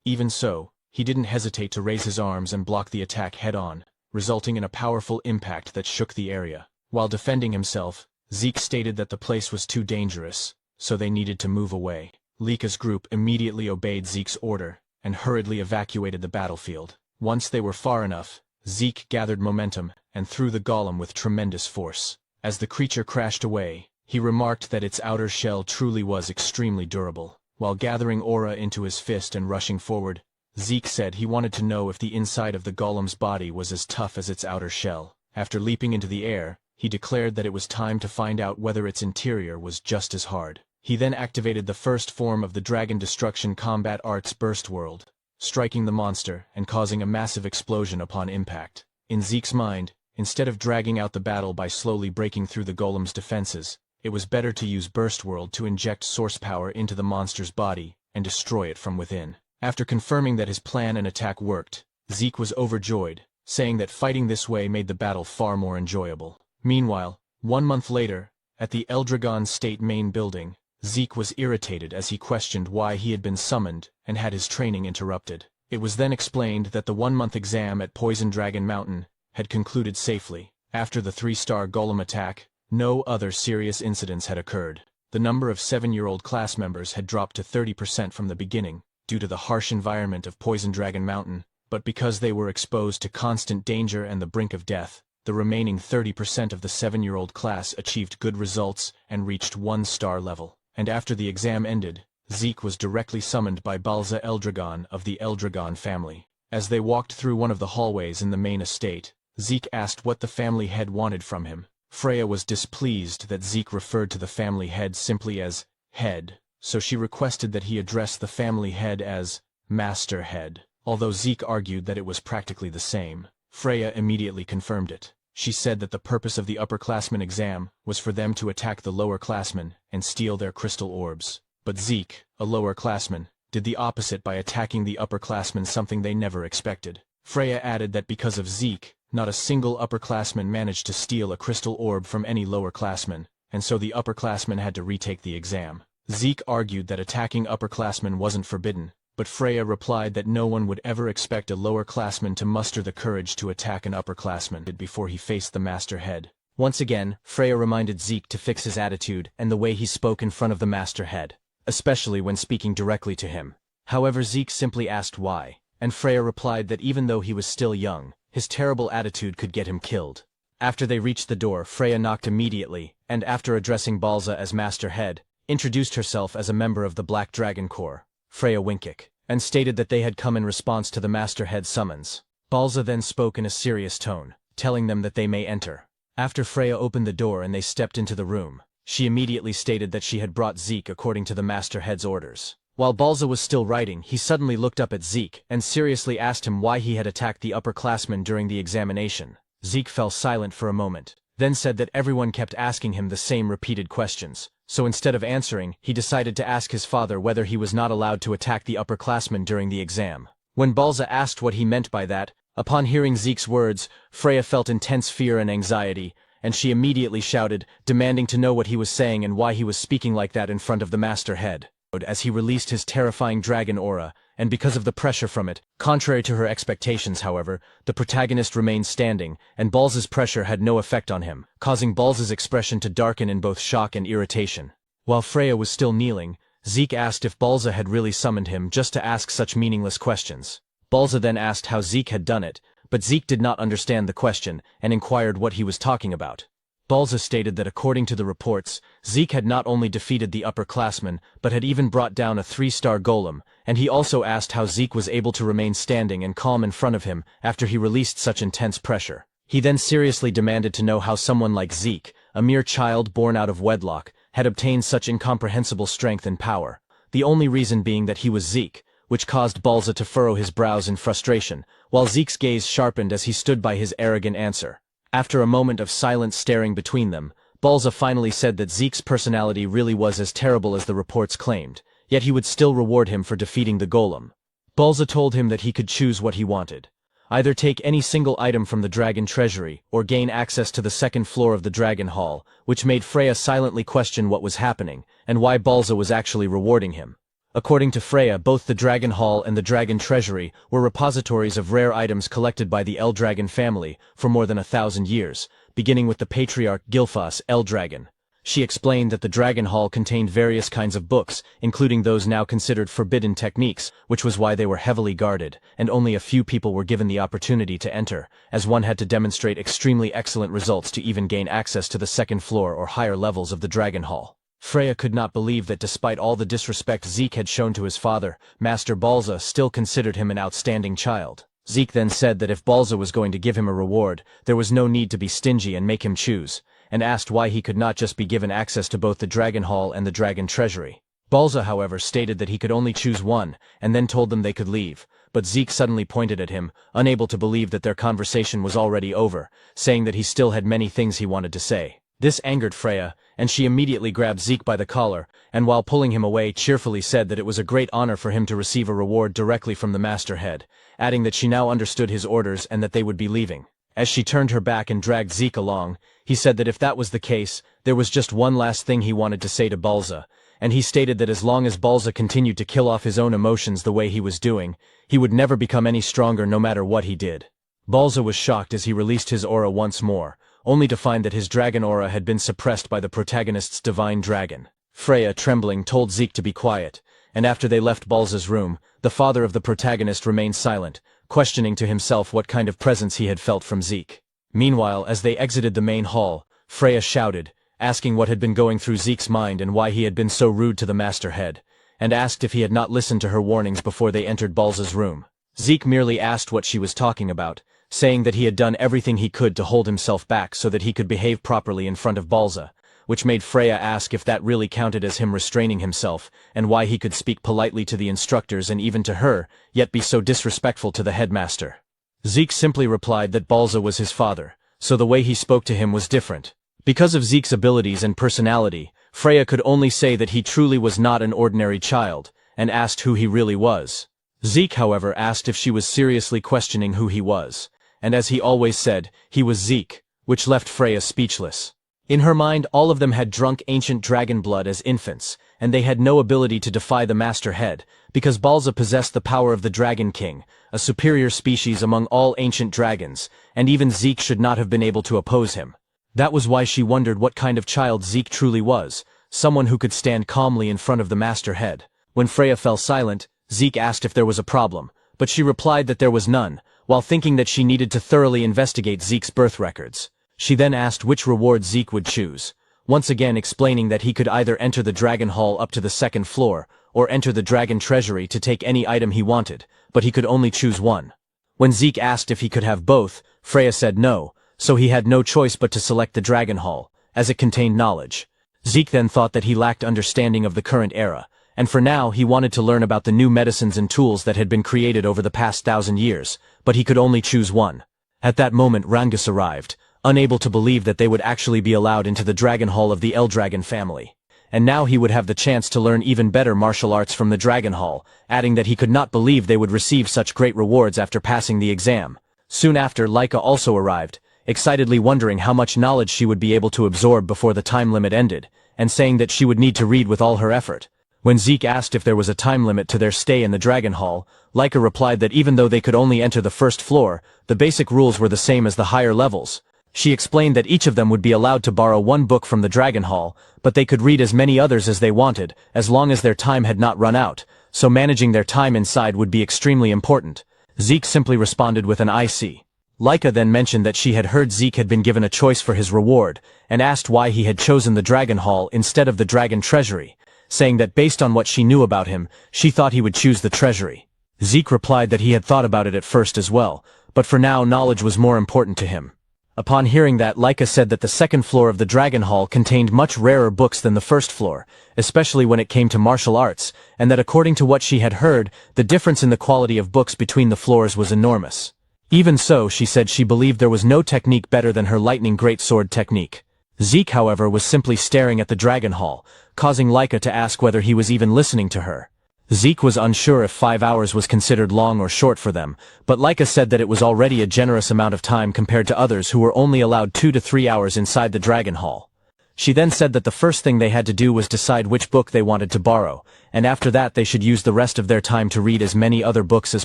A: Even so, he didn't hesitate to raise his arms and block the attack head-on, resulting in a powerful impact that shook the area. While defending himself, Zeke stated that the place was too dangerous, so they needed to move away. Lika's group immediately obeyed Zeke's order and hurriedly evacuated the battlefield. Once they were far enough, Zeke gathered momentum and threw the golem with tremendous force. As the creature crashed away, he remarked that its outer shell truly was extremely durable. While gathering aura into his fist and rushing forward, Zeke said he wanted to know if the inside of the golem's body was as tough as its outer shell. After leaping into the air, he declared that it was time to find out whether its interior was just as hard. He then activated the first form of the Dragon Destruction Combat Arts Burst World, striking the monster and causing a massive explosion upon impact. In Zeke's mind, instead of dragging out the battle by slowly breaking through the golem's defenses, it was better to use Burst World to inject source power into the monster's body and destroy it from within. After confirming that his plan and attack worked, Zeke was overjoyed, saying that fighting this way made the battle far more enjoyable. Meanwhile, 1 month later, at the Eldragon State main building, Zeke was irritated as he questioned why he had been summoned and had his training interrupted. It was then explained that the 1-month exam at Poison Dragon Mountain had concluded safely. After the 3-star golem attack, no other serious incidents had occurred. The number of 7-year-old class members had dropped to 30% from the beginning, due to the harsh environment of Poison Dragon Mountain, but because they were exposed to constant danger and the brink of death, the remaining 30% of the 7-year-old class achieved good results and reached 1-star level. And after the exam ended, Zeke was directly summoned by Balza Eldragon of the Eldragon family. As they walked through one of the hallways in the main estate, Zeke asked what the family head wanted from him. Freya was displeased that Zeke referred to the family head simply as head, so she requested that he address the family head as Master Head. Although Zeke argued that it was practically the same, Freya immediately confirmed it. She said that the purpose of the upperclassmen exam was for them to attack the lowerclassmen and steal their crystal orbs. But Zeke, a lowerclassman, did the opposite by attacking the upperclassmen, something they never expected. Freya added that because of Zeke, not a single upperclassman managed to steal a crystal orb from any lowerclassman, and so the upperclassmen had to retake the exam. Zeke argued that attacking upperclassmen wasn't forbidden, but Freya replied that no one would ever expect a lowerclassman to muster the courage to attack an upperclassman before he faced the Master Head. Once again, Freya reminded Zeke to fix his attitude and the way he spoke in front of the Master Head, especially when speaking directly to him. However, Zeke simply asked why, and Freya replied that even though he was still young, his terrible attitude could get him killed. After they reached the door, Freya knocked immediately, and after addressing Balza as Master Head, introduced herself as a member of the Black Dragon Corps, Freya Winkick, and stated that they had come in response to the Master Head's summons. Balza then spoke in a serious tone, telling them that they may enter. After Freya opened the door and they stepped into the room, she immediately stated that she had brought Zeke according to the Master Head's orders. While Balza was still writing, he suddenly looked up at Zeke and seriously asked him why he had attacked the upperclassmen during the examination. Zeke fell silent for a moment, then said that everyone kept asking him the same repeated questions, so instead of answering, he decided to ask his father whether he was not allowed to attack the upperclassmen during the exam. When Balza asked what he meant by that, upon hearing Zeke's words, Freya felt intense fear and anxiety, and she immediately shouted, demanding to know what he was saying and why he was speaking like that in front of the Master Head. as he released his terrifying dragon aura, and because of the pressure from it, contrary to her expectations however, the protagonist remained standing, and Balza's pressure had no effect on him, causing Balza's expression to darken in both shock and irritation. While Freya was still kneeling, Zeke asked if Balza had really summoned him just to ask such meaningless questions. Balza then asked how Zeke had done it, but Zeke did not understand the question, and inquired what he was talking about. Balza stated that according to the reports, Zeke had not only defeated the upperclassmen, but had even brought down a 3-star golem, and he also asked how Zeke was able to remain standing and calm in front of him after he released such intense pressure. He then seriously demanded to know how someone like Zeke, a mere child born out of wedlock, had obtained such incomprehensible strength and power, the only reason being that he was Zeke, which caused Balza to furrow his brows in frustration, while Zeke's gaze sharpened as he stood by his arrogant answer. After a moment of silent staring between them, Balza finally said that Zeke's personality really was as terrible as the reports claimed, yet he would still reward him for defeating the golem. Balza told him that he could choose what he wanted. Either take any single item from the dragon treasury, or gain access to the second floor of the dragon hall, which made Freya silently question what was happening, and why Balza was actually rewarding him. According to Freya, both the Dragon Hall and the Dragon Treasury were repositories of rare items collected by the Eldragon family for more than 1,000 years, beginning with the patriarch Gilfas Eldragon. She explained that the Dragon Hall contained various kinds of books, including those now considered forbidden techniques, which was why they were heavily guarded, and only a few people were given the opportunity to enter, as one had to demonstrate extremely excellent results to even gain access to the second floor or higher levels of the Dragon Hall. Freya could not believe that despite all the disrespect Zeke had shown to his father, Master Balza still considered him an outstanding child. Zeke then said that if Balza was going to give him a reward, there was no need to be stingy and make him choose, and asked why he could not just be given access to both the Dragon Hall and the Dragon Treasury. Balza, however, stated that he could only choose one, and then told them they could leave, but Zeke suddenly pointed at him, unable to believe that their conversation was already over, saying that he still had many things he wanted to say. This angered Freya, and she immediately grabbed Zeke by the collar, and while pulling him away cheerfully said that it was a great honor for him to receive a reward directly from the master head, adding that she now understood his orders and that they would be leaving. As she turned her back and dragged Zeke along, he said that if that was the case, there was just one last thing he wanted to say to Balza, and he stated that as long as Balza continued to kill off his own emotions the way he was doing, he would never become any stronger no matter what he did. Balza was shocked as he released his aura once more, only to find that his dragon aura had been suppressed by the protagonist's divine dragon. Freya, trembling, told Zeke to be quiet, and after they left Balza's room, the father of the protagonist remained silent, questioning to himself what kind of presence he had felt from Zeke. Meanwhile, as they exited the main hall, Freya shouted, asking what had been going through Zeke's mind and why he had been so rude to the master head, and asked if he had not listened to her warnings before they entered Balza's room. Zeke merely asked what she was talking about, saying that he had done everything he could to hold himself back so that he could behave properly in front of Balza, which made Freya ask if that really counted as him restraining himself, and why he could speak politely to the instructors and even to her, yet be so disrespectful to the headmaster. Zeke simply replied that Balza was his father, so the way he spoke to him was different. Because of Zeke's abilities and personality, Freya could only say that he truly was not an ordinary child, and asked who he really was. Zeke, however, asked if she was seriously questioning who he was, and as he always said, he was Zeke, which left Freya speechless. In her mind, all of them had drunk ancient dragon blood as infants, and they had no ability to defy the Master Head, because Balza possessed the power of the Dragon King, a superior species among all ancient dragons, and even Zeke should not have been able to oppose him. That was why she wondered what kind of child Zeke truly was, someone who could stand calmly in front of the Master Head. When Freya fell silent, Zeke asked if there was a problem, but she replied that there was none, while thinking that she needed to thoroughly investigate Zeke's birth records. She then asked which reward Zeke would choose, once again explaining that he could either enter the Dragon Hall up to the second floor, or enter the Dragon Treasury to take any item he wanted, but he could only choose one. When Zeke asked if he could have both, Freya said no, so he had no choice but to select the Dragon Hall, as it contained knowledge. Zeke then thought that he lacked understanding of the current era, and for now he wanted to learn about the new medicines and tools that had been created over the past 1,000 years, but he could only choose one. At that moment Rangus arrived, unable to believe that they would actually be allowed into the Dragon Hall of the Eldragon family. And now he would have the chance to learn even better martial arts from the Dragon Hall, adding that he could not believe they would receive such great rewards after passing the exam. Soon after, Laika also arrived, excitedly wondering how much knowledge she would be able to absorb before the time limit ended, and saying that she would need to read with all her effort. When Zeke asked if there was a time limit to their stay in the Dragon Hall, Laika replied that even though they could only enter the first floor, the basic rules were the same as the higher levels. She explained that each of them would be allowed to borrow one book from the Dragon Hall, but they could read as many others as they wanted, as long as their time had not run out, so managing their time inside would be extremely important. Zeke simply responded with an "I see." Laika then mentioned that she had heard Zeke had been given a choice for his reward, and asked why he had chosen the Dragon Hall instead of the Dragon Treasury, saying that based on what she knew about him, she thought he would choose the Treasury. Zeke replied that he had thought about it at first as well, but for now knowledge was more important to him. Upon hearing that, Laika said that the second floor of the Dragon Hall contained much rarer books than the first floor, especially when it came to martial arts, and that according to what she had heard, the difference in the quality of books between the floors was enormous. Even so, she said she believed there was no technique better than her lightning greatsword technique. Zeke, however, was simply staring at the Dragon Hall, causing Laika to ask whether he was even listening to her. Zeke was unsure if 5 hours was considered long or short for them, but Laika said that it was already a generous amount of time compared to others who were only allowed 2 to 3 hours inside the Dragon Hall. She then said that the first thing they had to do was decide which book they wanted to borrow, and after that they should use the rest of their time to read as many other books as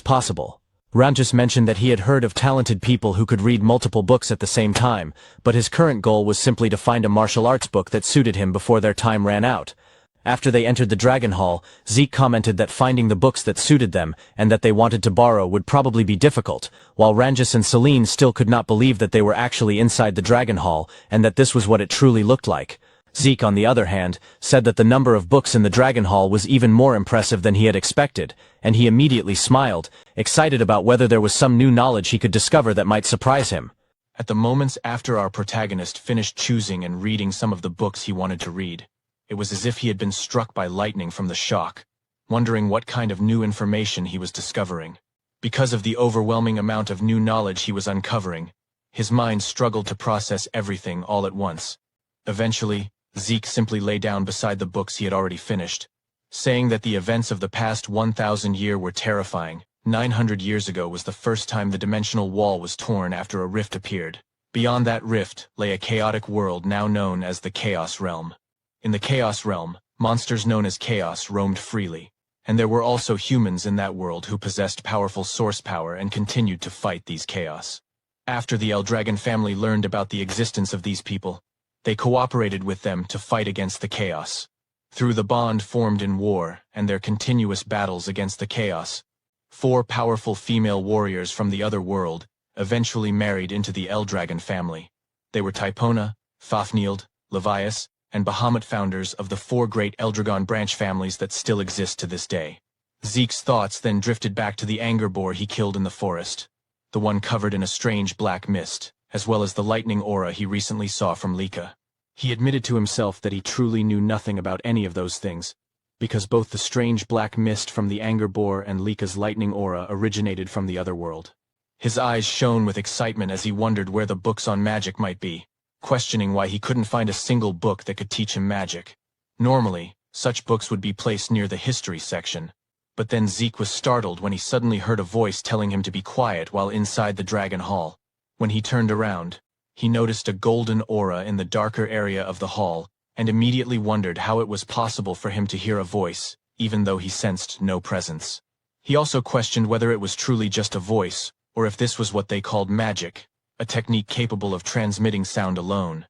A: possible. Ranjis mentioned that he had heard of talented people who could read multiple books at the same time, but his current goal was simply to find a martial arts book that suited him before their time ran out. After they entered the Dragon Hall, Zeke commented that finding the books that suited them and that they wanted to borrow would probably be difficult, while Ranjis and Celine still could not believe that they were actually inside the Dragon Hall and that this was what it truly looked like. Zeke, on the other hand, said that the number of books in the Dragon Hall was even more impressive than he had expected, and he immediately smiled, excited about whether there was some new knowledge he could discover that might surprise him. At the moments after our protagonist finished choosing and reading some of the books he wanted to read, it was as if he had been struck by lightning from the shock, wondering what kind of new information he was discovering. Because of the overwhelming amount of new knowledge he was uncovering, his mind struggled to process everything all at once. Eventually, Zeke simply lay down beside the books he had already finished, saying that the events of the past 1,000 years were terrifying. 900 years ago was the first time the dimensional wall was torn after a rift appeared. Beyond that rift lay a chaotic world now known as the Chaos Realm. In the Chaos Realm, monsters known as Chaos roamed freely, and there were also humans in that world who possessed powerful source power and continued to fight these Chaos. After the Eldragon family learned about the existence of these people, they cooperated with them to fight against the Chaos. Through the bond formed in war and their continuous battles against the Chaos, 4 powerful female warriors from the other world eventually married into the Eldragon family. They were Typona, Fafnield, Levias, and Bahamut, founders of the 4 great Eldragon branch families that still exist to this day. Zeke's thoughts then drifted back to the anger boar he killed in the forest, the one covered in a strange black mist, as well as the lightning aura he recently saw from Laika. He admitted to himself that he truly knew nothing about any of those things, because both the strange black mist from the anger boar and Laika's lightning aura originated from the other world. His eyes shone with excitement as he wondered where the books on magic might be, questioning why he couldn't find a single book that could teach him magic. Normally, such books would be placed near the history section, but then Zeke was startled when he suddenly heard a voice telling him to be quiet while inside the Dragon Hall. When he turned around, he noticed a golden aura in the darker area of the hall, and immediately wondered how it was possible for him to hear a voice, even though he sensed no presence. He also questioned whether it was truly just a voice, or if this was what they called magic, a technique capable of transmitting sound alone.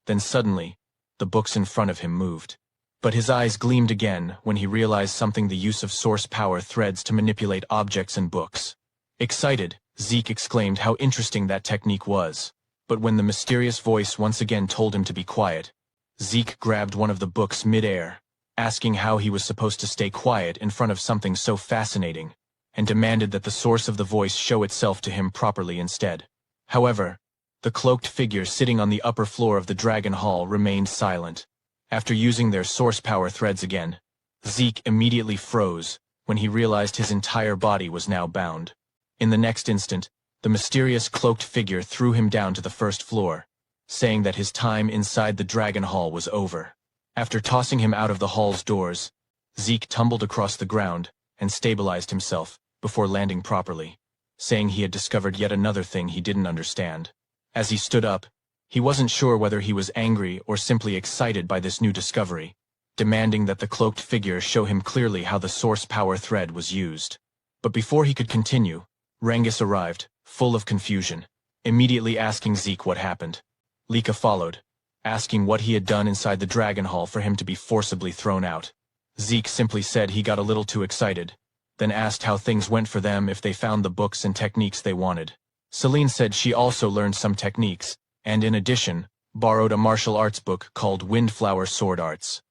A: Then suddenly, the books in front of him moved. But his eyes gleamed again when he realized something: the use of source power threads to manipulate objects and books. Excited, Zeke exclaimed how interesting that technique was. But when the mysterious voice once again told him to be quiet, Zeke grabbed one of the books mid-air, asking how he was supposed to stay quiet in front of something so fascinating, and demanded that the source of the voice show itself to him properly instead. However, the cloaked figure sitting on the upper floor of the Dragon Hall remained silent. After using their source power threads again, Zeke immediately froze when he realized his entire body was now bound. In the next instant, the mysterious cloaked figure threw him down to the first floor, saying that his time inside the Dragon Hall was over. After tossing him out of the hall's doors, Zeke tumbled across the ground and stabilized himself before landing properly, saying he had discovered yet another thing he didn't understand. As he stood up, he wasn't sure whether he was angry or simply excited by this new discovery, demanding that the cloaked figure show him clearly how the source power thread was used. But before he could continue, Rangus arrived, full of confusion, immediately asking Zeke what happened. Lika followed, asking what he had done inside the Dragon Hall for him to be forcibly thrown out. Zeke simply said he got a little too excited, then asked how things went for them if they found the books and techniques they wanted. Celine said she also learned some techniques, and in addition, borrowed a martial arts book called Windflower Sword Arts.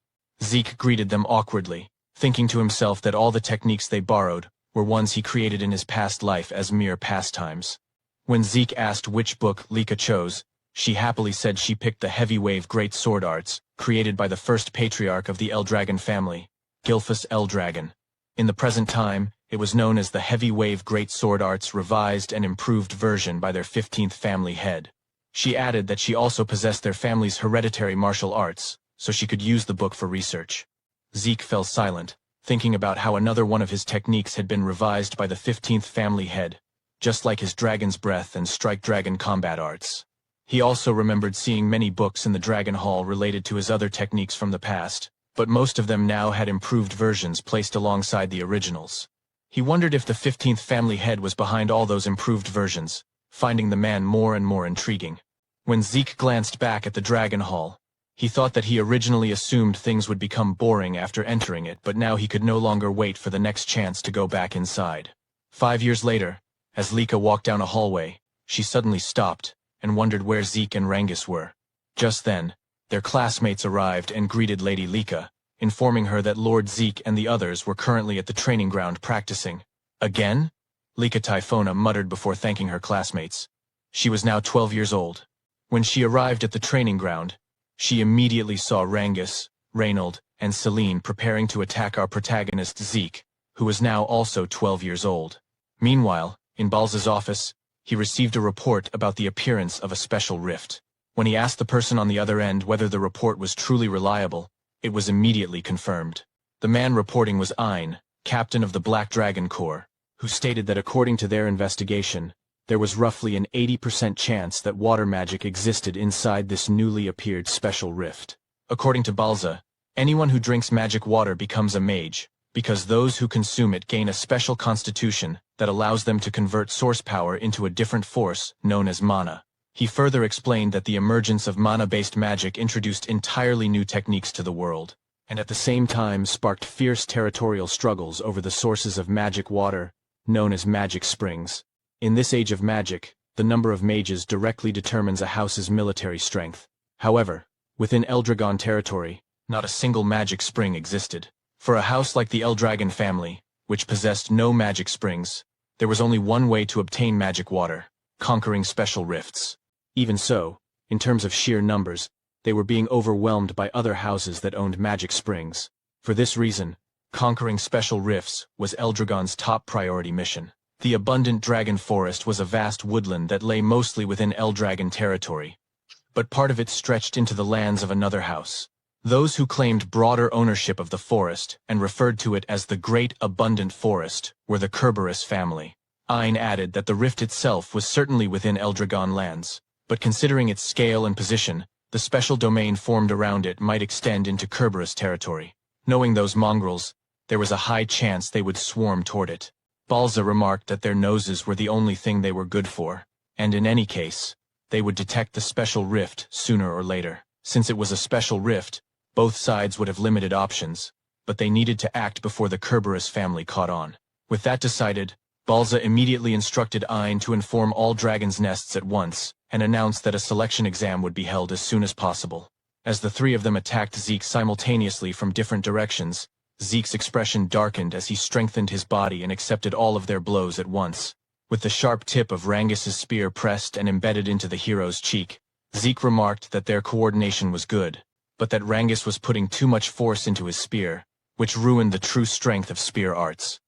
A: Zeke greeted them awkwardly, thinking to himself that all the techniques they borrowed were ones he created in his past life as mere pastimes. When Zeke asked which book Lika chose, she happily said she picked the Heavy Wave Great Sword Arts, created by the first patriarch of the Eldragon family, Gilfus Eldragon. In the present time, it was known as the Heavy Wave Great Sword Arts revised and improved version by their 15th family head. She added that she also possessed their family's hereditary martial arts, so she could use the book for research. Zeke fell silent, thinking about how another one of his techniques had been revised by the 15th family head, just like his Dragon's Breath and Strike Dragon combat arts. He also remembered seeing many books in the Dragon Hall related to his other techniques from the past, but most of them now had improved versions placed alongside the originals. He wondered if the 15th family head was behind all those improved versions, finding the man more and more intriguing. When Zeke glanced back at the Dragon Hall, he thought that he originally assumed things would become boring after entering it, but now he could no longer wait for the next chance to go back inside. 5 years later, as Lika walked down a hallway, she suddenly stopped and wondered where Zeke and Rangus were. Just then, their classmates arrived and greeted Lady Lika, informing her that Lord Zeke and the others were currently at the training ground practicing. Again? Lika Typhona muttered before thanking her classmates. She was now 12 years old. When she arrived at the training ground, she immediately saw Rangus, Reynold, and Celine preparing to attack our protagonist Zeke, who was now also 12 years old. Meanwhile, in Balza's office, he received a report about the appearance of a special rift. When he asked the person on the other end whether the report was truly reliable, it was immediately confirmed. The man reporting was Ein, captain of the Black Dragon Corps, who stated that according to their investigation, there was roughly an 80% chance that water magic existed inside this newly appeared special rift. According to Balza, anyone who drinks magic water becomes a mage, because those who consume it gain a special constitution that allows them to convert source power into a different force known as mana. He further explained that the emergence of mana-based magic introduced entirely new techniques to the world, and at the same time sparked fierce territorial struggles over the sources of magic water, known as magic springs. In this age of magic, the number of mages directly determines a house's military strength. However, within Eldragon territory, not a single magic spring existed. For a house like the Eldragon family, which possessed no magic springs, there was only one way to obtain magic water: conquering special rifts. Even so, in terms of sheer numbers, they were being overwhelmed by other houses that owned magic springs. For this reason, conquering special rifts was Eldragon's top priority mission. The abundant dragon forest was a vast woodland that lay mostly within Eldragon territory, but part of it stretched into the lands of another house. Those who claimed broader ownership of the forest and referred to it as the Great Abundant Forest were the Kerberos family. Ein added that the rift itself was certainly within Eldragon lands, but considering its scale and position, the special domain formed around it might extend into Kerberos territory. Knowing those mongrels, there was a high chance they would swarm toward it. Balza remarked that their noses were the only thing they were good for, and in any case, they would detect the special rift sooner or later. Since it was a special rift, both sides would have limited options, but they needed to act before the Kerberos family caught on. With that decided, Balza immediately instructed Ein to inform all dragons' nests at once, and announced that a selection exam would be held as soon as possible. As the three of them attacked Zeke simultaneously from different directions, Zeke's expression darkened as he strengthened his body and accepted all of their blows at once. With the sharp tip of Rangus's spear pressed and embedded into the hero's cheek, Zeke remarked that their coordination was good, but that Rangus was putting too much force into his spear, which ruined the true strength of spear arts.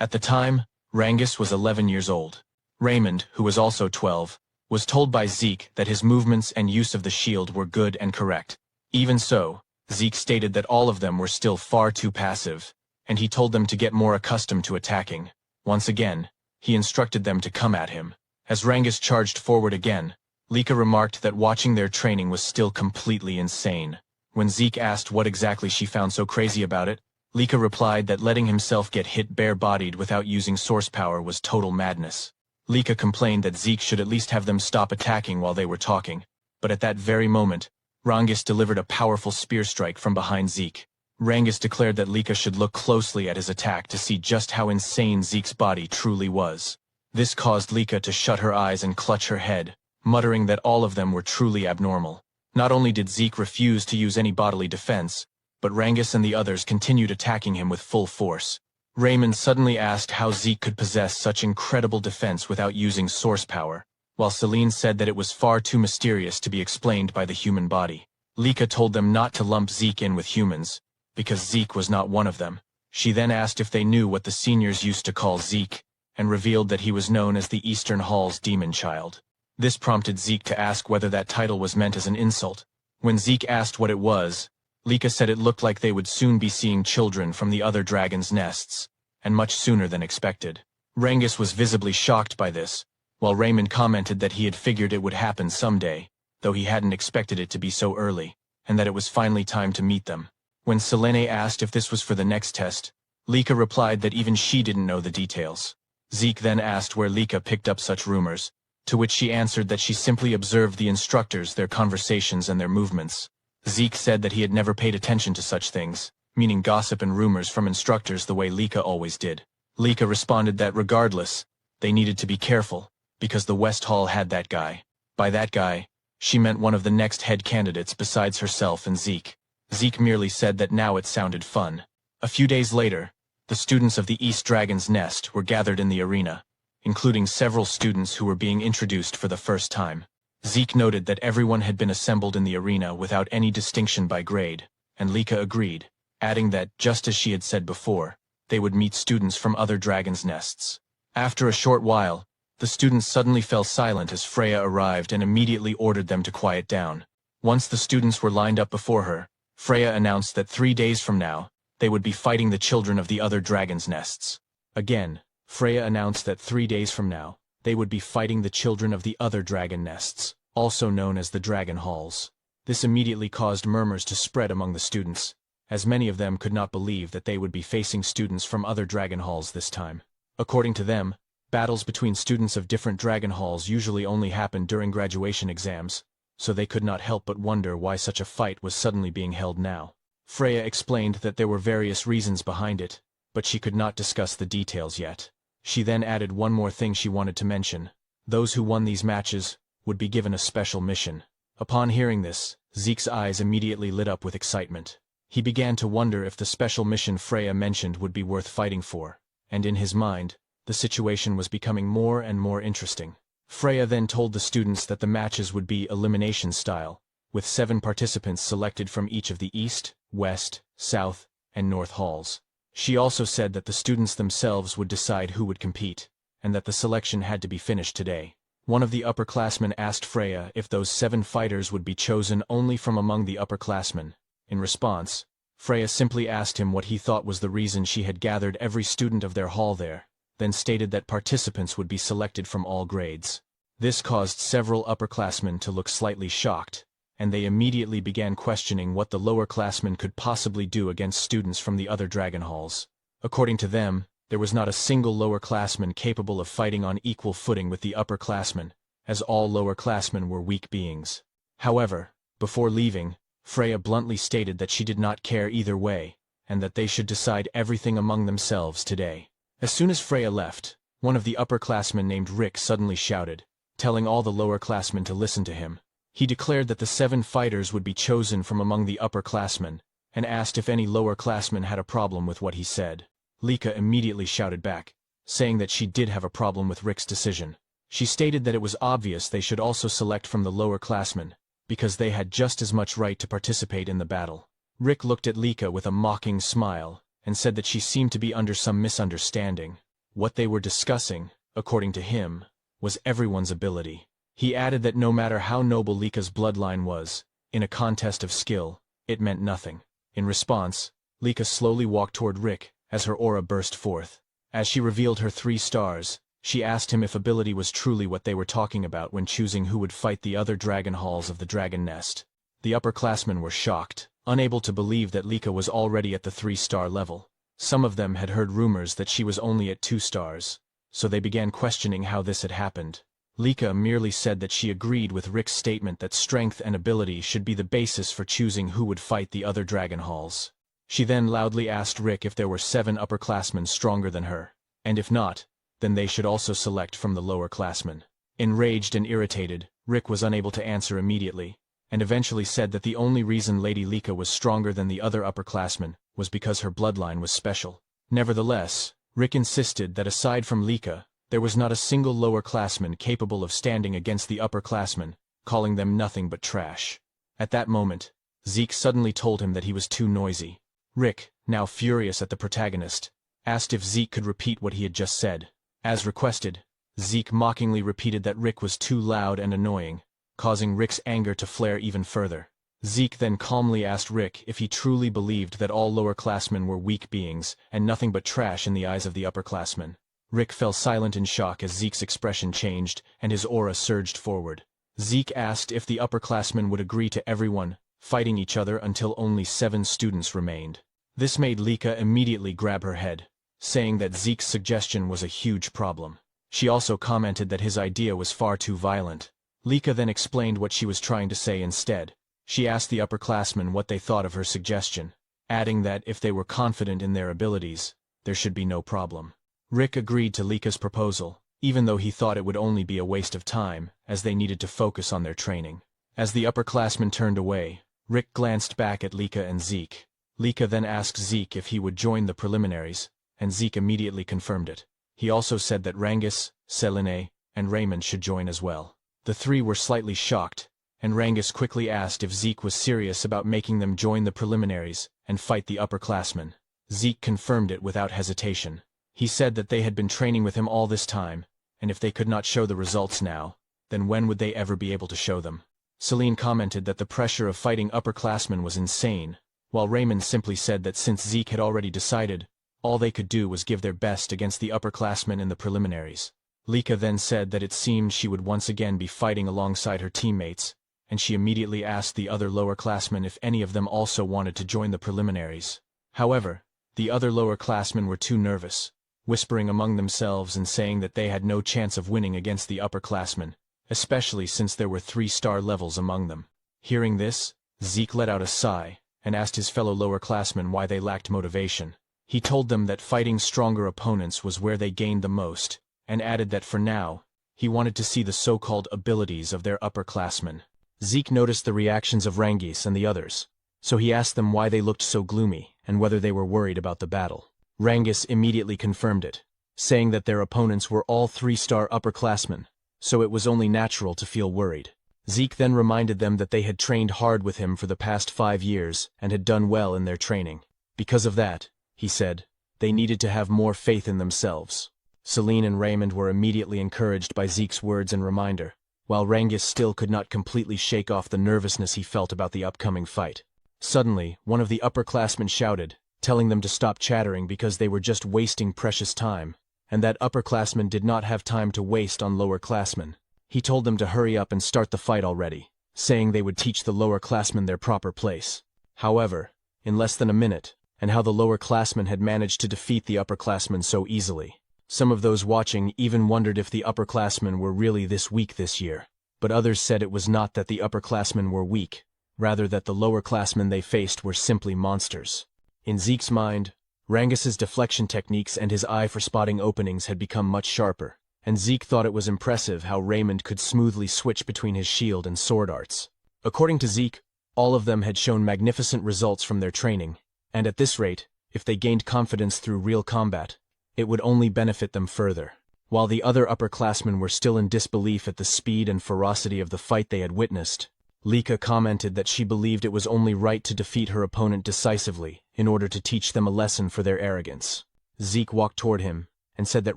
A: At the time, Rangus was 11 years old. Raymond, who was also 12, was told by Zeke that his movements and use of the shield were good and correct. Even so, Zeke stated that all of them were still far too passive, and he told them to get more accustomed to attacking. Once again, he instructed them to come at him. As Rangus charged forward again, Lika remarked that watching their training was still completely insane. When Zeke asked what exactly she found so crazy about it, Lika replied that letting himself get hit bare-bodied without using source power was total madness. Lika complained that Zeke should at least have them stop attacking while they were talking, but at that very moment, Rangis delivered a powerful spear strike from behind Zeke. Rangis declared that Lika should look closely at his attack to see just how insane Zeke's body truly was. This caused Lika to shut her eyes and clutch her head, muttering that all of them were truly abnormal. Not only did Zeke refuse to use any bodily defense, but Rangis and the others continued attacking him with full force. Raymond suddenly asked how Zeke could possess such incredible defense without using source power, while Celine said that it was far too mysterious to be explained by the human body. Lika told them not to lump Zeke in with humans, because Zeke was not one of them. She then asked if they knew what the seniors used to call Zeke, and revealed that he was known as the Eastern Hall's demon child. This prompted Zeke to ask whether that title was meant as an insult. When Zeke asked what it was, Lika said it looked like they would soon be seeing children from the other dragons' nests, and much sooner than expected. Rangis was visibly shocked by this, while Raymond commented that he had figured it would happen someday, though he hadn't expected it to be so early, and that it was finally time to meet them. When Selene asked if this was for the next test, Lika replied that even she didn't know the details. Zeke then asked where Lika picked up such rumors, to which she answered that she simply observed the instructors, their conversations and their movements. Zeke said that he had never paid attention to such things, meaning gossip and rumors from instructors the way Lika always did. Lika responded that regardless, they needed to be careful, because the West Hall had that guy. By that guy, she meant one of the next head candidates besides herself and Zeke. Zeke merely said that now it sounded fun. A few days later, the students of the East Dragon's Nest were gathered in the arena, including several students who were being introduced for the first time. Zeke noted that everyone had been assembled in the arena without any distinction by grade, and Lika agreed, adding that, just as she had said before, they would meet students from other dragons' nests. After a short while, the students suddenly fell silent as Freya arrived and immediately ordered them to quiet down. Once the students were lined up before her, Freya announced that 3 days from now, they would be fighting the children of the other dragons' nests. Again, Freya announced that 3 days from now, they would be fighting the children of the other dragon nests, also known as the Dragon Halls. This immediately caused murmurs to spread among the students, as many of them could not believe that they would be facing students from other dragon halls this time. According to them, battles between students of different dragon halls usually only happened during graduation exams, so they could not help but wonder why such a fight was suddenly being held now. Freya explained that there were various reasons behind it, but she could not discuss the details yet. She then added one more thing she wanted to mention. Those who won these matches would be given a special mission. Upon hearing this, Zeke's eyes immediately lit up with excitement. He began to wonder if the special mission Freya mentioned would be worth fighting for, and in his mind, the situation was becoming more and more interesting. Freya then told the students that the matches would be elimination style, with 7 participants selected from each of the East, West, South, and North halls. She also said that the students themselves would decide who would compete, and that the selection had to be finished today. One of the upperclassmen asked Freya if those 7 fighters would be chosen only from among the upperclassmen. In response, Freya simply asked him what he thought was the reason she had gathered every student of their hall there, then stated that participants would be selected from all grades. This caused several upperclassmen to look slightly shocked, and they immediately began questioning what the lowerclassmen could possibly do against students from the other dragon halls. According to them, there was not a single lowerclassman capable of fighting on equal footing with the upperclassmen, as all lowerclassmen were weak beings. However, before leaving, Freya bluntly stated that she did not care either way, and that they should decide everything among themselves today. As soon as Freya left, one of the upperclassmen named Rick suddenly shouted, telling all the lowerclassmen to listen to him. He declared that the 7 fighters would be chosen from among the upperclassmen, and asked if any lowerclassmen had a problem with what he said. Lika immediately shouted back, saying that she did have a problem with Rick's decision. She stated that it was obvious they should also select from the lowerclassmen, because they had just as much right to participate in the battle. Rick looked at Lika with a mocking smile, and said that she seemed to be under some misunderstanding. What they were discussing, according to him, was everyone's ability. He added that no matter how noble Lika's bloodline was, in a contest of skill, it meant nothing. In response, Lika slowly walked toward Rick as her aura burst forth. As she revealed her 3 stars, she asked him if ability was truly what they were talking about when choosing who would fight the other dragon halls of the Dragon Nest. The upperclassmen were shocked, unable to believe that Lika was already at the 3-star level. Some of them had heard rumors that she was only at 2 stars, so they began questioning how this had happened. Lika merely said that she agreed with Rick's statement that strength and ability should be the basis for choosing who would fight the other Dragon Halls. She then loudly asked Rick if there were 7 upperclassmen stronger than her, and if not, then they should also select from the lowerclassmen. Enraged and irritated, Rick was unable to answer immediately, and eventually said that the only reason Lady Lika was stronger than the other upperclassmen was because her bloodline was special. Nevertheless, Rick insisted that aside from Lika, there was not a single lowerclassman capable of standing against the upperclassmen, calling them nothing but trash. At that moment, Zeke suddenly told him that he was too noisy. Rick, now furious at the protagonist, asked if Zeke could repeat what he had just said. As requested, Zeke mockingly repeated that Rick was too loud and annoying, causing Rick's anger to flare even further. Zeke then calmly asked Rick if he truly believed that all lowerclassmen were weak beings and nothing but trash in the eyes of the upperclassmen. Rick fell silent in shock as Zeke's expression changed and his aura surged forward. Zeke asked if the upperclassmen would agree to everyone fighting each other until only 7 students remained. This made Lika immediately grab her head, saying that Zeke's suggestion was a huge problem. She also commented that his idea was far too violent. Lika then explained what she was trying to say instead. She asked the upperclassmen what they thought of her suggestion, adding that if they were confident in their abilities, there should be no problem. Rick agreed to Lika's proposal, even though he thought it would only be a waste of time, as they needed to focus on their training. As the upperclassmen turned away, Rick glanced back at Lika and Zeke. Lika then asked Zeke if he would join the preliminaries, and Zeke immediately confirmed it. He also said that Rangus, Selene, and Raymond should join as well. The 3 were slightly shocked, and Rangus quickly asked if Zeke was serious about making them join the preliminaries and fight the upperclassmen. Zeke confirmed it without hesitation. He said that they had been training with him all this time, and if they could not show the results now, then when would they ever be able to show them? Selene commented that the pressure of fighting upperclassmen was insane, while Raymond simply said that since Zeke had already decided, all they could do was give their best against the upperclassmen in the preliminaries. Lika then said that it seemed she would once again be fighting alongside her teammates, and she immediately asked the other lowerclassmen if any of them also wanted to join the preliminaries. However, the other lowerclassmen were too nervous, whispering among themselves and saying that they had no chance of winning against the upperclassmen, especially since there were 3-star levels among them. Hearing this, Zeke let out a sigh and asked his fellow lowerclassmen why they lacked motivation. He told them that fighting stronger opponents was where they gained the most, and added that for now, he wanted to see the so-called abilities of their upperclassmen. Zeke noticed the reactions of Rangus and the others, so he asked them why they looked so gloomy and whether they were worried about the battle. Rangus immediately confirmed it, saying that their opponents were all 3-star upperclassmen, so it was only natural to feel worried. Zeke then reminded them that they had trained hard with him for the past 5 years and had done well in their training. Because of that, he said, they needed to have more faith in themselves. Selene and Raymond were immediately encouraged by Zeke's words and reminder, while Rangus still could not completely shake off the nervousness he felt about the upcoming fight. Suddenly, one of the upperclassmen shouted, telling them to stop chattering because they were just wasting precious time, and that upperclassmen did not have time to waste on lowerclassmen. He told them to hurry up and start the fight already, saying they would teach the lowerclassmen their proper place. However, in less than a minute, and how the lowerclassmen had managed to defeat the upperclassmen so easily. Some of those watching even wondered if the upperclassmen were really this weak this year, but others said it was not that the upperclassmen were weak, rather that the lowerclassmen they faced were simply monsters. In Zeke's mind, Rangus's deflection techniques and his eye for spotting openings had become much sharper, and Zeke thought it was impressive how Raymond could smoothly switch between his shield and sword arts. According to Zeke, all of them had shown magnificent results from their training, and at this rate, if they gained confidence through real combat, it would only benefit them further. While the other upperclassmen were still in disbelief at the speed and ferocity of the fight they had witnessed, Lika commented that she believed it was only right to defeat her opponent decisively in order to teach them a lesson for their arrogance. Zeke walked toward him and said that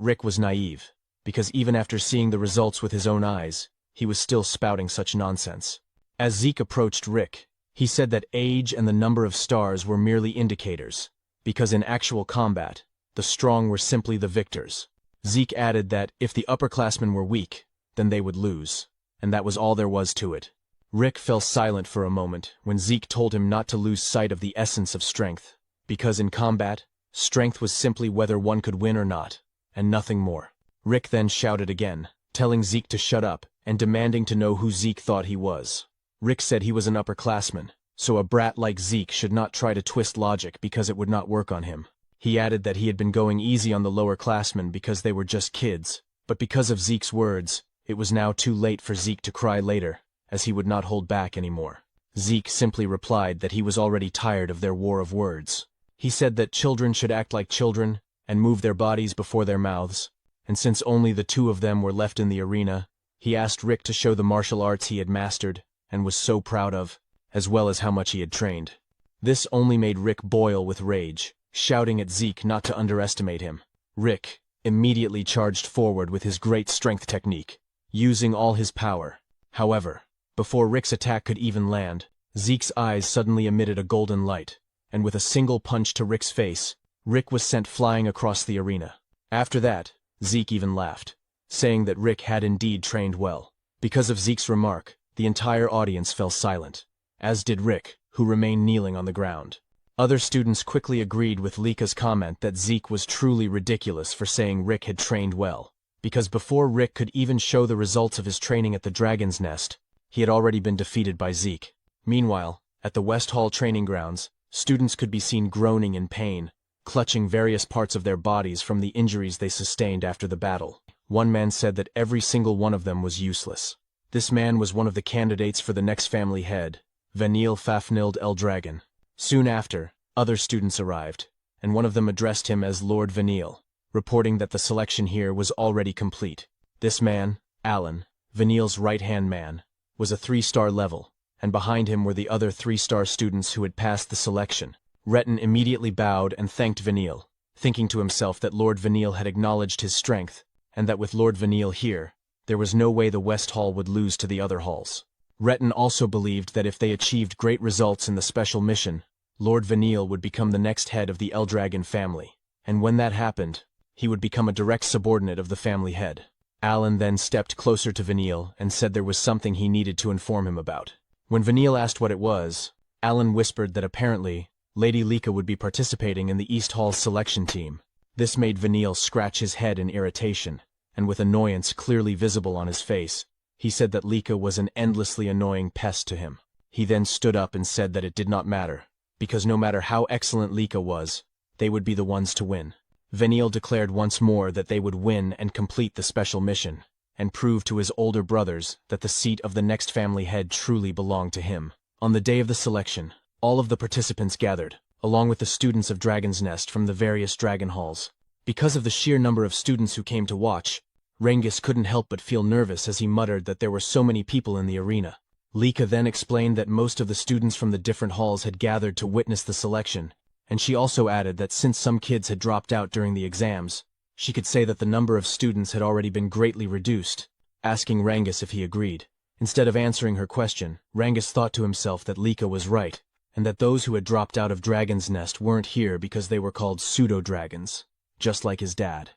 A: Rick was naive, because even after seeing the results with his own eyes, he was still spouting such nonsense. As Zeke approached Rick, he said that age and the number of stars were merely indicators, because in actual combat, the strong were simply the victors. Zeke added that if the upperclassmen were weak, then they would lose, and that was all there was to it. Rick fell silent for a moment when Zeke told him not to lose sight of the essence of strength, because in combat, strength was simply whether one could win or not, and nothing more. Rick then shouted again, telling Zeke to shut up and demanding to know who Zeke thought he was. Rick said he was an upperclassman, so a brat like Zeke should not try to twist logic because it would not work on him. He added that he had been going easy on the lowerclassmen because they were just kids, but because of Zeke's words, it was now too late for Zeke to cry later, as he would not hold back anymore. Zeke simply replied that he was already tired of their war of words. He said that children should act like children and move their bodies before their mouths, and since only the two of them were left in the arena, he asked Rick to show the martial arts he had mastered and was so proud of, as well as how much he had trained. This only made Rick boil with rage, shouting at Zeke not to underestimate him. Rick immediately charged forward with his great strength technique, using all his power. However, before Rick's attack could even land, Zeke's eyes suddenly emitted a golden light, and with a single punch to Rick's face, Rick was sent flying across the arena. After that, Zeke even laughed, saying that Rick had indeed trained well. Because of Zeke's remark, the entire audience fell silent, as did Rick, who remained kneeling on the ground. Other students quickly agreed with Lika's comment that Zeke was truly ridiculous for saying Rick had trained well, because before Rick could even show the results of his training at the Dragon's Nest, he had already been defeated by Zeke. Meanwhile, at the West Hall training grounds, students could be seen groaning in pain, clutching various parts of their bodies from the injuries they sustained after the battle. One man said that every single one of them was useless. This man was one of the candidates for the next family head, Vanille Fafnilde El Dragon. Soon after, other students arrived, and one of them addressed him as Lord Vanille, reporting that the selection here was already complete. This man, Alan, Vanille's right-hand man, was a 3-star level, and behind him were the other 3-star students who had passed the selection. Retton immediately bowed and thanked Vanille, thinking to himself that Lord Vanille had acknowledged his strength, and that with Lord Vanille here, there was no way the West Hall would lose to the other halls. Retton also believed that if they achieved great results in the special mission, Lord Vanille would become the next head of the Eldragon family, and when that happened, he would become a direct subordinate of the family head. Alan then stepped closer to Vanille and said there was something he needed to inform him about. When Vanille asked what it was, Alan whispered that apparently Lady Lika would be participating in the East Hall's selection team. This made Vanille scratch his head in irritation, and with annoyance clearly visible on his face, he said that Lika was an endlessly annoying pest to him. He then stood up and said that it did not matter, because no matter how excellent Lika was, they would be the ones to win. Vanille declared once more that they would win and complete the special mission, and prove to his older brothers that the seat of the next family head truly belonged to him. On the day of the selection, all of the participants gathered, along with the students of Dragon's Nest from the various dragon halls. Because of the sheer number of students who came to watch, Rengis couldn't help but feel nervous as he muttered that there were so many people in the arena. Lika then explained that most of the students from the different halls had gathered to witness the selection, and she also added that since some kids had dropped out during the exams, she could say that the number of students had already been greatly reduced, asking Rengis if he agreed. Instead of answering her question, Rengis thought to himself that Lika was right, and that those who had dropped out of Dragon's Nest weren't here because they were called pseudo-dragons, just like his dad.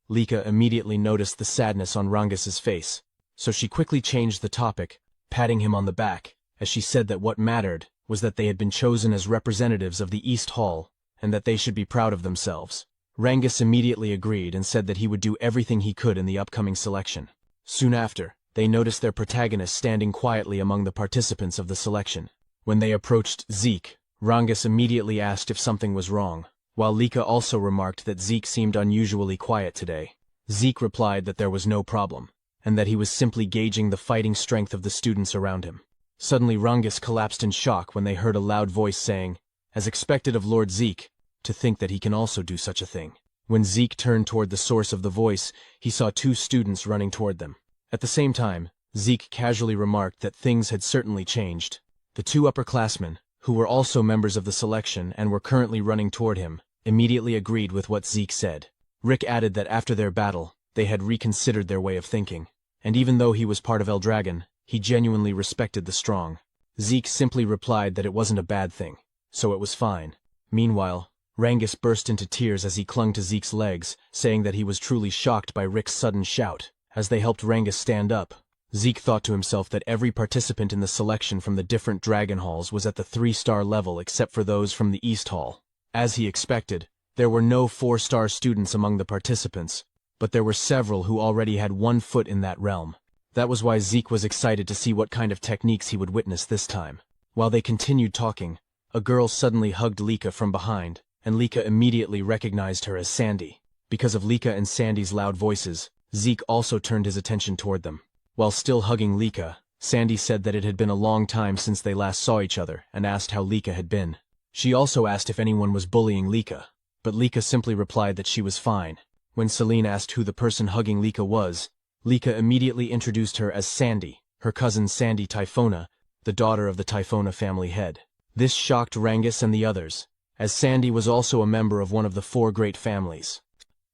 A: Lika immediately noticed the sadness on Rangis's face, so she quickly changed the topic, patting him on the back, as she said that what mattered was that they had been chosen as representatives of the East Hall, and that they should be proud of themselves. Rengis immediately agreed and said that he would do everything he could in the upcoming selection. Soon after, they noticed their protagonist standing quietly among the participants of the selection. When they approached Zeke, Rengis immediately asked if something was wrong, while Lika also remarked that Zeke seemed unusually quiet today. Zeke replied that there was no problem, and that he was simply gauging the fighting strength of the students around him. Suddenly Rengis collapsed in shock when they heard a loud voice saying, as expected of Lord Zeke, to think that he can also do such a thing. When Zeke turned toward the source of the voice, he saw 2 students running toward them. At the same time, Zeke casually remarked that things had certainly changed. The 2 upperclassmen, who were also members of the selection and were currently running toward him, immediately agreed with what Zeke said. Rick added that after their battle, they had reconsidered their way of thinking, and even though he was part of Eldragon, he genuinely respected the strong. Zeke simply replied that it wasn't a bad thing, so it was fine. Meanwhile, Rengis burst into tears as he clung to Zeke's legs, saying that he was truly shocked by Rick's sudden shout. As they helped Rengis stand up, Zeke thought to himself that every participant in the selection from the different dragon halls was at the 3-star level except for those from the East Hall. As he expected, there were no 4-star students among the participants, but there were several who already had 1 foot in that realm. That was why Zeke was excited to see what kind of techniques he would witness this time. While they continued talking, a girl suddenly hugged Lika from behind, and Lika immediately recognized her as Sandy. Because of Lika and Sandy's loud voices, Zeke also turned his attention toward them. While still hugging Lika, Sandy said that it had been a long time since they last saw each other and asked how Lika had been. She also asked if anyone was bullying Lika, but Lika simply replied that she was fine. When Celine asked who the person hugging Lika was, Lika immediately introduced her as Sandy, her cousin Sandy Typhona, the daughter of the Typhona family head. This shocked Rangus and the others, as Sandy was also a member of one of the 4 great families.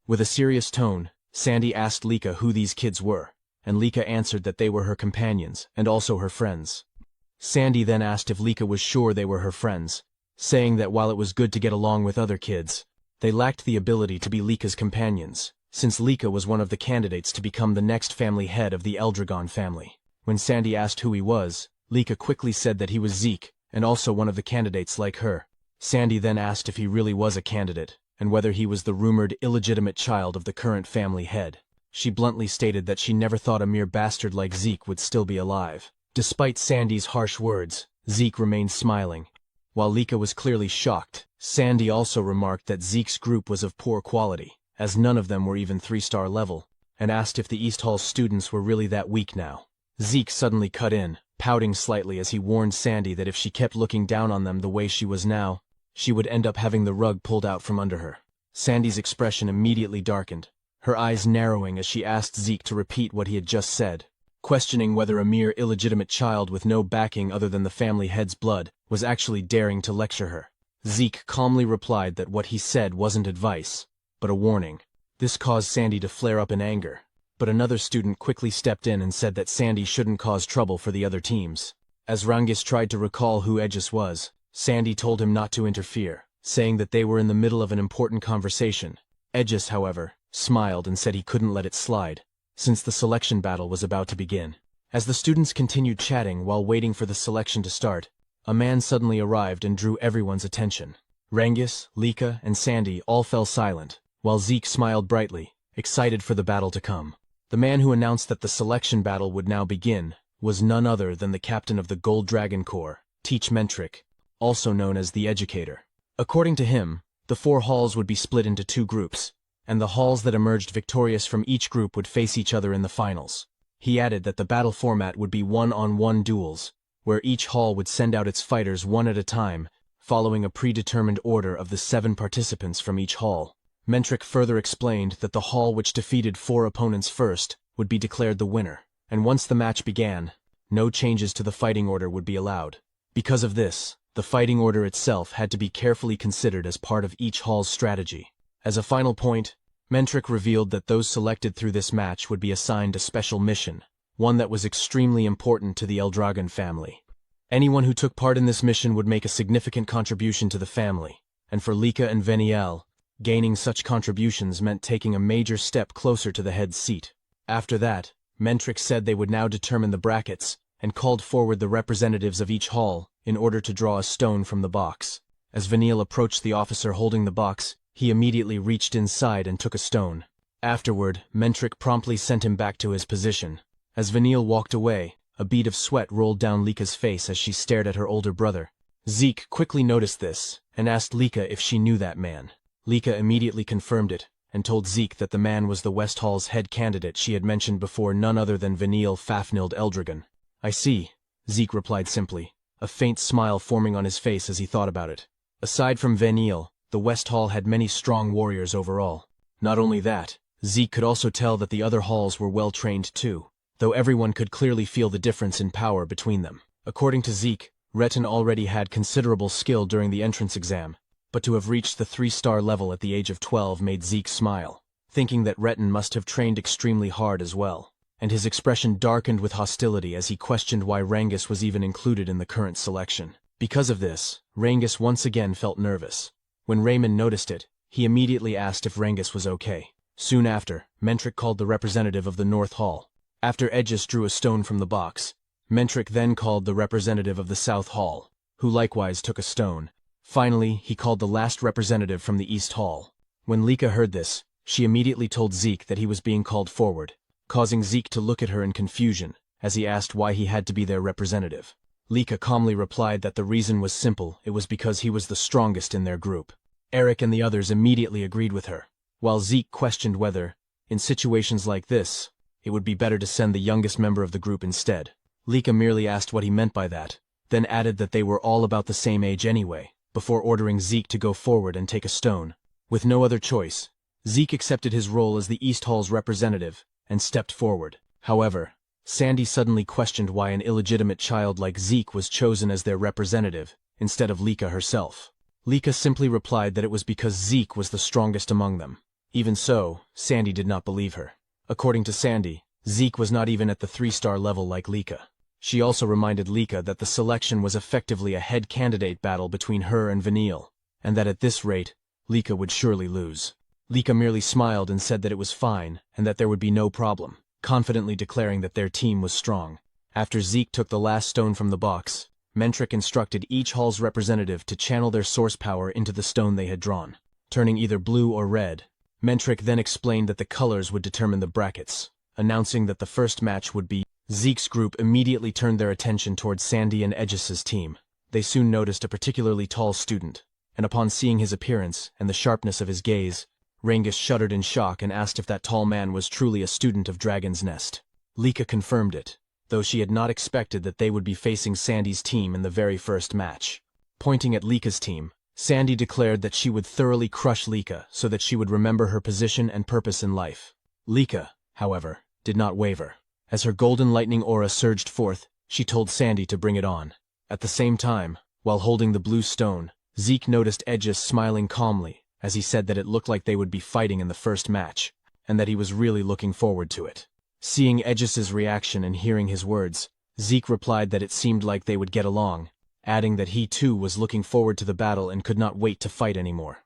A: With a serious tone, Sandy asked Lika who these kids were, and Lika answered that they were her companions and also her friends. Sandy then asked if Lika was sure they were her friends, saying that while it was good to get along with other kids, they lacked the ability to be Lika's companions, since Lika was one of the candidates to become the next family head of the Eldragon family. When Sandy asked who he was, Lika quickly said that he was Zeke, and also one of the candidates like her. Sandy then asked if he really was a candidate, and whether he was the rumored illegitimate child of the current family head. She bluntly stated that she never thought a mere bastard like Zeke would still be alive. Despite Sandy's harsh words, Zeke remained smiling. While Lika was clearly shocked, Sandy also remarked that Zeke's group was of poor quality, as none of them were even 3-star level, and asked if the East Hall students were really that weak now. Zeke suddenly cut in, pouting slightly as he warned Sandy that if she kept looking down on them the way she was now, she would end up having the rug pulled out from under her. Sandy's expression immediately darkened, her eyes narrowing as she asked Zeke to repeat what he had just said, questioning whether a mere illegitimate child with no backing other than the family head's blood was actually daring to lecture her. Zeke calmly replied that what he said wasn't advice, but a warning. This caused Sandy to flare up in anger, but another student quickly stepped in and said that Sandy shouldn't cause trouble for the other teams. As Rangus tried to recall who Aegis was, Sandy told him not to interfere, saying that they were in the middle of an important conversation. Aegis, however, smiled and said he couldn't let it slide, since the selection battle was about to begin. As the students continued chatting while waiting for the selection to start, a man suddenly arrived and drew everyone's attention. Rangus, Lika, and Sandy all fell silent, while Zeke smiled brightly, excited for the battle to come. The man who announced that the selection battle would now begin was none other than the captain of the Gold Dragon Corps, Teach Mentric, also known as the Educator. According to him, the 4 halls would be split into 2 groups, and the halls that emerged victorious from each group would face each other in the finals. He added that the battle format would be 1-on-1 duels, where each hall would send out its fighters one at a time, following a predetermined order of the 7 participants from each hall. Mentric further explained that the hall which defeated 4 opponents first would be declared the winner, and once the match began, no changes to the fighting order would be allowed. Because of this, the fighting order itself had to be carefully considered as part of each hall's strategy. As a final point, Mentric revealed that those selected through this match would be assigned a special mission, one that was extremely important to the Eldragon family. Anyone who took part in this mission would make a significant contribution to the family, and for Lika and Veniel, gaining such contributions meant taking a major step closer to the head's seat. After that, Mentric said they would now determine the brackets, and called forward the representatives of each hall in order to draw a stone from the box. As Veniel approached the officer holding the box, he immediately reached inside and took a stone. Afterward, Mentric promptly sent him back to his position. As Veniel walked away, a bead of sweat rolled down Lika's face as she stared at her older brother. Zeke quickly noticed this, and asked Lika if she knew that man. Lika immediately confirmed it, and told Zeke that the man was the West Hall's head candidate she had mentioned before, none other than Veniel Fafniled Eldragon. "I see," Zeke replied simply, a faint smile forming on his face as he thought about it. Aside from Veniel, the West Hall had many strong warriors overall. Not only that, Zeke could also tell that the other halls were well trained too, though everyone could clearly feel the difference in power between them. According to Zeke, Retin already had considerable skill during the entrance exam, but to have reached the 3-star level at the age of 12 made Zeke smile, thinking that Retin must have trained extremely hard as well, and his expression darkened with hostility as he questioned why Rangus was even included in the current selection. Because of this, Rangus once again felt nervous. When Raymond noticed it, he immediately asked if Rangus was okay. Soon after, Mentric called the representative of the North Hall. After Aegis drew a stone from the box, Mentric then called the representative of the South Hall, who likewise took a stone. Finally, he called the last representative from the East Hall. When Lika heard this, she immediately told Zeke that he was being called forward, causing Zeke to look at her in confusion as he asked why he had to be their representative. Lika calmly replied that the reason was simple, it was because he was the strongest in their group. Eric and the others immediately agreed with her, while Zeke questioned whether, in situations like this, it would be better to send the youngest member of the group instead. Lika merely asked what he meant by that, then added that they were all about the same age anyway, before ordering Zeke to go forward and take a stone. With no other choice, Zeke accepted his role as the East Hall's representative and stepped forward. However, Sandy suddenly questioned why an illegitimate child like Zeke was chosen as their representative instead of Lika herself. Lika simply replied that it was because Zeke was the strongest among them. Even so, Sandy did not believe her. According to Sandy, Zeke was not even at the 3-star level like Lika. She also reminded Lika that the selection was effectively a head candidate battle between her and Vanille, and that at this rate, Lika would surely lose. Lika merely smiled and said that it was fine and that there would be no problem, confidently declaring that their team was strong. After Zeke took the last stone from the box, Mentric instructed each hall's representative to channel their source power into the stone they had drawn, turning either blue or red. Mentric then explained that the colors would determine the brackets, announcing that the first match would be. Zeke's group immediately turned their attention towards Sandy and Aegis's team. They soon noticed a particularly tall student, and upon seeing his appearance and the sharpness of his gaze, Rangus shuddered in shock and asked if that tall man was truly a student of Dragon's Nest. Lika confirmed it, though she had not expected that they would be facing Sandy's team in the very first match. Pointing at Lika's team, Sandy declared that she would thoroughly crush Lika so that she would remember her position and purpose in life. Lika, however, did not waver. As her golden lightning aura surged forth, she told Sandy to bring it on. At the same time, while holding the blue stone, Zeke noticed Aegis smiling calmly as he said that it looked like they would be fighting in the first match, and that he was really looking forward to it. Seeing Aegis's reaction and hearing his words, Zeke replied that it seemed like they would get along, adding that he too was looking forward to the battle and could not wait to fight anymore.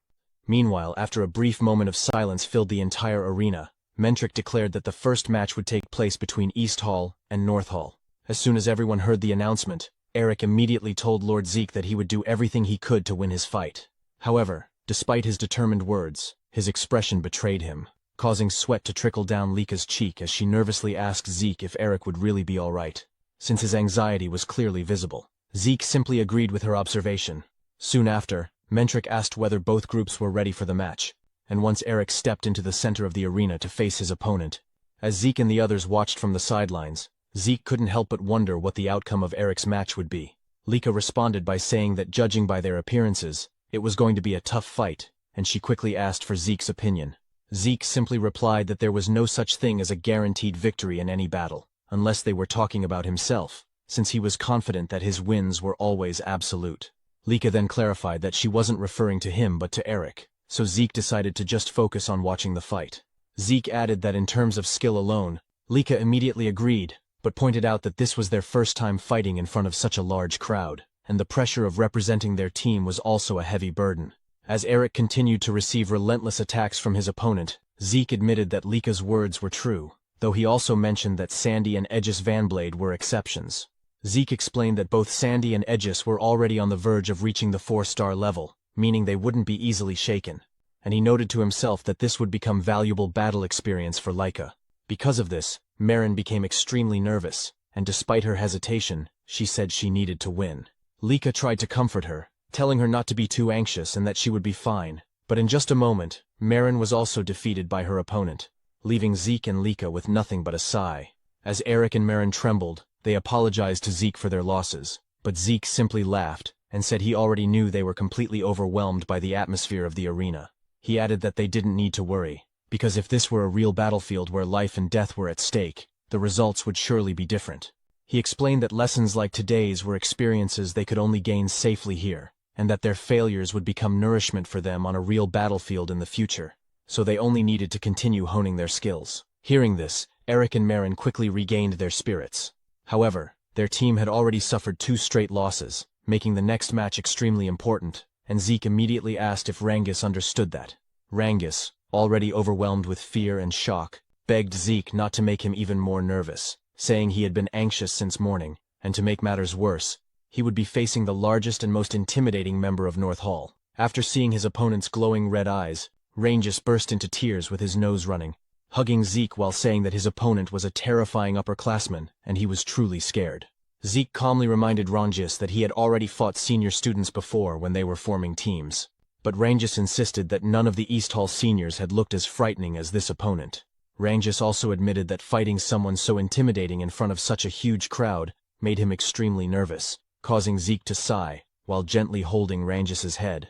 A: Meanwhile, after a brief moment of silence filled the entire arena, Mentric declared that the first match would take place between East Hall and North Hall. As soon as everyone heard the announcement, Eric immediately told Lord Zeke that he would do everything he could to win his fight. However, despite his determined words, his expression betrayed him, causing sweat to trickle down Lika's cheek as she nervously asked Zeke if Eric would really be all right. Since his anxiety was clearly visible, Zeke simply agreed with her observation. Soon after, Mentric asked whether both groups were ready for the match, and once Eric stepped into the center of the arena to face his opponent. As Zeke and the others watched from the sidelines, Zeke couldn't help but wonder what the outcome of Eric's match would be. Lika responded by saying that judging by their appearances, it was going to be a tough fight, and she quickly asked for Zeke's opinion. Zeke simply replied that there was no such thing as a guaranteed victory in any battle, unless they were talking about himself, since he was confident that his wins were always absolute. Lika then clarified that she wasn't referring to him but to Eric, so Zeke decided to just focus on watching the fight. Zeke added that in terms of skill alone, Lika immediately agreed, but pointed out that this was their first time fighting in front of such a large crowd, and the pressure of representing their team was also a heavy burden. As Eric continued to receive relentless attacks from his opponent, Zeke admitted that Lika's words were true, though he also mentioned that Sandy and Aegis Vanblade were exceptions. Zeke explained that both Sandy and Aegis were already on the verge of reaching the 4-star level, meaning they wouldn't be easily shaken, and he noted to himself that this would become valuable battle experience for Lika. Because of this, Marin became extremely nervous, and despite her hesitation, she said she needed to win. Lika tried to comfort her, telling her not to be too anxious and that she would be fine, but in just a moment, Marin was also defeated by her opponent, leaving Zeke and Lika with nothing but a sigh. As Eric and Marin trembled, they apologized to Zeke for their losses, but Zeke simply laughed and said he already knew they were completely overwhelmed by the atmosphere of the arena. He added that they didn't need to worry, because if this were a real battlefield where life and death were at stake, the results would surely be different. He explained that lessons like today's were experiences they could only gain safely here, and that their failures would become nourishment for them on a real battlefield in the future, so they only needed to continue honing their skills. Hearing this, Eric and Marin quickly regained their spirits. However, their team had already suffered 2 straight losses, making the next match extremely important, and Zeke immediately asked if Rangus understood that. Rangus, already overwhelmed with fear and shock, begged Zeke not to make him even more nervous, saying he had been anxious since morning, and to make matters worse, he would be facing the largest and most intimidating member of North Hall. After seeing his opponent's glowing red eyes, Ranges burst into tears with his nose running, hugging Zeke while saying that his opponent was a terrifying upperclassman and he was truly scared. Zeke calmly reminded Ranges that he had already fought senior students before when they were forming teams. But Ranges insisted that none of the East Hall seniors had looked as frightening as this opponent. Ranges also admitted that fighting someone so intimidating in front of such a huge crowd made him extremely nervous, causing Zeke to sigh while gently holding Ranges's head.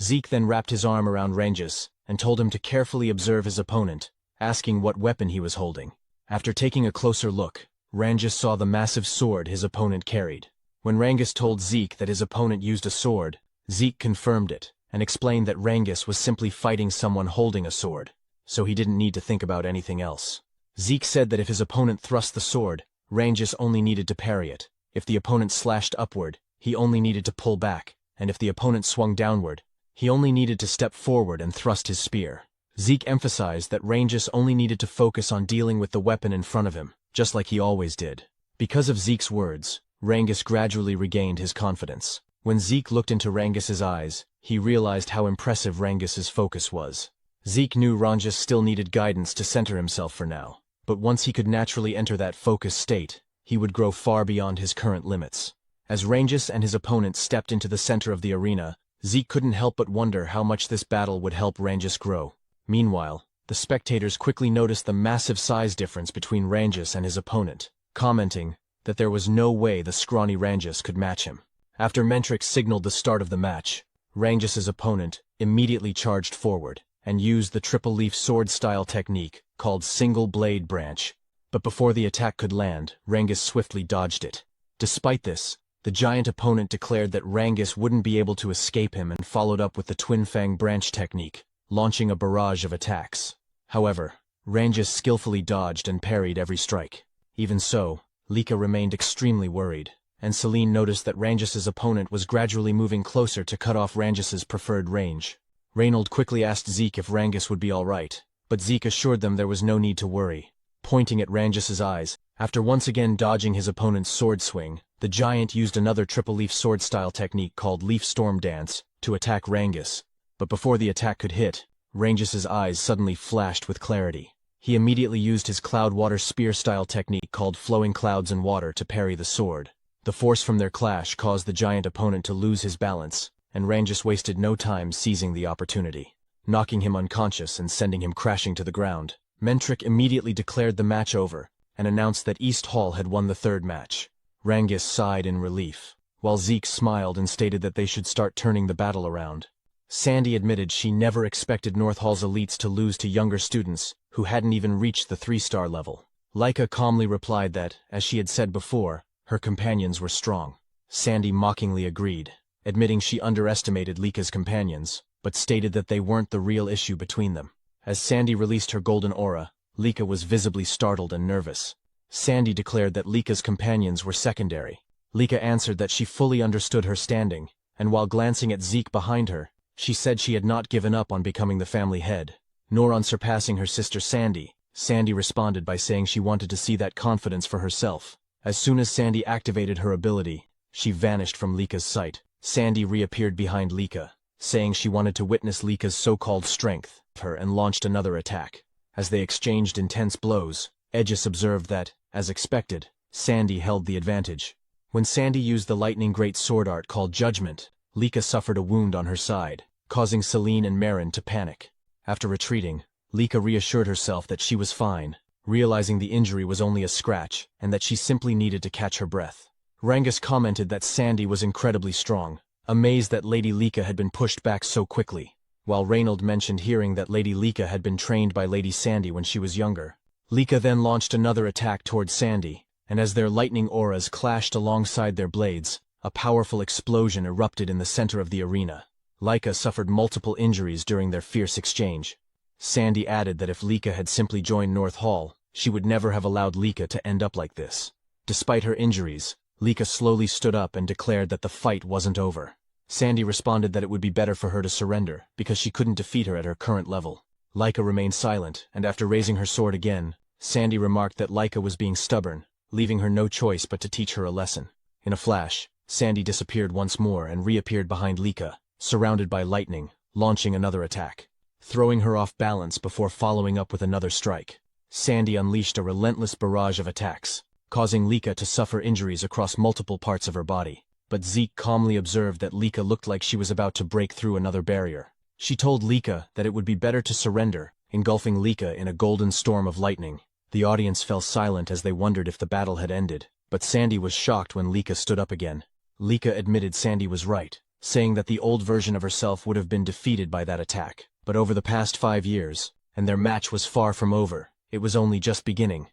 A: Zeke then wrapped his arm around Ranges and told him to carefully observe his opponent, asking what weapon he was holding. After taking a closer look, Ranges saw the massive sword his opponent carried. When Ranges told Zeke that his opponent used a sword, Zeke confirmed it and explained that Ranges was simply fighting someone holding a sword, so he didn't need to think about anything else. Zeke said that if his opponent thrust the sword, Ranges only needed to parry it. If the opponent slashed upward, he only needed to pull back, and if the opponent swung downward, he only needed to step forward and thrust his spear. Zeke emphasized that Ranges only needed to focus on dealing with the weapon in front of him, just like he always did. Because of Zeke's words, Ranges gradually regained his confidence. When Zeke looked into Ranges's eyes, he realized how impressive Ranges's focus was. Zeke knew Ranges still needed guidance to center himself for now, but once he could naturally enter that focus state, he would grow far beyond his current limits. As Ranges and his opponent stepped into the center of the arena, Zeke couldn't help but wonder how much this battle would help Ranges grow. Meanwhile, the spectators quickly noticed the massive size difference between Ranges and his opponent, commenting that there was no way the scrawny Ranges could match him. After Mentrix signaled the start of the match, Ranges's opponent immediately charged forward and used the triple-leaf sword-style technique called Single Blade Branch. But before the attack could land, Ranges swiftly dodged it. Despite this, the giant opponent declared that Ranges wouldn't be able to escape him and followed up with the Twin Fang Branch technique, launching a barrage of attacks. However, Ranges skillfully dodged and parried every strike. Even so, Lika remained extremely worried, and Celine noticed that Ranges's opponent was gradually moving closer to cut off Ranges's preferred range. Reynold quickly asked Zeke if Ranges would be alright, but Zeke assured them there was no need to worry. Pointing at Ranges's eyes, after once again dodging his opponent's sword swing, the giant used another triple-leaf sword-style technique called Leaf Storm Dance to attack Ranges. But before the attack could hit, Ranges's eyes suddenly flashed with clarity. He immediately used his Cloud Water Spear-style technique called Flowing Clouds and Water to parry the sword. The force from their clash caused the giant opponent to lose his balance, and Ranges wasted no time seizing the opportunity, knocking him unconscious and sending him crashing to the ground. Mentrix immediately declared the match over and announced that East Hall had won the third match. Ranges sighed in relief, while Zeke smiled and stated that they should start turning the battle around. Sandy admitted she never expected North Hall's elites to lose to younger students who hadn't even reached the 3-star level. Lika calmly replied that, as she had said before, her companions were strong. Sandy mockingly agreed, admitting she underestimated Lika's companions, but stated that they weren't the real issue between them. As Sandy released her golden aura, Lika was visibly startled and nervous. Sandy declared that Lika's companions were secondary. Lika answered that she fully understood her standing, and while glancing at Zeke behind her, she said she had not given up on becoming the family head, nor on surpassing her sister Sandy. Sandy responded by saying she wanted to see that confidence for herself. As soon as Sandy activated her ability, she vanished from Lika's sight. Sandy reappeared behind Lika, saying she wanted to witness Lika's so-called strength, and launched another attack. As they exchanged intense blows, Aegis observed that, as expected, Sandy held the advantage. When Sandy used the lightning great sword art called Judgment, Lika suffered a wound on her side, causing Celine and Marin to panic. After retreating, Lika reassured herself that she was fine, realizing the injury was only a scratch and that she simply needed to catch her breath. Ranges commented that Sandy was incredibly strong, amazed that Lady Lika had been pushed back so quickly, while Reynold mentioned hearing that Lady Lika had been trained by Lady Sandy when she was younger. Lika then launched another attack towards Sandy, and as their lightning auras clashed alongside their blades, a powerful explosion erupted in the center of the arena. Lika suffered multiple injuries during their fierce exchange. Sandy added that if Lika had simply joined North Hall, she would never have allowed Lika to end up like this. Despite her injuries, Lika slowly stood up and declared that the fight wasn't over. Sandy responded that it would be better for her to surrender, because she couldn't defeat her at her current level. Laika remained silent, and after raising her sword again, Sandy remarked that Laika was being stubborn, leaving her no choice but to teach her a lesson. In a flash, Sandy disappeared once more and reappeared behind Laika, surrounded by lightning, launching another attack. Throwing her off balance before following up with another strike, Sandy unleashed a relentless barrage of attacks, causing Laika to suffer injuries across multiple parts of her body. But Zeke calmly observed that Laika looked like she was about to break through another barrier. She told Laika that it would be better to surrender, engulfing Laika in a golden storm of lightning. The audience fell silent as they wondered if the battle had ended, but Sandy was shocked when Laika stood up again. Laika admitted Sandy was right, saying that the old version of herself would have been defeated by that attack. But over the past 5 years, and their match was far from over, it was only just beginning.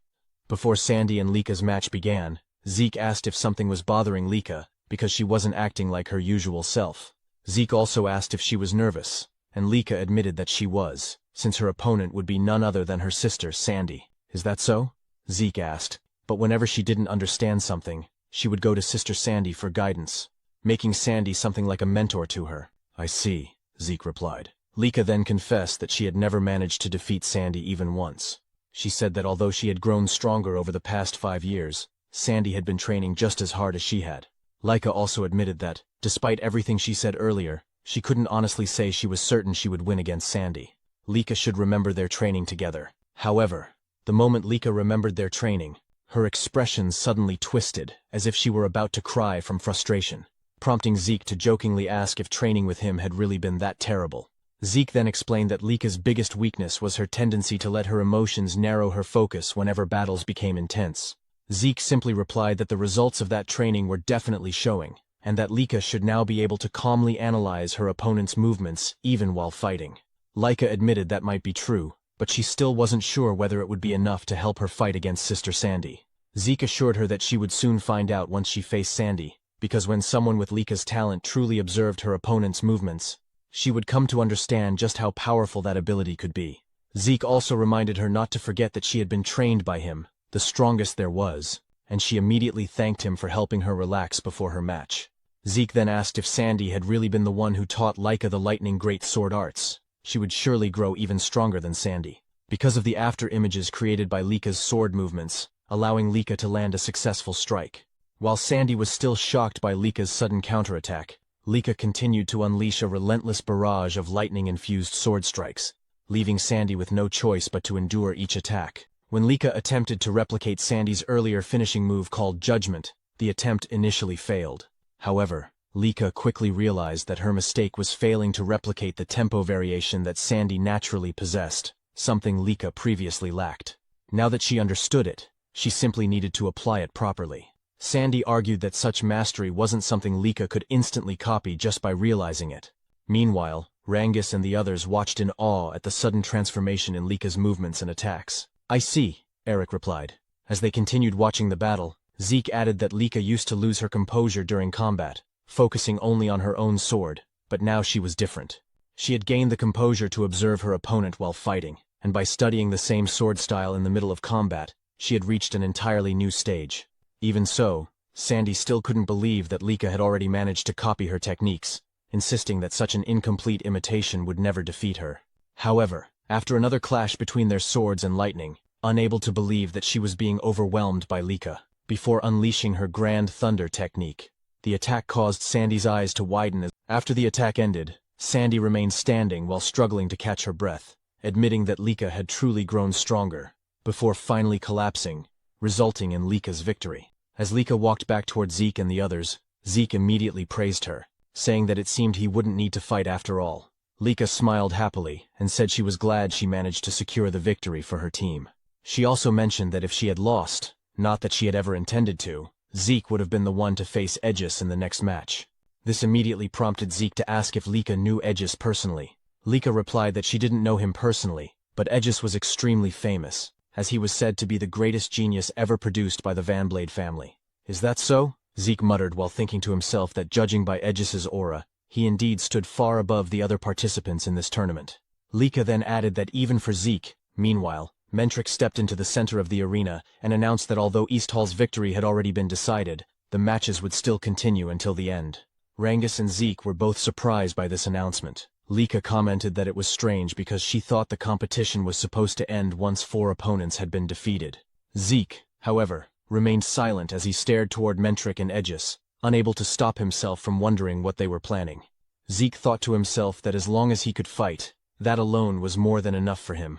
A: Before Sandy and Laika's match began, Zeke asked if something was bothering Laika, because she wasn't acting like her usual self. Zeke also asked if she was nervous, and Laika admitted that she was, since her opponent would be none other than her sister, Sandy. Is that so? Zeke asked, but whenever she didn't understand something, she would go to Sister Sandy for guidance, making Sandy something like a mentor to her. I see, Zeke replied. Laika then confessed that she had never managed to defeat Sandy even once. She said that although she had grown stronger over the past 5 years, Sandy had been training just as hard as she had. Laika also admitted that, despite everything she said earlier, she couldn't honestly say she was certain she would win against Sandy. Laika should remember their training together. However, the moment Laika remembered their training, her expression suddenly twisted, as if she were about to cry from frustration, prompting Zeke to jokingly ask if training with him had really been that terrible. Zeke then explained that Laika's biggest weakness was her tendency to let her emotions narrow her focus whenever battles became intense. Zeke simply replied that the results of that training were definitely showing, and that Laika should now be able to calmly analyze her opponent's movements even while fighting. Laika admitted that might be true, but she still wasn't sure whether it would be enough to help her fight against Sister Sandy. Zeke assured her that she would soon find out once she faced Sandy, because when someone with Laika's talent truly observed her opponent's movements, she would come to understand just how powerful that ability could be. Zeke also reminded her not to forget that she had been trained by him, the strongest there was, and she immediately thanked him for helping her relax before her match. Zeke then asked if Sandy had really been the one who taught Laika the lightning great sword arts. She would surely grow even stronger than Sandy, because of the after images created by Laika's sword movements, allowing Laika to land a successful strike. While Sandy was still shocked by Laika's sudden counterattack, Laika continued to unleash a relentless barrage of lightning-infused sword strikes, leaving Sandy with no choice but to endure each attack. When Laika attempted to replicate Sandy's earlier finishing move called Judgment, the attempt initially failed. However, Laika quickly realized that her mistake was failing to replicate the tempo variation that Sandy naturally possessed, something Laika previously lacked. Now that she understood it, she simply needed to apply it properly. Sandy argued that such mastery wasn't something Laika could instantly copy just by realizing it. Meanwhile, Rangus and the others watched in awe at the sudden transformation in Laika's movements and attacks. I see, Eric replied. As they continued watching the battle, Zeke added that Laika used to lose her composure during combat, focusing only on her own sword, but now she was different. She had gained the composure to observe her opponent while fighting, and by studying the same sword style in the middle of combat, she had reached an entirely new stage. Even so, Sandy still couldn't believe that Laika had already managed to copy her techniques, insisting that such an incomplete imitation would never defeat her. However, after another clash between their swords and lightning, unable to believe that she was being overwhelmed by Laika, before unleashing her Grand Thunder technique, the attack caused Sandy's eyes to widen. After the attack ended, Sandy remained standing while struggling to catch her breath, admitting that Laika had truly grown stronger, before finally collapsing, resulting in Laika's victory. As Laika walked back toward Zeke and the others, Zeke immediately praised her, saying that it seemed he wouldn't need to fight after all. Laika smiled happily and said she was glad she managed to secure the victory for her team. She also mentioned that if she had lost, not that she had ever intended to, Zeke would have been the one to face Aegis in the next match. This immediately prompted Zeke to ask if Laika knew Aegis personally. Laika replied that she didn't know him personally, but Aegis was extremely famous, as he was said to be the greatest genius ever produced by the Vanblade family. Is that so? Zeke muttered while thinking to himself that judging by Aegis's aura, he indeed stood far above the other participants in this tournament. Laika then added that even for Zeke, meanwhile, Mentrix stepped into the center of the arena and announced that although East Hall's victory had already been decided, the matches would still continue until the end. Rangus and Zeke were both surprised by this announcement. Lika commented that it was strange because she thought the competition was supposed to end once 4 opponents had been defeated. Zeke, however, remained silent as he stared toward Mentric and Aegis, unable to stop himself from wondering what they were planning. Zeke thought to himself that as long as he could fight, that alone was more than enough for him.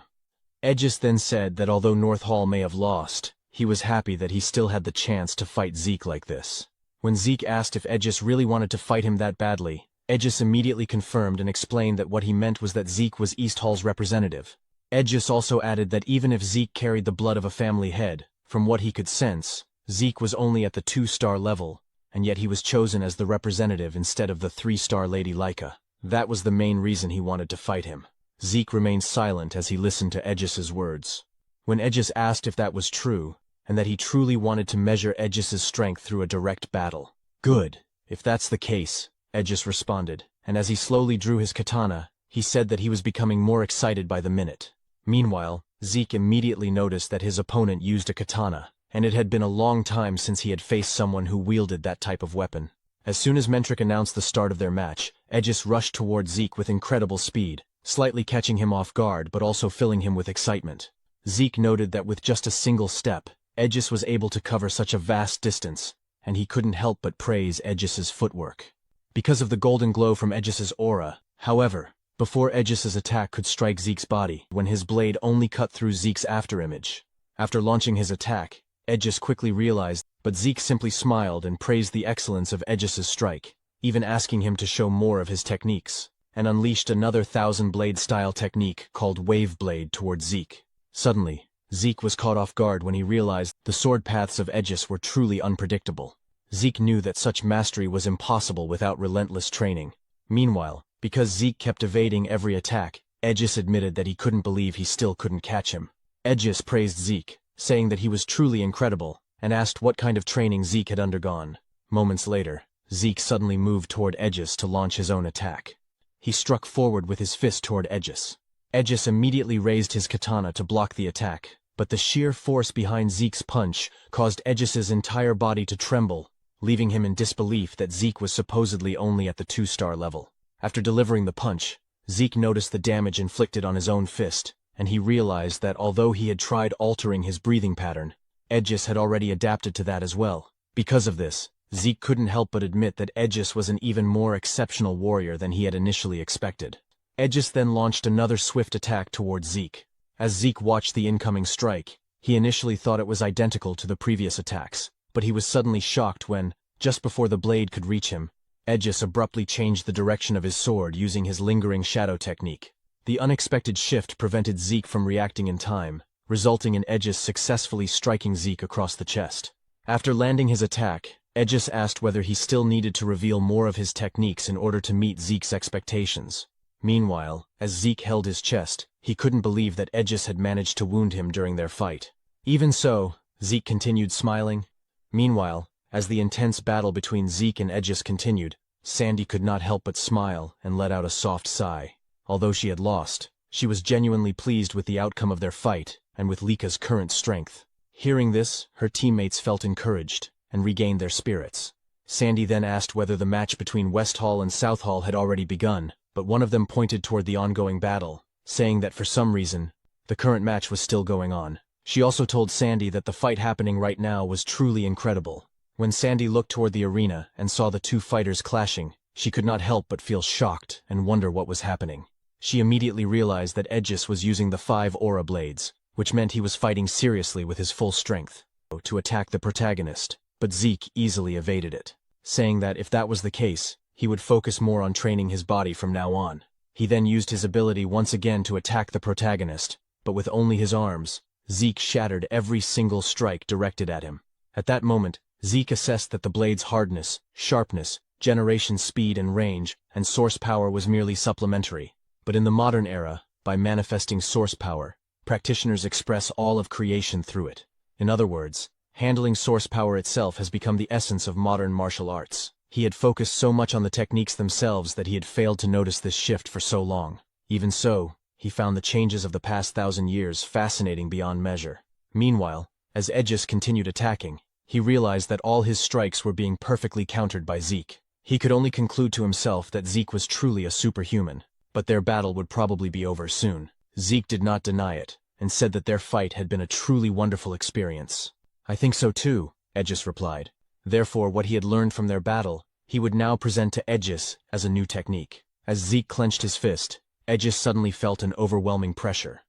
A: Aegis then said that although North Hall may have lost, he was happy that he still had the chance to fight Zeke like this. When Zeke asked if Aegis really wanted to fight him that badly, Aegis immediately confirmed and explained that what he meant was that Zeke was East Hall's representative. Aegis also added that even if Zeke carried the blood of a family head, from what he could sense, Zeke was only at the 2-star level, and yet he was chosen as the representative instead of the 3-star Lady Lika. That was the main reason he wanted to fight him. Zeke remained silent as he listened to Aegis's words. When Aegis asked if that was true, and that he truly wanted to measure Aegis's strength through a direct battle. "Good, if that's the case," Aegis responded, and as he slowly drew his katana, he said that he was becoming more excited by the minute. Meanwhile, Zeke immediately noticed that his opponent used a katana, and it had been a long time since he had faced someone who wielded that type of weapon. As soon as Mentric announced the start of their match, Aegis rushed toward Zeke with incredible speed, slightly catching him off guard but also filling him with excitement. Zeke noted that with just a single step, Aegis was able to cover such a vast distance, and he couldn't help but praise Aegis's footwork. Because of the golden glow from Aegis's aura, however, before Aegis's attack could strike Zeke's body, when his blade only cut through Zeke's afterimage. After launching his attack, Aegis quickly realized, but Zeke simply smiled and praised the excellence of Aegis's strike, even asking him to show more of his techniques, and unleashed another 1000-blade-style technique called Wave Blade toward Zeke. Suddenly, Zeke was caught off guard when he realized the sword paths of Aegis were truly unpredictable. Zeke knew that such mastery was impossible without relentless training. Meanwhile, because Zeke kept evading every attack, Aegis admitted that he couldn't believe he still couldn't catch him. Aegis praised Zeke, saying that he was truly incredible, and asked what kind of training Zeke had undergone. Moments later, Zeke suddenly moved toward Aegis to launch his own attack. He struck forward with his fist toward Aegis. Aegis immediately raised his katana to block the attack, but the sheer force behind Zeke's punch caused Aegis's entire body to tremble, leaving him in disbelief that Zeke was supposedly only at the 2-star level. After delivering the punch, Zeke noticed the damage inflicted on his own fist, and he realized that although he had tried altering his breathing pattern, Aegis had already adapted to that as well. Because of this, Zeke couldn't help but admit that Aegis was an even more exceptional warrior than he had initially expected. Aegis then launched another swift attack towards Zeke. As Zeke watched the incoming strike, he initially thought it was identical to the previous attacks, but he was suddenly shocked when, just before the blade could reach him, Aegis abruptly changed the direction of his sword using his lingering shadow technique. The unexpected shift prevented Zeke from reacting in time, resulting in Aegis successfully striking Zeke across the chest. After landing his attack, Aegis asked whether he still needed to reveal more of his techniques in order to meet Zeke's expectations. Meanwhile, as Zeke held his chest, he couldn't believe that Aegis had managed to wound him during their fight. Even so, Zeke continued smiling. Meanwhile, as the intense battle between Zeke and Aegis continued, Sandy could not help but smile and let out a soft sigh. Although she had lost, she was genuinely pleased with the outcome of their fight and with Lika's current strength. Hearing this, her teammates felt encouraged and regained their spirits. Sandy then asked whether the match between West Hall and South Hall had already begun, but one of them pointed toward the ongoing battle, saying that for some reason, the current match was still going on. She also told Sandy that the fight happening right now was truly incredible. When Sandy looked toward the arena and saw the two fighters clashing, she could not help but feel shocked and wonder what was happening. She immediately realized that Aegis was using the 5 aura blades, which meant he was fighting seriously with his full strength to attack the protagonist, but Zeke easily evaded it, saying that if that was the case, he would focus more on training his body from now on. He then used his ability once again to attack the protagonist, but with only his arms, Zeke shattered every single strike directed at him. At that moment, Zeke assessed that the blade's hardness, sharpness, generation speed and range, and source power was merely supplementary. But in the modern era, by manifesting source power, practitioners express all of creation through it. In other words, handling source power itself has become the essence of modern martial arts. He had focused so much on the techniques themselves that he had failed to notice this shift for so long. Even so, he found the changes of the past 1,000 years fascinating beyond measure. Meanwhile, as Aegis continued attacking, he realized that all his strikes were being perfectly countered by Zeke. He could only conclude to himself that Zeke was truly a superhuman. but their battle would probably be over soon. Zeke did not deny it, and said that their fight had been a truly wonderful experience. "I think so too," Aegis replied. Therefore, what he had learned from their battle, he would now present to Aegis as a new technique. As Zeke clenched his fist, Aegis suddenly felt an overwhelming pressure.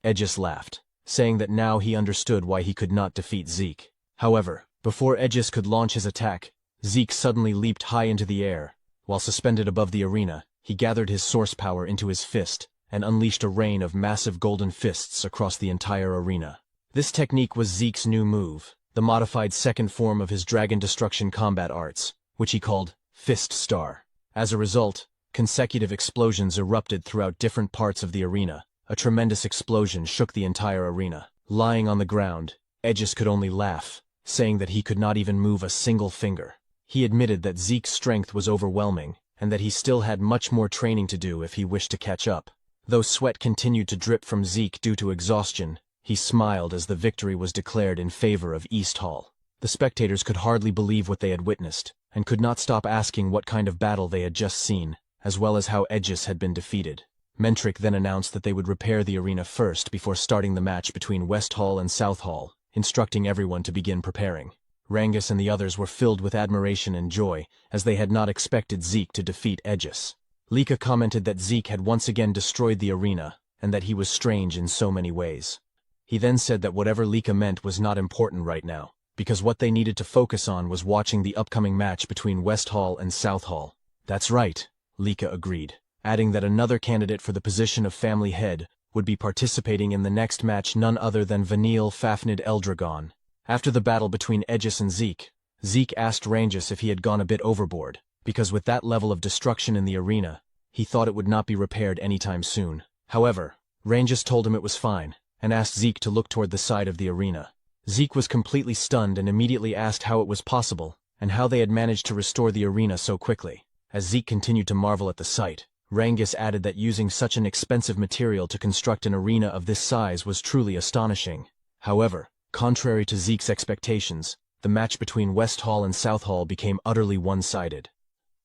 A: Aegis laughed, saying that now he understood why he could not defeat Zeke. However, before Aegis could launch his attack, Zeke suddenly leaped high into the air. While suspended above the arena, he gathered his source power into his fist and unleashed a rain of massive golden fists across the entire arena. This technique was Zeke's new move, the modified second form of his Dragon Destruction combat arts, which he called Fist Star. As a result, consecutive explosions erupted throughout different parts of the arena. A tremendous explosion shook the entire arena. Lying on the ground, Aegis could only laugh, saying that he could not even move a single finger. He admitted that Zeke's strength was overwhelming, and that he still had much more training to do if he wished to catch up. Though sweat continued to drip from Zeke due to exhaustion, he smiled as the victory was declared in favor of East Hall. The spectators could hardly believe what they had witnessed, and could not stop asking what kind of battle they had just seen, as well as how Aegis had been defeated. Mentric then announced that they would repair the arena first before starting the match between West Hall and South Hall, instructing everyone to begin preparing. Rangus and the others were filled with admiration and joy, as they had not expected Zeke to defeat Aegis. Lika commented that Zeke had once again destroyed the arena, and that he was strange in so many ways. He then said that whatever Lika meant was not important right now, because what they needed to focus on was watching the upcoming match between West Hall and South Hall. "That's right," Lika agreed, adding that another candidate for the position of family head would be participating in the next match, none other than Vanille Fafnir Eldragon. After the battle between Aegis and Zeke, Zeke asked Rangus if he had gone a bit overboard, because with that level of destruction in the arena, he thought it would not be repaired anytime soon. However, Rangus told him it was fine, and asked Zeke to look toward the side of the arena. Zeke was completely stunned and immediately asked how it was possible, and how they had managed to restore the arena so quickly. As Zeke continued to marvel at the sight, Rangus added that using such an expensive material to construct an arena of this size was truly astonishing. However, contrary to Zeke's expectations, the match between West Hall and South Hall became utterly one-sided.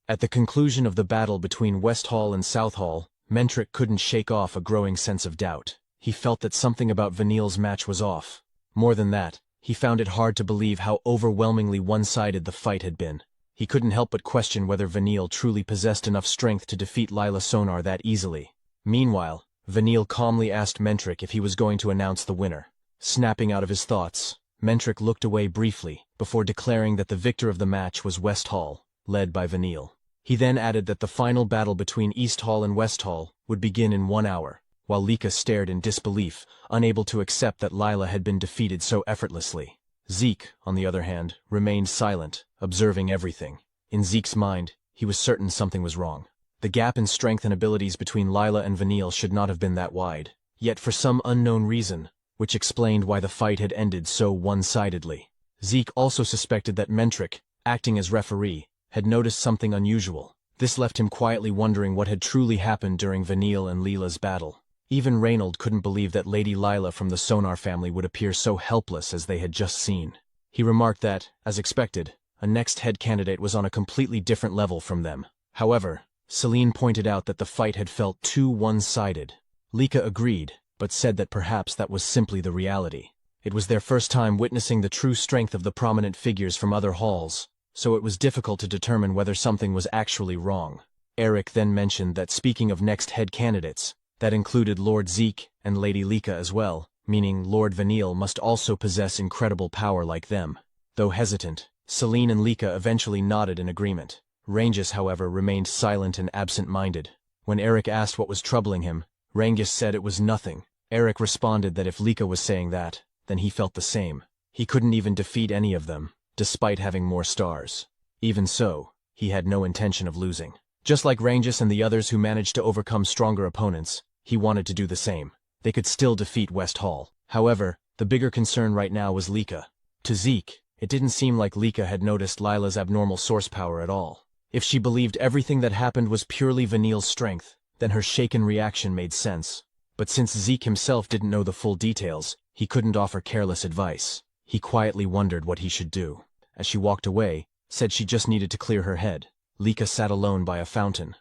A: At the conclusion of the battle between West Hall and South Hall, Mentric couldn't shake off a growing sense of doubt. He felt that something about Vanille's match was off. More than that, he found it hard to believe how overwhelmingly one-sided the fight had been. He couldn't help but question whether Vanille truly possessed enough strength to defeat Lila Sonar that easily. Meanwhile, Vanille calmly asked Mentric if he was going to announce the winner. Snapping out of his thoughts, Mentric looked away briefly, before declaring that the victor of the match was West Hall, led by Vanille. He then added that the final battle between East Hall and West Hall would begin in 1 hour, while Lika stared in disbelief, unable to accept that Lila had been defeated so effortlessly. Zeke, on the other hand, remained silent, observing everything. In Zeke's mind, he was certain something was wrong. The gap in strength and abilities between Lila and Vanille should not have been that wide. Yet for some unknown reason, which explained why the fight had ended so one-sidedly. Zeke also suspected that Mentric, acting as referee, had noticed something unusual. This left him quietly wondering what had truly happened during Vanille and Lila's battle. Even Reynold couldn't believe that Lady Lila from the Sonar family would appear so helpless as they had just seen. He remarked that, as expected, a next head candidate was on a completely different level from them. However, Celine pointed out that the fight had felt too one-sided. Lika agreed, but said that perhaps that was simply the reality. It was their first time witnessing the true strength of the prominent figures from other halls, so it was difficult to determine whether something was actually wrong. Eric then mentioned that speaking of next head candidates, that included Lord Zeke and Lady Lika as well, meaning Lord Vanille must also possess incredible power like them. Though hesitant, Celine and Lika eventually nodded in agreement. Rangus, however, remained silent and absent-minded. When Eric asked what was troubling him, Rangus said it was nothing. Eric responded that if Lika was saying that, then he felt the same. He couldn't even defeat any of them, despite having more stars. Even so, he had no intention of losing. Just like Rangus and the others who managed to overcome stronger opponents, he wanted to do the same. They could still defeat West Hall. However, the bigger concern right now was Lika. To Zeke, it didn't seem like Lika had noticed Lila's abnormal source power at all. If she believed everything that happened was purely Vanille's strength, then her shaken reaction made sense. But since Zeke himself didn't know the full details, he couldn't offer careless advice. He quietly wondered what he should do. As she walked away, said she just needed to clear her head. Lika sat alone by a fountain.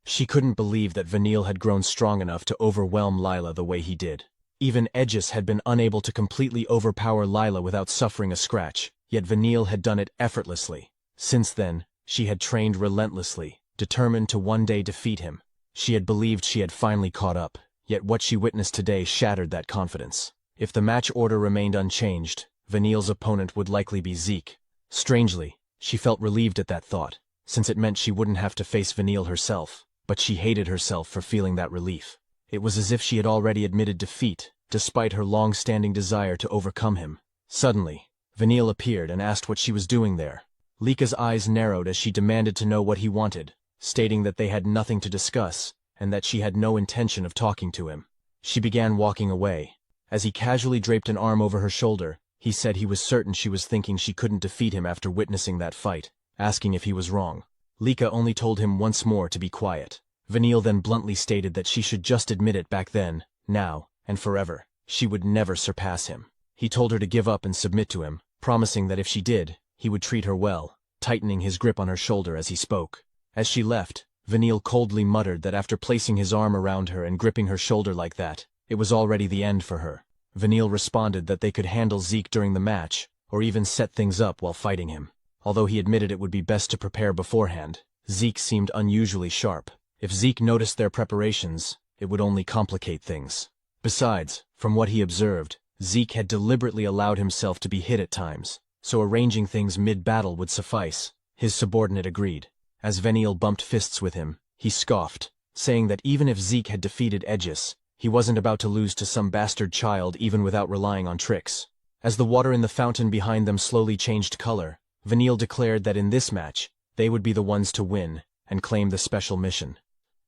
A: She couldn't believe that Vanille had grown strong enough to overwhelm Lila the way he did. Even Aegis had been unable to completely overpower Lila without suffering a scratch, yet Vanille had done it effortlessly. Since then, she had trained relentlessly, determined to one day defeat him. She had believed she had finally caught up, yet what she witnessed today shattered that confidence. If the match order remained unchanged, Vanille's opponent would likely be Zeke. Strangely, she felt relieved at that thought, since it meant she wouldn't have to face Vanille herself, but she hated herself for feeling that relief. It was as if she had already admitted defeat, despite her long-standing desire to overcome him. Suddenly, Vanille appeared and asked what she was doing there. Lika's eyes narrowed as she demanded to know what he wanted, stating that they had nothing to discuss, and that she had no intention of talking to him. She began walking away. As he casually draped an arm over her shoulder, he said he was certain she was thinking she couldn't defeat him after witnessing that fight, asking if he was wrong. Lika only told him once more to be quiet. Vanille then bluntly stated that she should just admit it back then, now, and forever. She would never surpass him. He told her to give up and submit to him, promising that if she did, he would treat her well, tightening his grip on her shoulder as he spoke. As she left, Vanille coldly muttered that after placing his arm around her and gripping her shoulder like that, it was already the end for her. Vanille responded that they could handle Zeke during the match, or even set things up while fighting him. Although he admitted it would be best to prepare beforehand, Zeke seemed unusually sharp. If Zeke noticed their preparations, it would only complicate things. Besides, from what he observed, Zeke had deliberately allowed himself to be hit at times, so arranging things mid-battle would suffice. His subordinate agreed. As Vanille bumped fists with him, he scoffed, saying that even if Zeke had defeated Aegis, he wasn't about to lose to some bastard child even without relying on tricks. As the water in the fountain behind them slowly changed color, Vanille declared that in this match, they would be the ones to win and claim the special mission.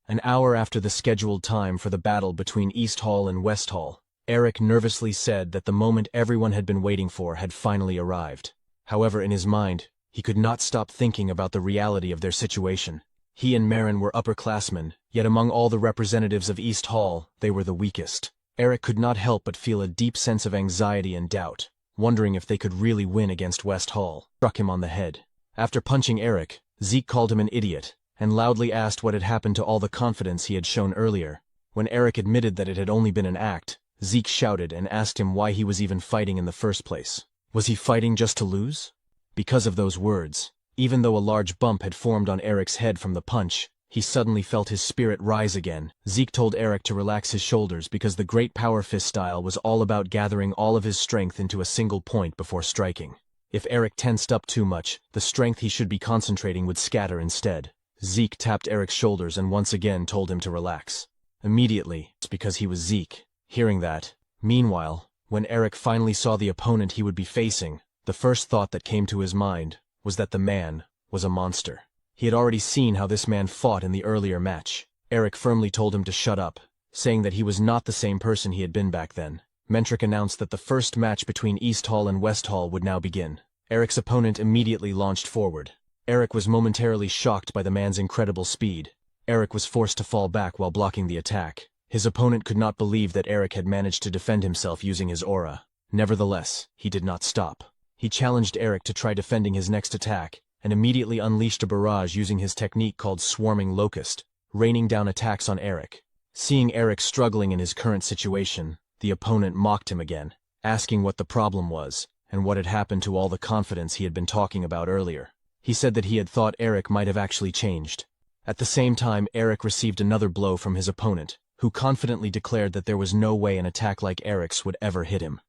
A: An hour after the scheduled time for the battle between East Hall and West Hall, Eric nervously said that the moment everyone had been waiting for had finally arrived. However, in his mind, he could not stop thinking about the reality of their situation. He and Marin were upperclassmen, yet among all the representatives of East Hall, they were the weakest. Eric could not help but feel a deep sense of anxiety and doubt, wondering if they could really win against West Hall. Struck him on the head. After punching Eric, Zeke called him an idiot, and loudly asked what had happened to all the confidence he had shown earlier. When Eric admitted that it had only been an act, Zeke shouted and asked him why he was even fighting in the first place. Was he fighting just to lose? Because of those words, even though a large bump had formed on Eric's head from the punch, he suddenly felt his spirit rise again. Zeke told Eric to relax his shoulders because the great power fist style was all about gathering all of his strength into a single point before striking. If Eric tensed up too much, the strength he should be concentrating would scatter instead. Zeke tapped Eric's shoulders and once again told him to relax. Immediately, it's because he was Zeke. Hearing that. Meanwhile, when Eric finally saw the opponent he would be facing, the first thought that came to his mind was that the man was a monster. He had already seen how this man fought in the earlier match. Eric firmly told him to shut up, saying that he was not the same person he had been back then. Mentric announced that the first match between East Hall and West Hall would now begin. Eric's opponent immediately launched forward. Eric was momentarily shocked by the man's incredible speed. Eric was forced to fall back while blocking the attack. His opponent could not believe that Eric had managed to defend himself using his aura. Nevertheless, he did not stop. He challenged Eric to try defending his next attack, and immediately unleashed a barrage using his technique called Swarming Locust, raining down attacks on Eric. Seeing Eric struggling in his current situation, the opponent mocked him again, asking what the problem was, and what had happened to all the confidence he had been talking about earlier. He said that he had thought Eric might have actually changed. At the same time, Eric received another blow from his opponent, who confidently declared that there was no way an attack like Eric's would ever hit him.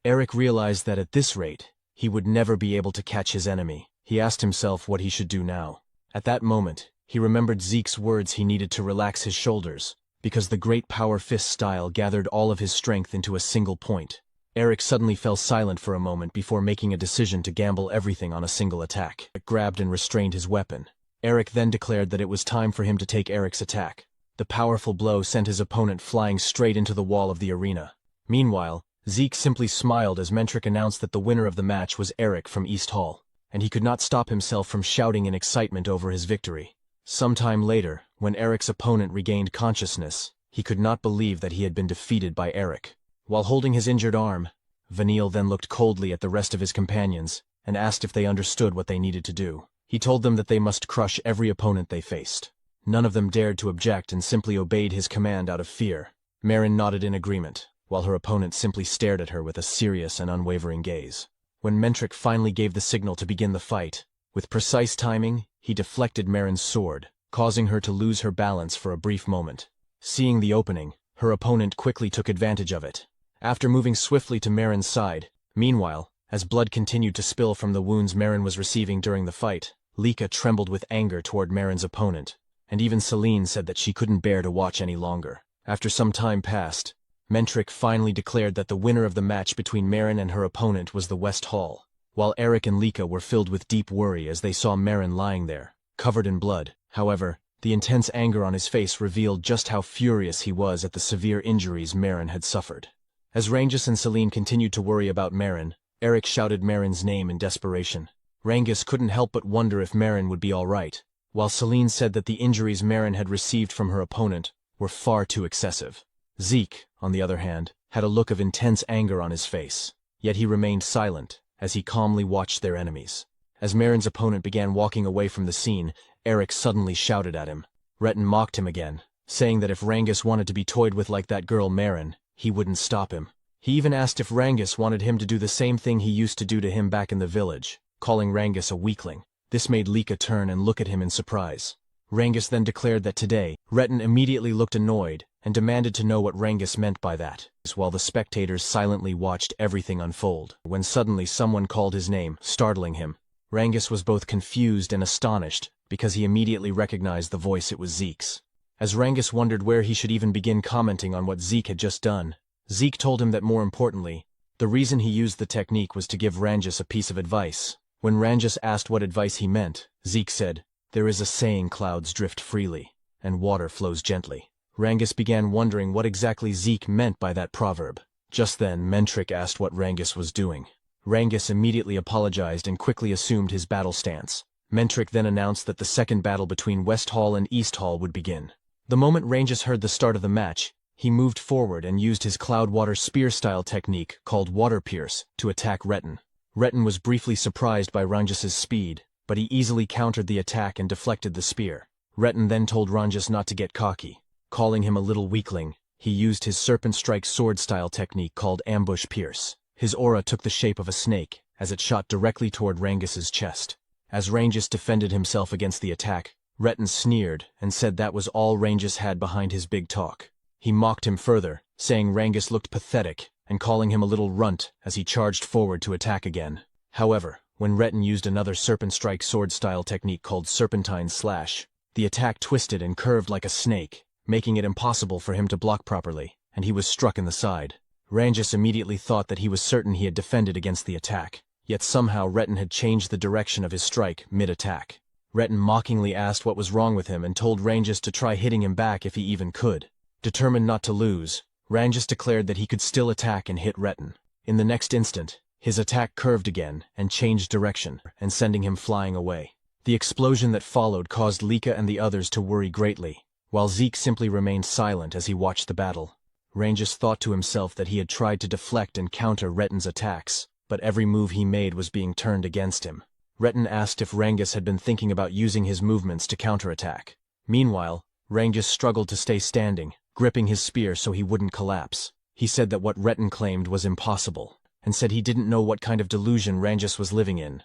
A: Eric realized that at this rate, he would never be able to catch his enemy. He asked himself what he should do now. At that moment, he remembered Zeke's words he needed to relax his shoulders, because the great power fist style gathered all of his strength into a single point. Eric suddenly fell silent for a moment before making a decision to gamble everything on a single attack. Eric grabbed and restrained his weapon. Eric then declared that it was time for him to take Eric's attack. The powerful blow sent his opponent flying straight into the wall of the arena. Meanwhile, Zeke simply smiled as Mentric announced that the winner of the match was Eric from East Hall, and he could not stop himself from shouting in excitement over his victory. Sometime later, when Eric's opponent regained consciousness, he could not believe that he had been defeated by Eric. While holding his injured arm, Vanille then looked coldly at the rest of his companions and asked if they understood what they needed to do. He told them that they must crush every opponent they faced. None of them dared to object and simply obeyed his command out of fear. Maren nodded in agreement, while her opponent simply stared at her with a serious and unwavering gaze. When Mentric finally gave the signal to begin the fight, with precise timing, he deflected Maren's sword, causing her to lose her balance for a brief moment. Seeing the opening, her opponent quickly took advantage of it. After moving swiftly to Maren's side, meanwhile, as blood continued to spill from the wounds Maren was receiving during the fight, Lika trembled with anger toward Maren's opponent, and even Celine said that she couldn't bear to watch any longer. After some time passed, Mentric finally declared that the winner of the match between Maren and her opponent was the West Hall, while Eric and Lika were filled with deep worry as they saw Maren lying there, covered in blood. However, the intense anger on his face revealed just how furious he was at the severe injuries Maren had suffered. As Rangus and Celine continued to worry about Maren, Eric shouted Maren's name in desperation. Rangus couldn't help but wonder if Maren would be all right, while Celine said that the injuries Maren had received from her opponent were far too excessive. Zeke, on the other hand, had a look of intense anger on his face, yet he remained silent as he calmly watched their enemies. As Maren's opponent began walking away from the scene, Eric suddenly shouted at him. Retin mocked him again, saying that if Rangus wanted to be toyed with like that girl Maren, he wouldn't stop him. He even asked if Rangus wanted him to do the same thing he used to do to him back in the village, calling Rangus a weakling. This made Lika turn and look at him in surprise. Rangus then declared that today, Retin immediately looked annoyed and demanded to know what Rangus meant by that, while the spectators silently watched everything unfold, when suddenly someone called his name, startling him. Rangus was both confused and astonished, because he immediately recognized the voice. It was Zeke's. As Rangus wondered where he should even begin commenting on what Zeke had just done, Zeke told him that more importantly, the reason he used the technique was to give Rangus a piece of advice. When Rangus asked what advice he meant, Zeke said, "There is a saying, clouds drift freely, and water flows gently." Rangus began wondering what exactly Zeke meant by that proverb. Just then, Mentric asked what Rangus was doing. Rangus immediately apologized and quickly assumed his battle stance. Mentric then announced that the second battle between West Hall and East Hall would begin. The moment Rangus heard the start of the match, he moved forward and used his Cloudwater spear-style technique called Water Pierce to attack Retin. Retin was briefly surprised by Rangus's speed, but he easily countered the attack and deflected the spear. Retin then told Rangus not to get cocky. Calling him a little weakling, he used his Serpent Strike sword-style technique called Ambush Pierce. His aura took the shape of a snake, as it shot directly toward Rangus's chest. As Rangus defended himself against the attack, Retin sneered and said that was all Rangus had behind his big talk. He mocked him further, saying Rangus looked pathetic, and calling him a little runt as he charged forward to attack again. However, when Retin used another Serpent Strike sword-style technique called Serpentine Slash, the attack twisted and curved like a snake, making it impossible for him to block properly, and he was struck in the side. Rangus immediately thought that he was certain he had defended against the attack, yet somehow Retin had changed the direction of his strike mid-attack. Retin mockingly asked what was wrong with him and told Rangus to try hitting him back if he even could. Determined not to lose, Rangus declared that he could still attack and hit Retin. In the next instant, his attack curved again and changed direction, and sending him flying away. The explosion that followed caused Lika and the others to worry greatly, while Zeke simply remained silent as he watched the battle. Rangus thought to himself that he had tried to deflect and counter Retin's attacks, but every move he made was being turned against him. Retin asked if Rangus had been thinking about using his movements to counterattack. Meanwhile, Rangus struggled to stay standing, gripping his spear so he wouldn't collapse. He said that what Retin claimed was impossible, and said he didn't know what kind of delusion Rangus was living in.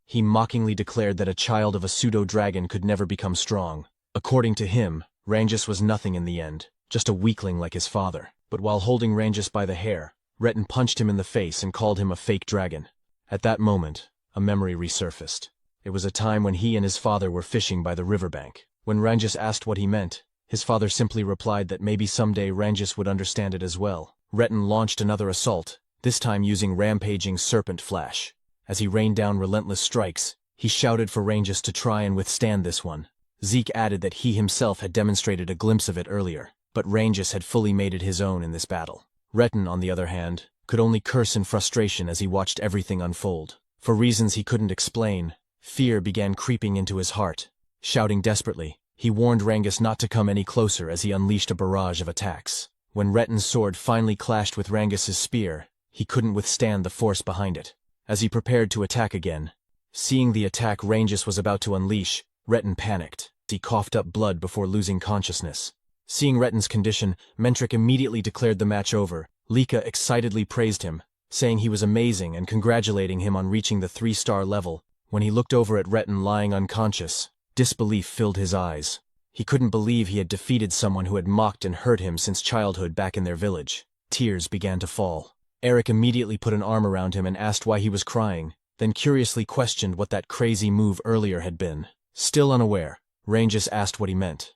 A: He mockingly declared that a child of a pseudo-dragon could never become strong. According to him, Rangus was nothing in the end, just a weakling like his father. But while holding Rangus by the hair, Retin punched him in the face and called him a fake dragon. At that moment, a memory resurfaced. It was a time when he and his father were fishing by the riverbank. When Rangus asked what he meant, his father simply replied that maybe someday Rangus would understand it as well. Retin launched another assault, this time using rampaging Serpent Flash. As he rained down relentless strikes, he shouted for Rangus to try and withstand this one. Zeke added that he himself had demonstrated a glimpse of it earlier, but Rangus had fully made it his own in this battle. Retin, on the other hand, could only curse in frustration as he watched everything unfold. For reasons he couldn't explain, fear began creeping into his heart. Shouting desperately, he warned Rangus not to come any closer as he unleashed a barrage of attacks. When Retin's sword finally clashed with Rangus's spear, he couldn't withstand the force behind it. As he prepared to attack again, seeing the attack Rangus was about to unleash, Retin panicked. He coughed up blood before losing consciousness. Seeing Retten's condition, Mentric immediately declared the match over. Lika excitedly praised him, saying he was amazing and congratulating him on reaching the 3-star level. When he looked over at Retten lying unconscious, disbelief filled his eyes. He couldn't believe he had defeated someone who had mocked and hurt him since childhood back in their village. Tears began to fall. Eric immediately put an arm around him and asked why he was crying, then curiously questioned what that crazy move earlier had been. Still unaware, Rangus asked what he meant.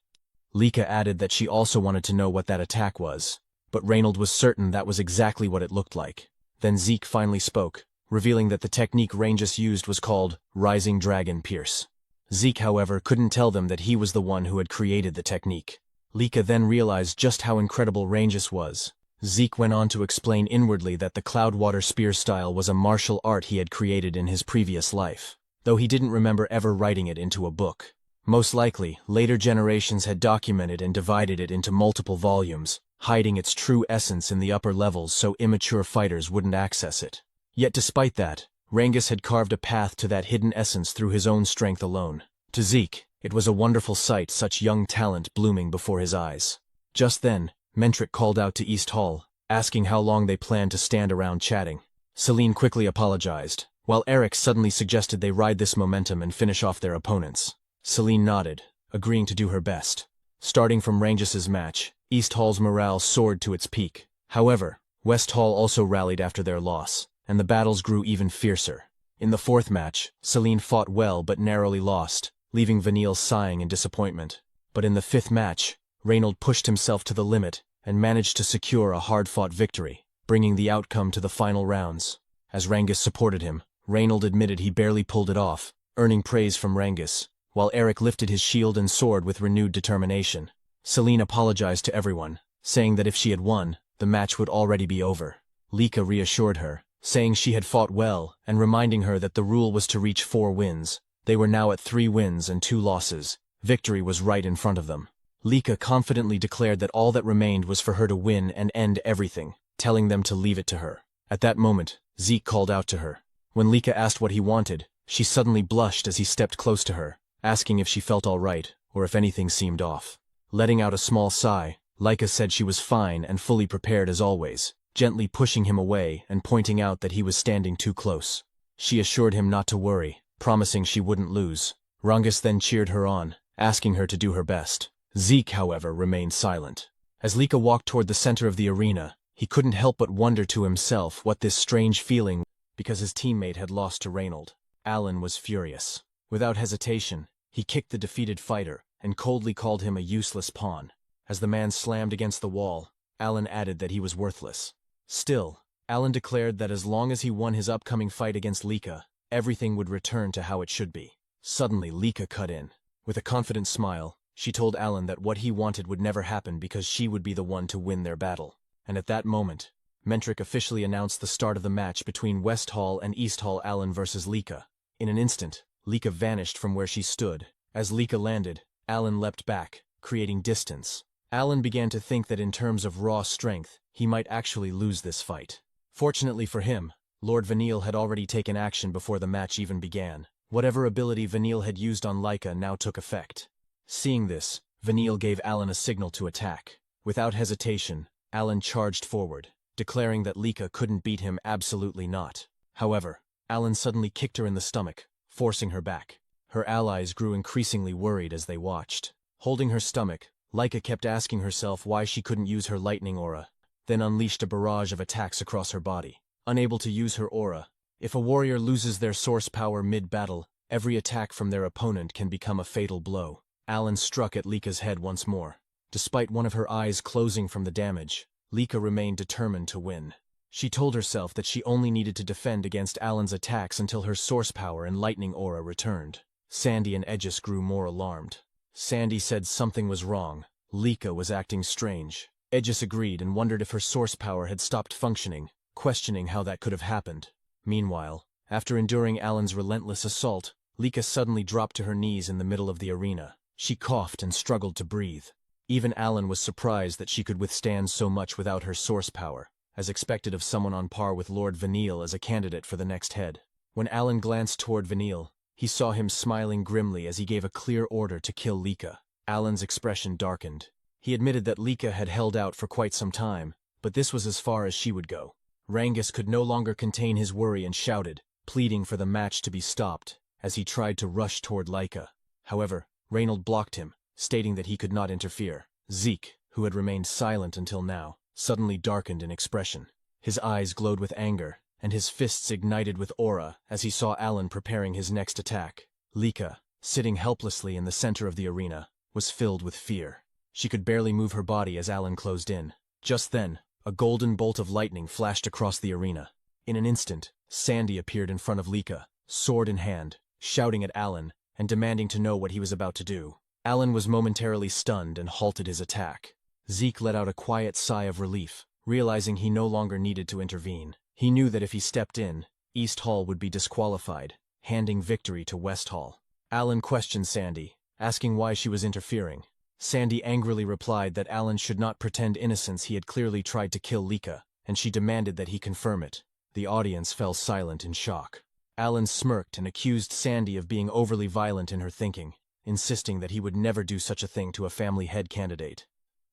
A: Lika added that she also wanted to know what that attack was, but Reynold was certain that was exactly what it looked like. Then Zeke finally spoke, revealing that the technique Rangus used was called Rising Dragon Pierce. Zeke, however, couldn't tell them that he was the one who had created the technique. Lika then realized just how incredible Rangus was. Zeke went on to explain inwardly that the Cloudwater Spear style was a martial art he had created in his previous life, though he didn't remember ever writing it into a book. Most likely, later generations had documented and divided it into multiple volumes, hiding its true essence in the upper levels so immature fighters wouldn't access it. Yet despite that, Rangus had carved a path to that hidden essence through his own strength alone. To Zeke, it was a wonderful sight, such young talent blooming before his eyes. Just then, Mentric called out to East Hall, asking how long they planned to stand around chatting. Celine quickly apologized, while Eric suddenly suggested they ride this momentum and finish off their opponents. Celine nodded, agreeing to do her best. Starting from Rangus's match, East Hall's morale soared to its peak. However, West Hall also rallied after their loss, and the battles grew even fiercer. In the 4th match, Celine fought well but narrowly lost, leaving Vanille sighing in disappointment. But in the 5th match, Reynold pushed himself to the limit and managed to secure a hard-fought victory, bringing the outcome to the final rounds. As Rangus supported him, Reynold admitted he barely pulled it off, earning praise from Rangus, while Eric lifted his shield and sword with renewed determination. Celine apologized to everyone, saying that if she had won, the match would already be over. Lika reassured her, saying she had fought well and reminding her that the rule was to reach 4 wins. They were now at 3 wins and 2 losses. Victory was right in front of them. Lika confidently declared that all that remained was for her to win and end everything, telling them to leave it to her. At that moment, Zeke called out to her. When Lika asked what he wanted, she suddenly blushed as he stepped close to her, asking if she felt all right or if anything seemed off. Letting out a small sigh, Lika said she was fine and fully prepared as always, gently pushing him away and pointing out that he was standing too close. She assured him not to worry, promising she wouldn't lose. Rangus then cheered her on, asking her to do her best. Zeke, however, remained silent. As Lika walked toward the center of the arena, he couldn't help but wonder to himself what this strange feeling was because his teammate had lost to Reynold. Alan was furious. Without hesitation, he kicked the defeated fighter and coldly called him a useless pawn. As the man slammed against the wall, Alan added that he was worthless. Still, Alan declared that as long as he won his upcoming fight against Lika, everything would return to how it should be. Suddenly, Lika cut in. With a confident smile, she told Alan that what he wanted would never happen because she would be the one to win their battle. And at that moment, Mentric officially announced the start of the match between West Hall and East Hall. Alan versus Lika. In an instant, Lika vanished from where she stood. As Lika landed, Alan leapt back, creating distance. Alan began to think that in terms of raw strength, he might actually lose this fight. Fortunately for him, Lord Vanille had already taken action before the match even began. Whatever ability Vanille had used on Lika now took effect. Seeing this, Vanille gave Alan a signal to attack. Without hesitation, Alan charged forward, declaring that Lika couldn't beat him. Absolutely not. However, Alan suddenly kicked her in the stomach, forcing her back. Her allies grew increasingly worried as they watched. Holding her stomach, Lika kept asking herself why she couldn't use her lightning aura, then unleashed a barrage of attacks across her body. Unable to use her aura, if a warrior loses their source power mid-battle, every attack from their opponent can become a fatal blow. Alan struck at Lika's head once more. Despite one of her eyes closing from the damage, Lika remained determined to win. She told herself that she only needed to defend against Alan's attacks until her source power and lightning aura returned. Sandy and Aegis grew more alarmed. Sandy said something was wrong. Lika was acting strange. Aegis agreed and wondered if her source power had stopped functioning, questioning how that could have happened. Meanwhile, after enduring Alan's relentless assault, Lika suddenly dropped to her knees in the middle of the arena. She coughed and struggled to breathe. Even Alan was surprised that she could withstand so much without her source power, as expected of someone on par with Lord Vanille as a candidate for the next head. When Alan glanced toward Vanille, He saw him smiling grimly as he gave a clear order to kill Lika. Alan's expression darkened. He admitted that Lika had held out for quite some time, but this was as far as she would go. Rangus could no longer contain his worry and shouted, pleading for the match to be stopped, as he tried to rush toward Lika. However, Reynold blocked him, stating that he could not interfere. Zeke, who had remained silent until now, suddenly darkened in expression. His eyes glowed with anger, and his fists ignited with aura as he saw Alan preparing his next attack. Lika, sitting helplessly in the center of the arena, was filled with fear. She could barely move her body as Alan closed in. Just then, a golden bolt of lightning flashed across the arena. In an instant, Sandy appeared in front of Lika, sword in hand, shouting at Alan and demanding to know what he was about to do. Alan was momentarily stunned and halted his attack. Zeke let out a quiet sigh of relief, realizing he no longer needed to intervene. He knew that if he stepped in, East Hall would be disqualified, handing victory to West Hall. Alan questioned Sandy, asking why she was interfering. Sandy angrily replied that Alan should not pretend innocence. He had clearly tried to kill Lika, and she demanded that he confirm it. The audience fell silent in shock. Alan smirked and accused Sandy of being overly violent in her thinking, insisting that he would never do such a thing to a family head candidate.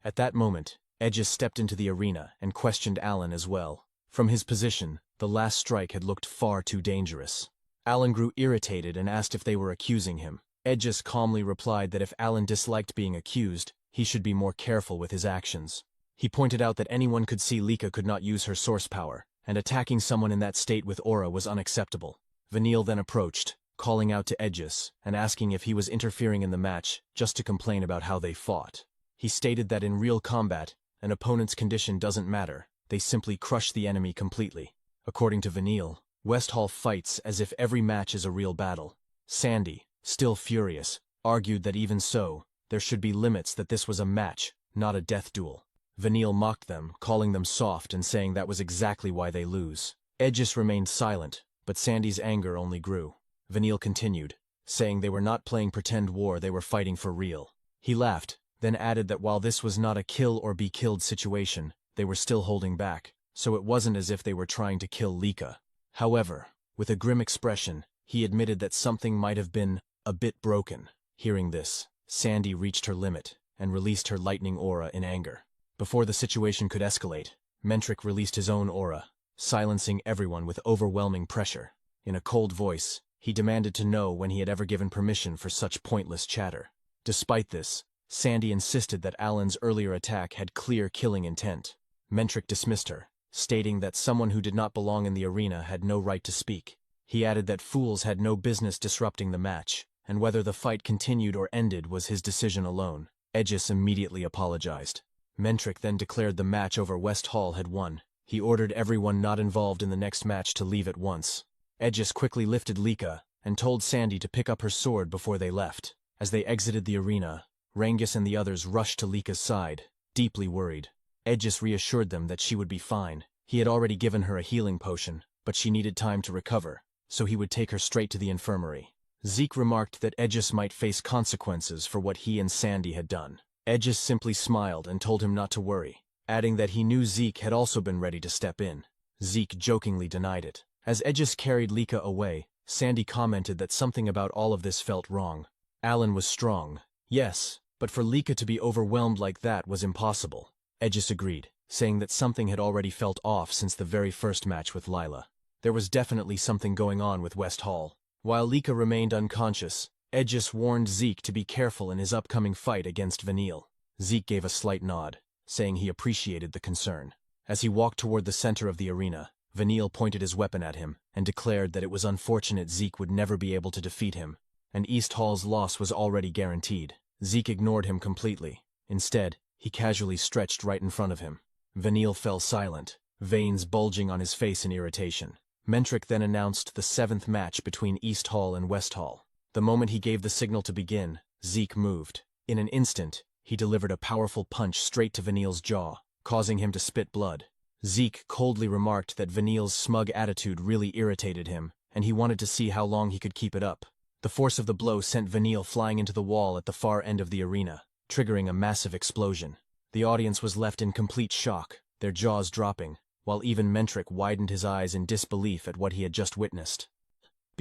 A: At that moment, Edges stepped into the arena and questioned Alan as well. From his position, the last strike had looked far too dangerous. Alan grew irritated and asked if they were accusing him. Edges calmly replied that if Alan disliked being accused, he should be more careful with his actions. He pointed out that anyone could see Lika could not use her source power, and attacking someone in that state with aura was unacceptable. Vanille then approached, calling out to Edges and asking if he was interfering in the match just to complain about how they fought. He stated that in real combat, an opponent's condition doesn't matter, they simply crush the enemy completely. According to Vanille, West Hall fights as if every match is a real battle. Sandy, still furious, argued that even so, there should be limits, that this was a match, not a death duel. Vanille mocked them, calling them soft and saying that was exactly why they lose. Edges remained silent, but Sandy's anger only grew. Vanille continued, saying they were not playing pretend war, they were fighting for real. He laughed, then added that while this was not a kill or be killed situation, they were still holding back, so it wasn't as if they were trying to kill Lika. However, with a grim expression, he admitted that something might have been a bit broken. Hearing this, Sandy reached her limit and released her lightning aura in anger. Before the situation could escalate, Mentric released his own aura, silencing everyone with overwhelming pressure. In a cold voice, he demanded to know when he had ever given permission for such pointless chatter. Despite this, Sandy insisted that Alan's earlier attack had clear killing intent. Mentric dismissed her, stating that someone who did not belong in the arena had no right to speak. He added that fools had no business disrupting the match, and whether the fight continued or ended was his decision alone. Edges immediately apologized. Mentric then declared the match over West Hall had won. He ordered everyone not involved in the next match to leave at once. Edges quickly lifted Lika and told Sandy to pick up her sword before they left. As they exited the arena, Rangus and the others rushed to Lika's side, deeply worried. Edges reassured them that she would be fine. He had already given her a healing potion, but she needed time to recover, so he would take her straight to the infirmary. Zeke remarked that Edges might face consequences for what he and Sandy had done. Edges simply smiled and told him not to worry, adding that he knew Zeke had also been ready to step in. Zeke jokingly denied it. As Edges carried Lika away, Sandy commented that something about all of this felt wrong. Alan was strong, yes, but for Lika to be overwhelmed like that was impossible. Edges agreed, saying that something had already felt off since the very first match with Lila. There was definitely something going on with West Hall. While Lika remained unconscious, Edges warned Zeke to be careful in his upcoming fight against Vanille. Zeke gave a slight nod, saying he appreciated the concern. As he walked toward the center of the arena, Vanille pointed his weapon at him and declared that it was unfortunate Zeke would never be able to defeat him, and East Hall's loss was already guaranteed. Zeke ignored him completely. Instead, he casually stretched right in front of him. Vanille fell silent, veins bulging on his face in irritation. Mentric then announced the 7th match between East Hall and West Hall. The moment he gave the signal to begin, Zeke moved. In an instant, he delivered a powerful punch straight to Vanille's jaw, causing him to spit blood. Zeke coldly remarked that Vanille's smug attitude really irritated him, and he wanted to see how long he could keep it up. The force of the blow sent Vanille flying into the wall at the far end of the arena, triggering a massive explosion. The audience was left in complete shock, their jaws dropping, while even Mentric widened his eyes in disbelief at what he had just witnessed.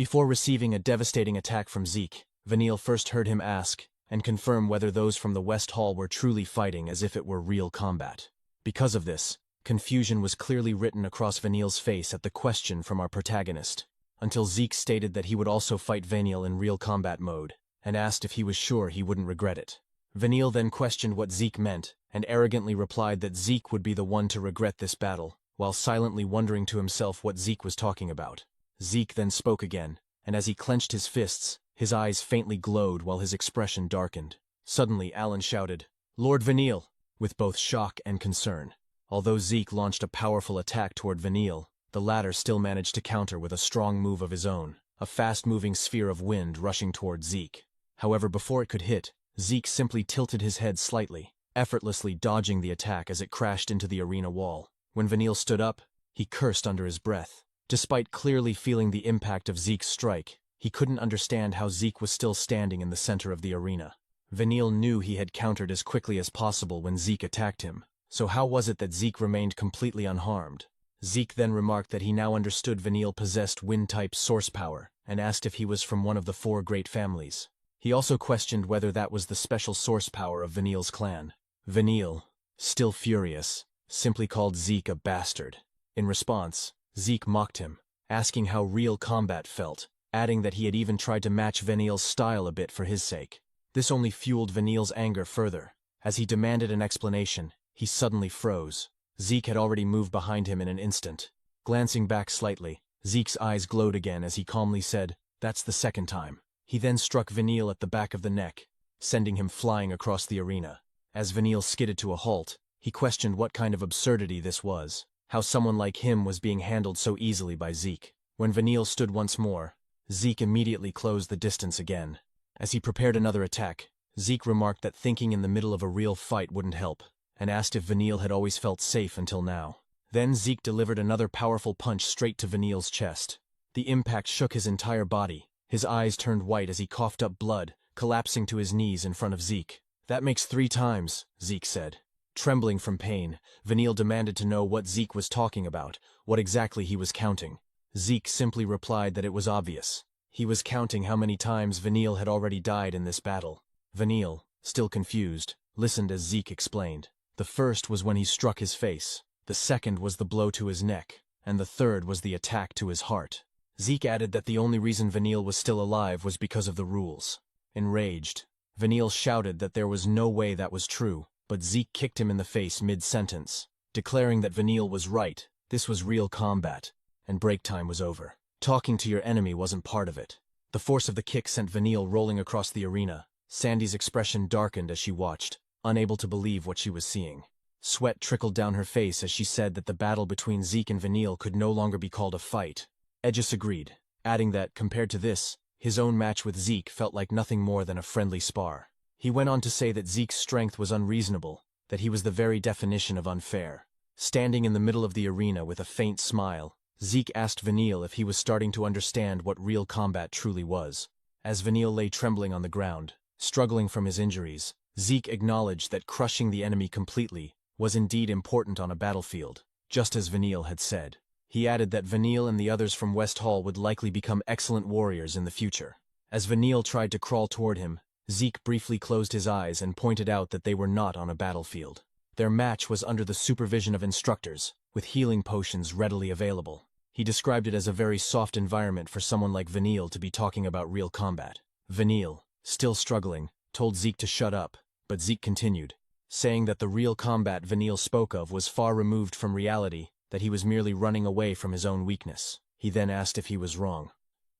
A: Before receiving a devastating attack from Zeke, Vanille first heard him ask and confirm whether those from the West Hall were truly fighting as if it were real combat. Because of this, confusion was clearly written across Vanille's face at the question from our protagonist, until Zeke stated that he would also fight Vanille in real combat mode, and asked if he was sure he wouldn't regret it. Vanille then questioned what Zeke meant, and arrogantly replied that Zeke would be the one to regret this battle, while silently wondering to himself what Zeke was talking about. Zeke then spoke again, and as he clenched his fists, his eyes faintly glowed while his expression darkened. Suddenly, Alan shouted, "Lord Vanille!" with both shock and concern. Although Zeke launched a powerful attack toward Vanille, the latter still managed to counter with a strong move of his own, a fast-moving sphere of wind rushing toward Zeke. However, before it could hit, Zeke simply tilted his head slightly, effortlessly dodging the attack as it crashed into the arena wall. When Vanille stood up, he cursed under his breath. Despite clearly feeling the impact of Zeke's strike, he couldn't understand how Zeke was still standing in the center of the arena. Vanille knew he had countered as quickly as possible when Zeke attacked him, so how was it that Zeke remained completely unharmed? Zeke then remarked that he now understood Vanille possessed wind-type source power, and asked if he was from one of the 4 great families. He also questioned whether that was the special source power of Vanille's clan. Vanille, still furious, simply called Zeke a bastard. In response, Zeke mocked him, asking how real combat felt, adding that he had even tried to match Vanille's style a bit for his sake. This only fueled Vanille's anger further. As he demanded an explanation, he suddenly froze. Zeke had already moved behind him in an instant. Glancing back slightly, Zeke's eyes glowed again as he calmly said, "That's the second time." He then struck Vanille at the back of the neck, sending him flying across the arena. As Vanille skidded to a halt, he questioned what kind of absurdity this was, how someone like him was being handled so easily by Zeke. When Vanille stood once more, Zeke immediately closed the distance again. As he prepared another attack, Zeke remarked that thinking in the middle of a real fight wouldn't help, and asked if Vanille had always felt safe until now. Then Zeke delivered another powerful punch straight to Vanille's chest. The impact shook his entire body. His eyes turned white as he coughed up blood, collapsing to his knees in front of Zeke. "That makes 3 times, Zeke said. Trembling from pain, Vanille demanded to know what Zeke was talking about, what exactly he was counting. Zeke simply replied that it was obvious. He was counting how many times Vanille had already died in this battle. Vanille, still confused, listened as Zeke explained. The first was when he struck his face, the second was the blow to his neck, and the third was the attack to his heart. Zeke added that the only reason Vanille was still alive was because of the rules. Enraged, Vanille shouted that there was no way that was true, but Zeke kicked him in the face mid-sentence, declaring that Vanille was right, this was real combat, and break time was over. Talking to your enemy wasn't part of it. The force of the kick sent Vanille rolling across the arena. Sandy's expression darkened as she watched, unable to believe what she was seeing. Sweat trickled down her face as she said that the battle between Zeke and Vanille could no longer be called a fight. Edgis agreed, adding that, compared to this, his own match with Zeke felt like nothing more than a friendly spar. He went on to say that Zeke's strength was unreasonable, that he was the very definition of unfair. Standing in the middle of the arena with a faint smile, Zeke asked Vanille if he was starting to understand what real combat truly was. As Vanille lay trembling on the ground, struggling from his injuries, Zeke acknowledged that crushing the enemy completely was indeed important on a battlefield, just as Vanille had said. He added that Vanille and the others from West Hall would likely become excellent warriors in the future. As Vanille tried to crawl toward him, Zeke briefly closed his eyes and pointed out that they were not on a battlefield. Their match was under the supervision of instructors, with healing potions readily available. He described it as a very soft environment for someone like Vanille to be talking about real combat. Vanille, still struggling, told Zeke to shut up, but Zeke continued, saying that the real combat Vanille spoke of was far removed from reality, that he was merely running away from his own weakness. He then asked if he was wrong.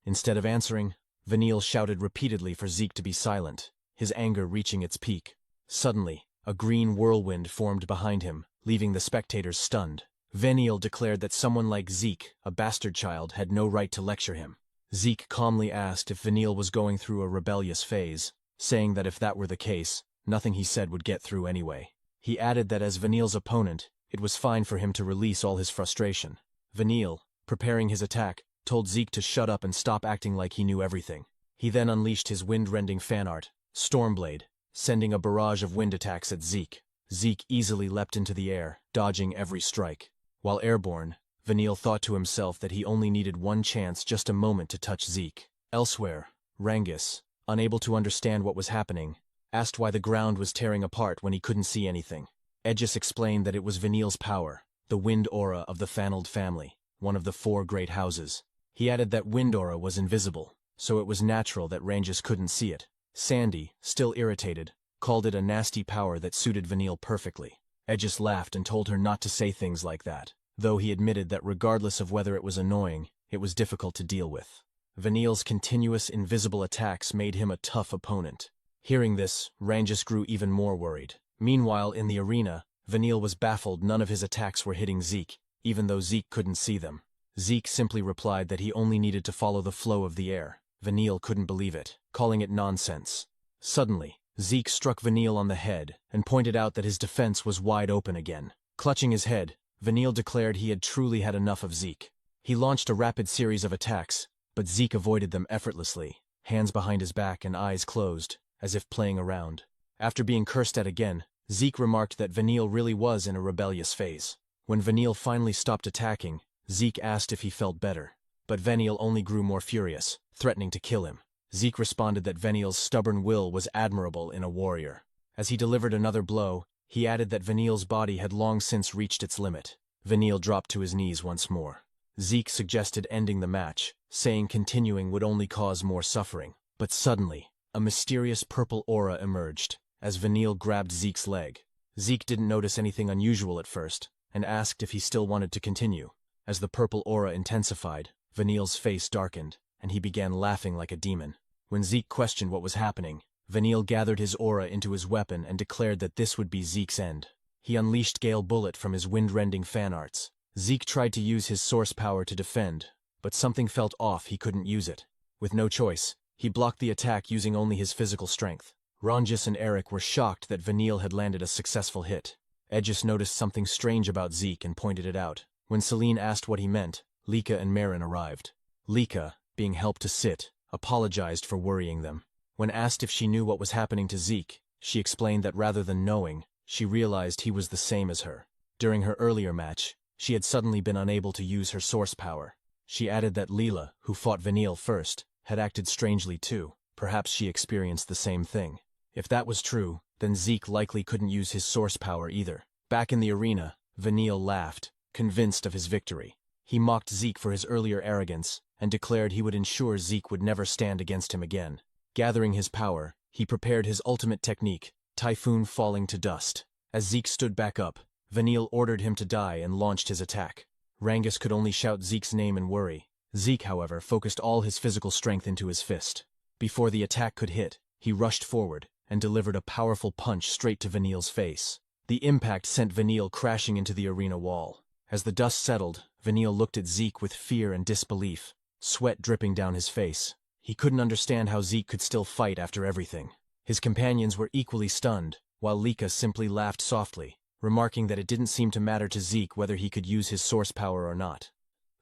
A: Instead of answering, Vanille shouted repeatedly for Zeke to be silent, his anger reaching its peak. Suddenly, a green whirlwind formed behind him, leaving the spectators stunned. Vanille declared that someone like Zeke, a bastard child, had no right to lecture him. Zeke calmly asked if Vanille was going through a rebellious phase, saying that if that were the case, nothing he said would get through anyway. He added that as Vanille's opponent, it was fine for him to release all his frustration. Vanille, preparing his attack, told Zeke to shut up and stop acting like he knew everything. He then unleashed his wind-rending fan art, Stormblade, sending a barrage of wind attacks at Zeke. Zeke easily leapt into the air, dodging every strike. While airborne, Vanille thought to himself that he only needed one chance, just a moment to touch Zeke. Elsewhere, Rangus, unable to understand what was happening, asked why the ground was tearing apart when he couldn't see anything. Aegis explained that it was Vanille's power, the wind aura of the Fanold family, one of the 4 great houses. He added that wind aura was invisible, so it was natural that Rangus couldn't see it. Sandy, still irritated, called it a nasty power that suited Vanille perfectly. Aegis laughed and told her not to say things like that, though he admitted that regardless of whether it was annoying, it was difficult to deal with. Vanille's continuous invisible attacks made him a tough opponent. Hearing this, Rangus grew even more worried. Meanwhile, in the arena, Vanille was baffled none of his attacks were hitting Zeke, even though Zeke couldn't see them. Zeke simply replied that he only needed to follow the flow of the air. Vanille couldn't believe it, calling it nonsense. Suddenly, Zeke struck Vanille on the head and pointed out that his defense was wide open again. Clutching his head, Vanille declared he had truly had enough of Zeke. He launched a rapid series of attacks, but Zeke avoided them effortlessly, hands behind his back and eyes closed, as if playing around. After being cursed at again, Zeke remarked that Vanille really was in a rebellious phase. When Vanille finally stopped attacking, Zeke asked if he felt better, but Vanille only grew more furious, threatening to kill him. Zeke responded that Vanille's stubborn will was admirable in a warrior. As he delivered another blow, he added that Vanille's body had long since reached its limit. Vanille dropped to his knees once more. Zeke suggested ending the match, saying continuing would only cause more suffering. But suddenly, a mysterious purple aura emerged, as Vanille grabbed Zeke's leg. Zeke didn't notice anything unusual at first, and asked if he still wanted to continue. As the purple aura intensified, Vanille's face darkened, and he began laughing like a demon. When Zeke questioned what was happening, Vanille gathered his aura into his weapon and declared that this would be Zeke's end. He unleashed Gale Bullet from his wind-rending fan arts. Zeke tried to use his source power to defend, but something felt off. He couldn't use it. With no choice, he blocked the attack using only his physical strength. Rangus and Eric were shocked that Vanille had landed a successful hit. Aegis noticed something strange about Zeke and pointed it out. When Celine asked what he meant, Lika and Marin arrived. Lika, being helped to sit, apologized for worrying them. When asked if she knew what was happening to Zeke, she explained that rather than knowing, she realized he was the same as her. During her earlier match, she had suddenly been unable to use her source power. She added that Leela, who fought Vanille first, had acted strangely too. Perhaps she experienced the same thing. If that was true, then Zeke likely couldn't use his source power either. Back in the arena, Vanille laughed, convinced of his victory. He mocked Zeke for his earlier arrogance, and declared he would ensure Zeke would never stand against him again. Gathering his power, he prepared his ultimate technique, Typhoon Falling to Dust. As Zeke stood back up, Vanille ordered him to die and launched his attack. Rangus could only shout Zeke's name in worry. Zeke, however, focused all his physical strength into his fist. Before the attack could hit, he rushed forward and delivered a powerful punch straight to Vanille's face. The impact sent Vanille crashing into the arena wall. As the dust settled, Vanille looked at Zeke with fear and disbelief, sweat dripping down his face. He couldn't understand how Zeke could still fight after everything. His companions were equally stunned, while Lika simply laughed softly, remarking that it didn't seem to matter to Zeke whether he could use his source power or not.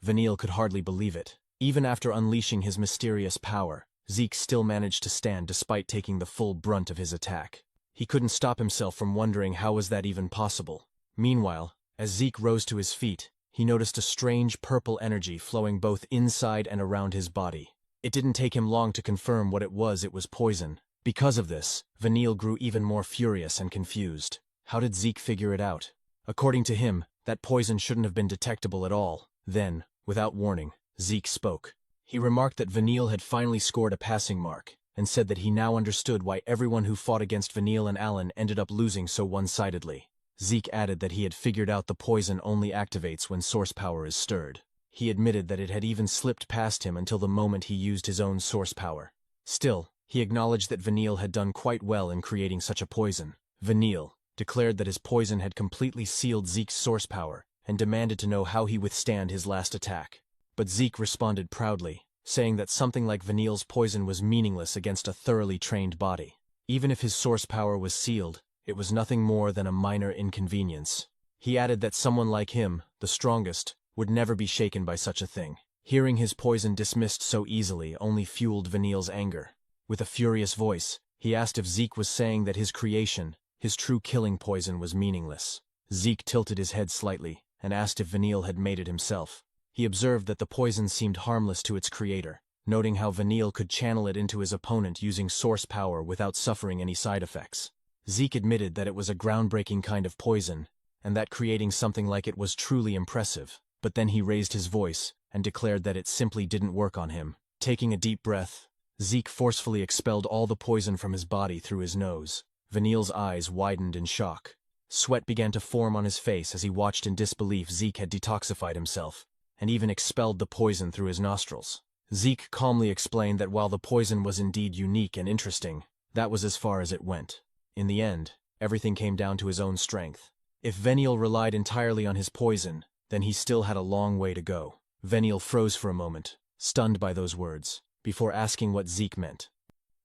A: Vanille could hardly believe it. Even after unleashing his mysterious power, Zeke still managed to stand despite taking the full brunt of his attack. He couldn't stop himself from wondering how was that even possible. Meanwhile, as Zeke rose to his feet, he noticed a strange purple energy flowing both inside and around his body. It didn't take him long to confirm what it was poison. Because of this, Vanille grew even more furious and confused. How did Zeke figure it out? According to him, that poison shouldn't have been detectable at all. Then, without warning, Zeke spoke. He remarked that Vanille had finally scored a passing mark, and said that he now understood why everyone who fought against Vanille and Alan ended up losing so one-sidedly. Zeke added that he had figured out the poison only activates when source power is stirred. He admitted that it had even slipped past him until the moment he used his own source power. Still, he acknowledged that Vanille had done quite well in creating such a poison. Vanille declared that his poison had completely sealed Zeke's source power and demanded to know how he withstand his last attack. But Zeke responded proudly, saying that something like Vanille's poison was meaningless against a thoroughly trained body. Even if his source power was sealed, it was nothing more than a minor inconvenience. He added that someone like him, the strongest, would never be shaken by such a thing. Hearing his poison dismissed so easily only fueled Vanille's anger. With a furious voice, he asked if Zeke was saying that his creation, his true killing poison, was meaningless. Zeke tilted his head slightly, and asked if Vanille had made it himself. He observed that the poison seemed harmless to its creator, noting how Vanille could channel it into his opponent using source power without suffering any side effects. Zeke admitted that it was a groundbreaking kind of poison, and that creating something like it was truly impressive, but then he raised his voice and declared that it simply didn't work on him. Taking a deep breath, Zeke forcefully expelled all the poison from his body through his nose. Vanille's eyes widened in shock. Sweat began to form on his face as he watched in disbelief Zeke had detoxified himself, and even expelled the poison through his nostrils. Zeke calmly explained that while the poison was indeed unique and interesting, that was as far as it went. In the end, everything came down to his own strength. If Vanille relied entirely on his poison, then he still had a long way to go. Vanille froze for a moment, stunned by those words, before asking what Zeke meant.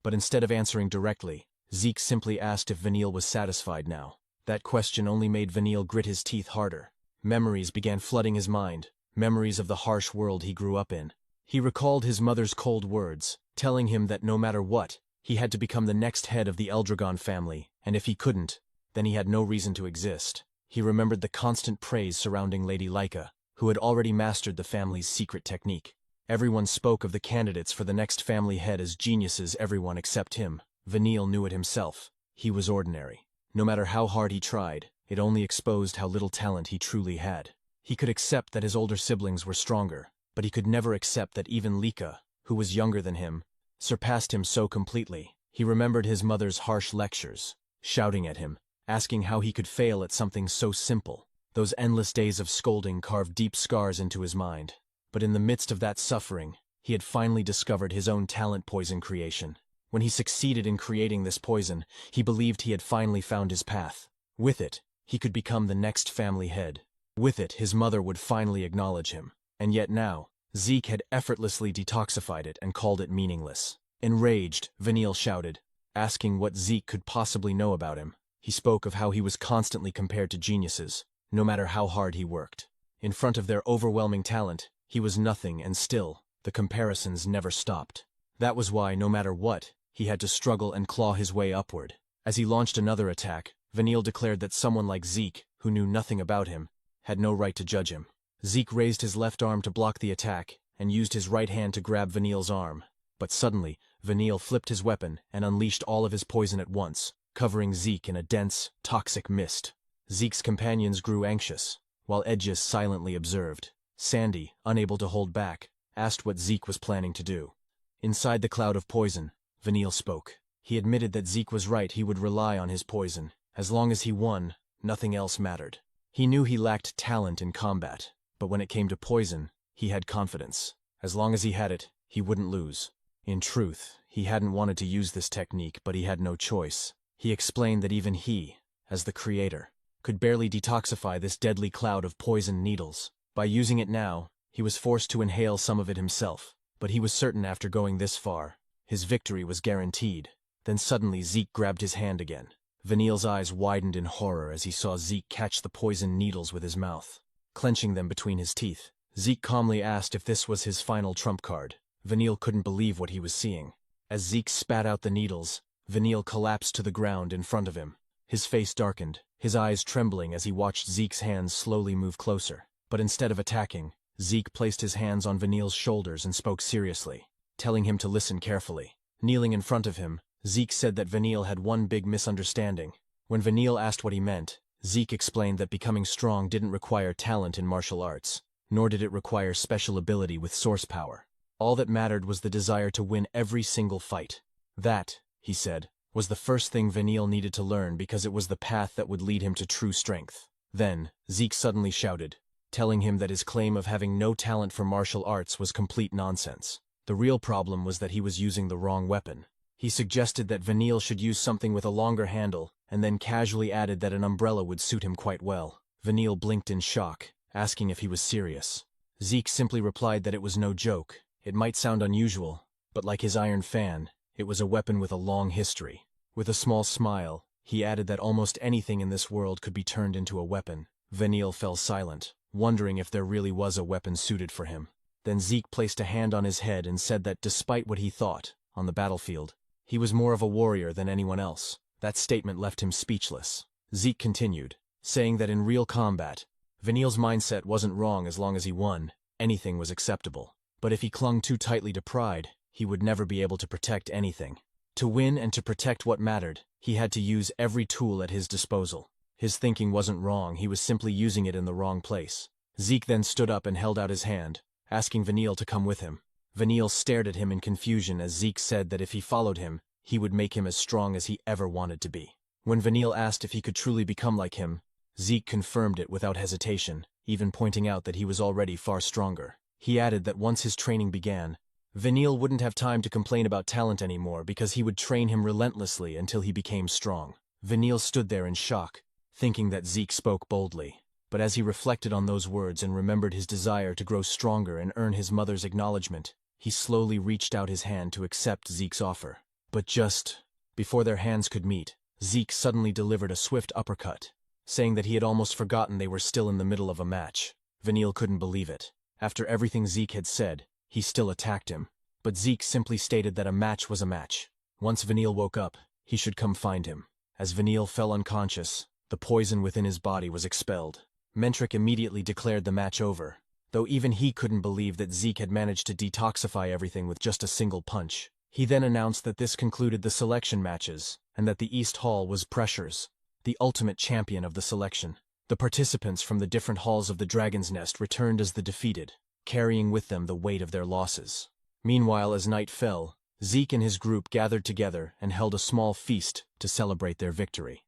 A: But instead of answering directly, Zeke simply asked if Vanille was satisfied now. That question only made Vanille grit his teeth harder. Memories began flooding his mind, memories of the harsh world he grew up in. He recalled his mother's cold words, telling him that no matter what, he had to become the next head of the Eldragon family, and if he couldn't, then he had no reason to exist. He remembered the constant praise surrounding Lady Laika, who had already mastered the family's secret technique. Everyone spoke of the candidates for the next family head as geniuses, everyone except him. Vanille knew it himself. He was ordinary. No matter how hard he tried, it only exposed how little talent he truly had. He could accept that his older siblings were stronger, but he could never accept that even Lika, who was younger than him, surpassed him so completely. He remembered his mother's harsh lectures, shouting at him, asking how he could fail at something so simple. Those endless days of scolding carved deep scars into his mind. But in the midst of that suffering, he had finally discovered his own talent poison creation. When he succeeded in creating this poison, he believed he had finally found his path. With it, he could become the next family head. With it, his mother would finally acknowledge him. And yet now, Zeke had effortlessly detoxified it and called it meaningless. Enraged, Vanille shouted, asking what Zeke could possibly know about him. He spoke of how he was constantly compared to geniuses, no matter how hard he worked. In front of their overwhelming talent, he was nothing, and still, the comparisons never stopped. That was why, no matter what, he had to struggle and claw his way upward. As he launched another attack, Vanille declared that someone like Zeke, who knew nothing about him, had no right to judge him. Zeke raised his left arm to block the attack, and used his right hand to grab Vanille's arm. But suddenly, Vanille flipped his weapon and unleashed all of his poison at once, covering Zeke in a dense, toxic mist. Zeke's companions grew anxious, while Edges silently observed. Sandy, unable to hold back, asked what Zeke was planning to do. Inside the cloud of poison, Vanille spoke. He admitted that Zeke was right, he would rely on his poison. As long as he won, nothing else mattered. He knew he lacked talent in combat, but when it came to poison, he had confidence. As long as he had it, he wouldn't lose. In truth, he hadn't wanted to use this technique, but he had no choice. He explained that even he, as the creator, could barely detoxify this deadly cloud of poison needles. By using it now, he was forced to inhale some of it himself, but he was certain after going this far, his victory was guaranteed. Then suddenly Zeke grabbed his hand again. Vanille's eyes widened in horror as he saw Zeke catch the poison needles with his mouth, clenching them between his teeth. Zeke calmly asked if this was his final trump card. Vanille couldn't believe what he was seeing. As Zeke spat out the needles, Vanille collapsed to the ground in front of him. His face darkened, his eyes trembling as he watched Zeke's hands slowly move closer. But instead of attacking, Zeke placed his hands on Vanille's shoulders and spoke seriously, telling him to listen carefully. Kneeling in front of him, Zeke said that Vanille had one big misunderstanding. When Vanille asked what he meant, Zeke explained that becoming strong didn't require talent in martial arts, nor did it require special ability with source power. All that mattered was the desire to win every single fight. That, he said, was the first thing Vanille needed to learn because it was the path that would lead him to true strength. Then, Zeke suddenly shouted, telling him that his claim of having no talent for martial arts was complete nonsense. The real problem was that he was using the wrong weapon. He suggested that Vanille should use something with a longer handle, and then casually added that an umbrella would suit him quite well. Vanille blinked in shock, asking if he was serious. Zeke simply replied that it was no joke. It might sound unusual, but like his iron fan, it was a weapon with a long history. With a small smile, he added that almost anything in this world could be turned into a weapon. Vanille fell silent, wondering if there really was a weapon suited for him. Then Zeke placed a hand on his head and said that despite what he thought, on the battlefield, he was more of a warrior than anyone else. That statement left him speechless. Zeke continued, saying that in real combat, Vanille's mindset wasn't wrong as long as he won. Anything was acceptable. But if he clung too tightly to pride, he would never be able to protect anything. To win and to protect what mattered, he had to use every tool at his disposal. His thinking wasn't wrong, he was simply using it in the wrong place. Zeke then stood up and held out his hand, asking Vanille to come with him. Vanille stared at him in confusion as Zeke said that if he followed him, he would make him as strong as he ever wanted to be. When Vanille asked if he could truly become like him, Zeke confirmed it without hesitation, even pointing out that he was already far stronger. He added that once his training began, Vanille wouldn't have time to complain about talent anymore because he would train him relentlessly until he became strong. Vanille stood there in shock, thinking that Zeke spoke boldly. But as he reflected on those words and remembered his desire to grow stronger and earn his mother's acknowledgement, he slowly reached out his hand to accept Zeke's offer. But just before their hands could meet, Zeke suddenly delivered a swift uppercut, saying that he had almost forgotten they were still in the middle of a match. Vanille couldn't believe it. After everything Zeke had said, he still attacked him. But Zeke simply stated that a match was a match. Once Vanille woke up, he should come find him. As Vanille fell unconscious, the poison within his body was expelled. Mentric immediately declared the match over, though even he couldn't believe that Zeke had managed to detoxify everything with just a single punch. He then announced that this concluded the selection matches, and that the East Hall was Pressures, the ultimate champion of the selection. The participants from the different halls of the Dragon's Nest returned as the defeated, carrying with them the weight of their losses. Meanwhile, as night fell, Zeke and his group gathered together and held a small feast to celebrate their victory.